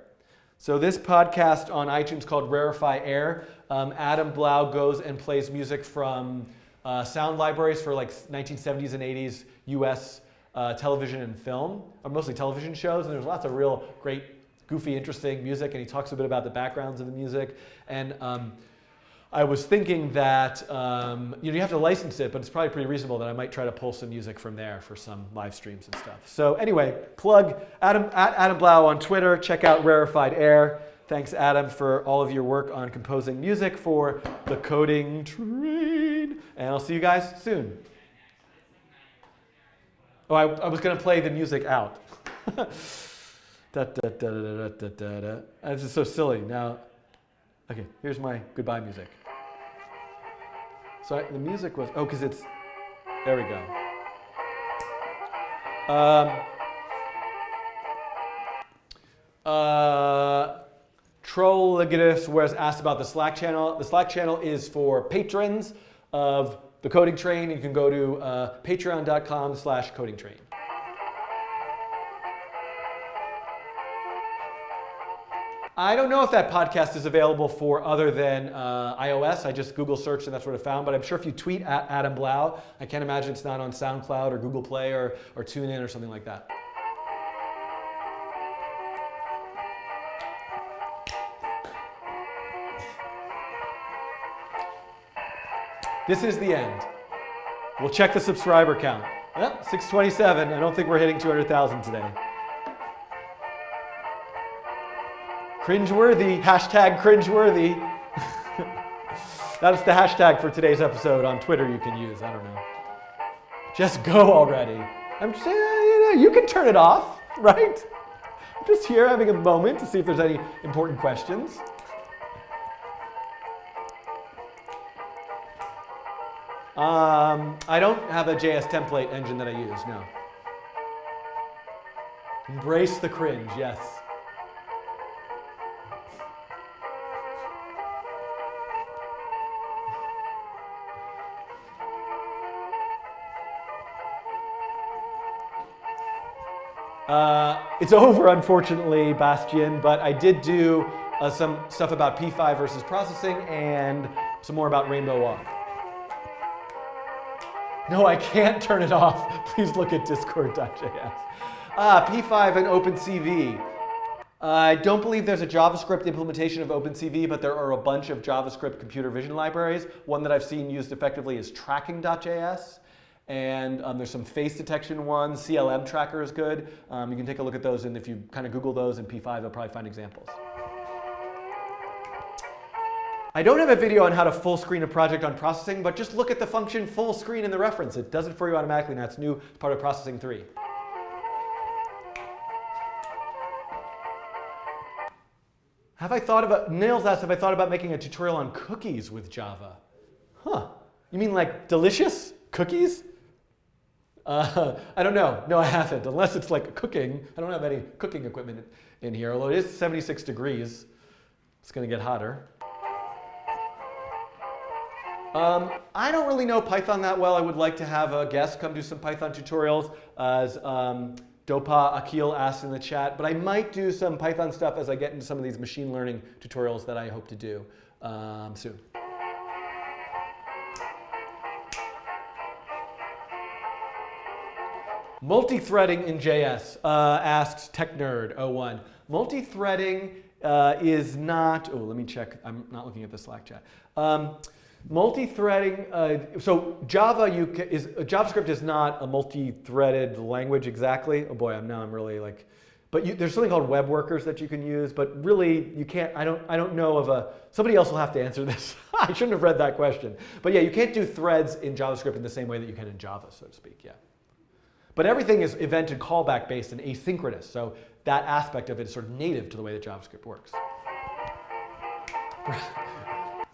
So this podcast on iTunes called Rarefied Air, Adam Blau goes and plays music from sound libraries for like 1970s and 80s US television and film, or mostly television shows, and there's lots of real great, goofy, interesting music, and he talks a bit about the backgrounds of the music. And I was thinking that you have to license it, but it's probably pretty reasonable that I might try to pull some music from there for some live streams and stuff. So anyway, plug Adam Blau on Twitter. Check out Rarefied Air. Thanks, Adam, for all of your work on composing music for the Coding Train. And I'll see you guys soon. Oh, I was going to play the music out. This is so silly. Now, okay, here's my goodbye music. So the music was, because it's, there we go. Trolligatus was asked about the Slack channel. The Slack channel is for patrons of the Coding Train. You can go to patreon.com/codingtrain. I don't know if that podcast is available for other than iOS. I just Google searched and that's what I found. But I'm sure if you tweet at Adam Blau, I can't imagine it's not on SoundCloud or Google Play or TuneIn or something like that. This is the end. We'll check the subscriber count. Yep, 627. I don't think we're hitting 200,000 today. Cringeworthy, hashtag cringeworthy. That's the hashtag for today's episode on Twitter you can use. I don't know. Just go already. I'm just saying, you can turn it off, right? I'm just here having a moment to see if there's any important questions. I don't have a JS template engine that I use, no. Embrace the cringe, yes. It's over, unfortunately, Bastian, but I did do some stuff about p5 versus processing and some more about Rainbow Walk. No, I can't turn it off. Please look at discord.js. p5 and OpenCV. I don't believe there's a JavaScript implementation of OpenCV, but there are a bunch of JavaScript computer vision libraries. One that I've seen used effectively is tracking.js. And there's some face detection ones. CLM tracker is good. You can take a look at those, and if you kind of Google those in p5, you'll probably find examples. I don't have a video on how to full screen a project on processing, but just look at the function full screen in the reference. It does it for you automatically, and that's new, part of processing 3. Nails asked, have I thought about making a tutorial on cookies with Java? Huh, you mean like delicious cookies? I don't know. No, I haven't. Unless it's like cooking. I don't have any cooking equipment in here, although it is 76 degrees. It's going to get hotter. I don't really know Python that well. I would like to have a guest come do some Python tutorials, as Dopa Akil asked in the chat. But I might do some Python stuff as I get into some of these machine learning tutorials that I hope to do soon. Multi-threading in JS, asks TechNerd01. Multi-threading is not, oh, let me check. I'm not looking at the Slack chat. Multi-threading, so JavaScript is not a multi-threaded language exactly. Oh boy, now I'm really like, but there's something called web workers that you can use, but really you can't, I don't know of somebody else will have to answer this. I shouldn't have read that question. But yeah, you can't do threads in JavaScript in the same way that you can in Java, so to speak, yeah. But everything is event and callback based and asynchronous, so that aspect of it is sort of native to the way that JavaScript works.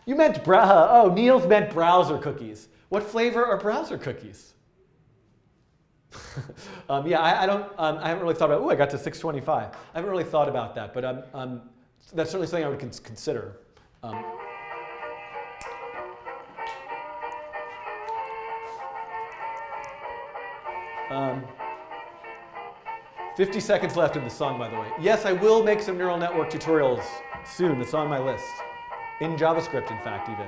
You meant Niels meant browser cookies. What flavor are browser cookies? Yeah, I haven't really thought about, I got to 625. I haven't really thought about that, but that's certainly something I would consider. 50 seconds left in the song, by the way. Yes, I will make some neural network tutorials soon. It's on my list. In JavaScript, in fact, even.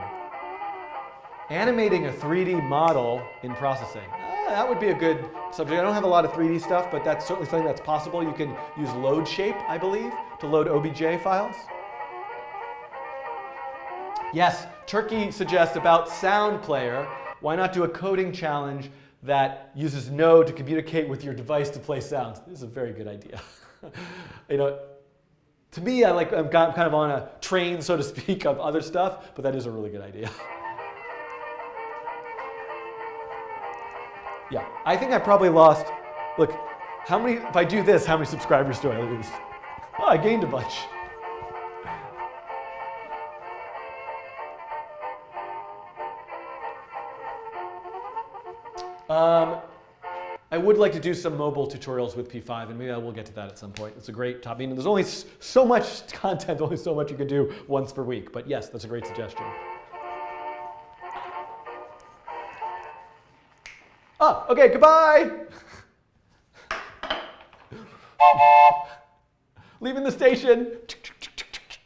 Animating a 3D model in processing. That would be a good subject. I don't have a lot of 3D stuff, but that's certainly something that's possible. You can use load shape, I believe, to load OBJ files. Yes, Turkey suggests about sound player. Why not do a coding challenge that uses Node to communicate with your device to play sounds? This is a very good idea. To me, I'm kind of on a train, so to speak, of other stuff, but that is a really good idea. Yeah, I think I probably lost, look, if I do this, how many subscribers do I lose? Oh, I gained a bunch. I would like to do some mobile tutorials with P5, and maybe I will get to that at some point. It's a great topic. There's only so much content, only so much you can do once per week. But yes, that's a great suggestion. Oh, okay, goodbye. Leaving the station.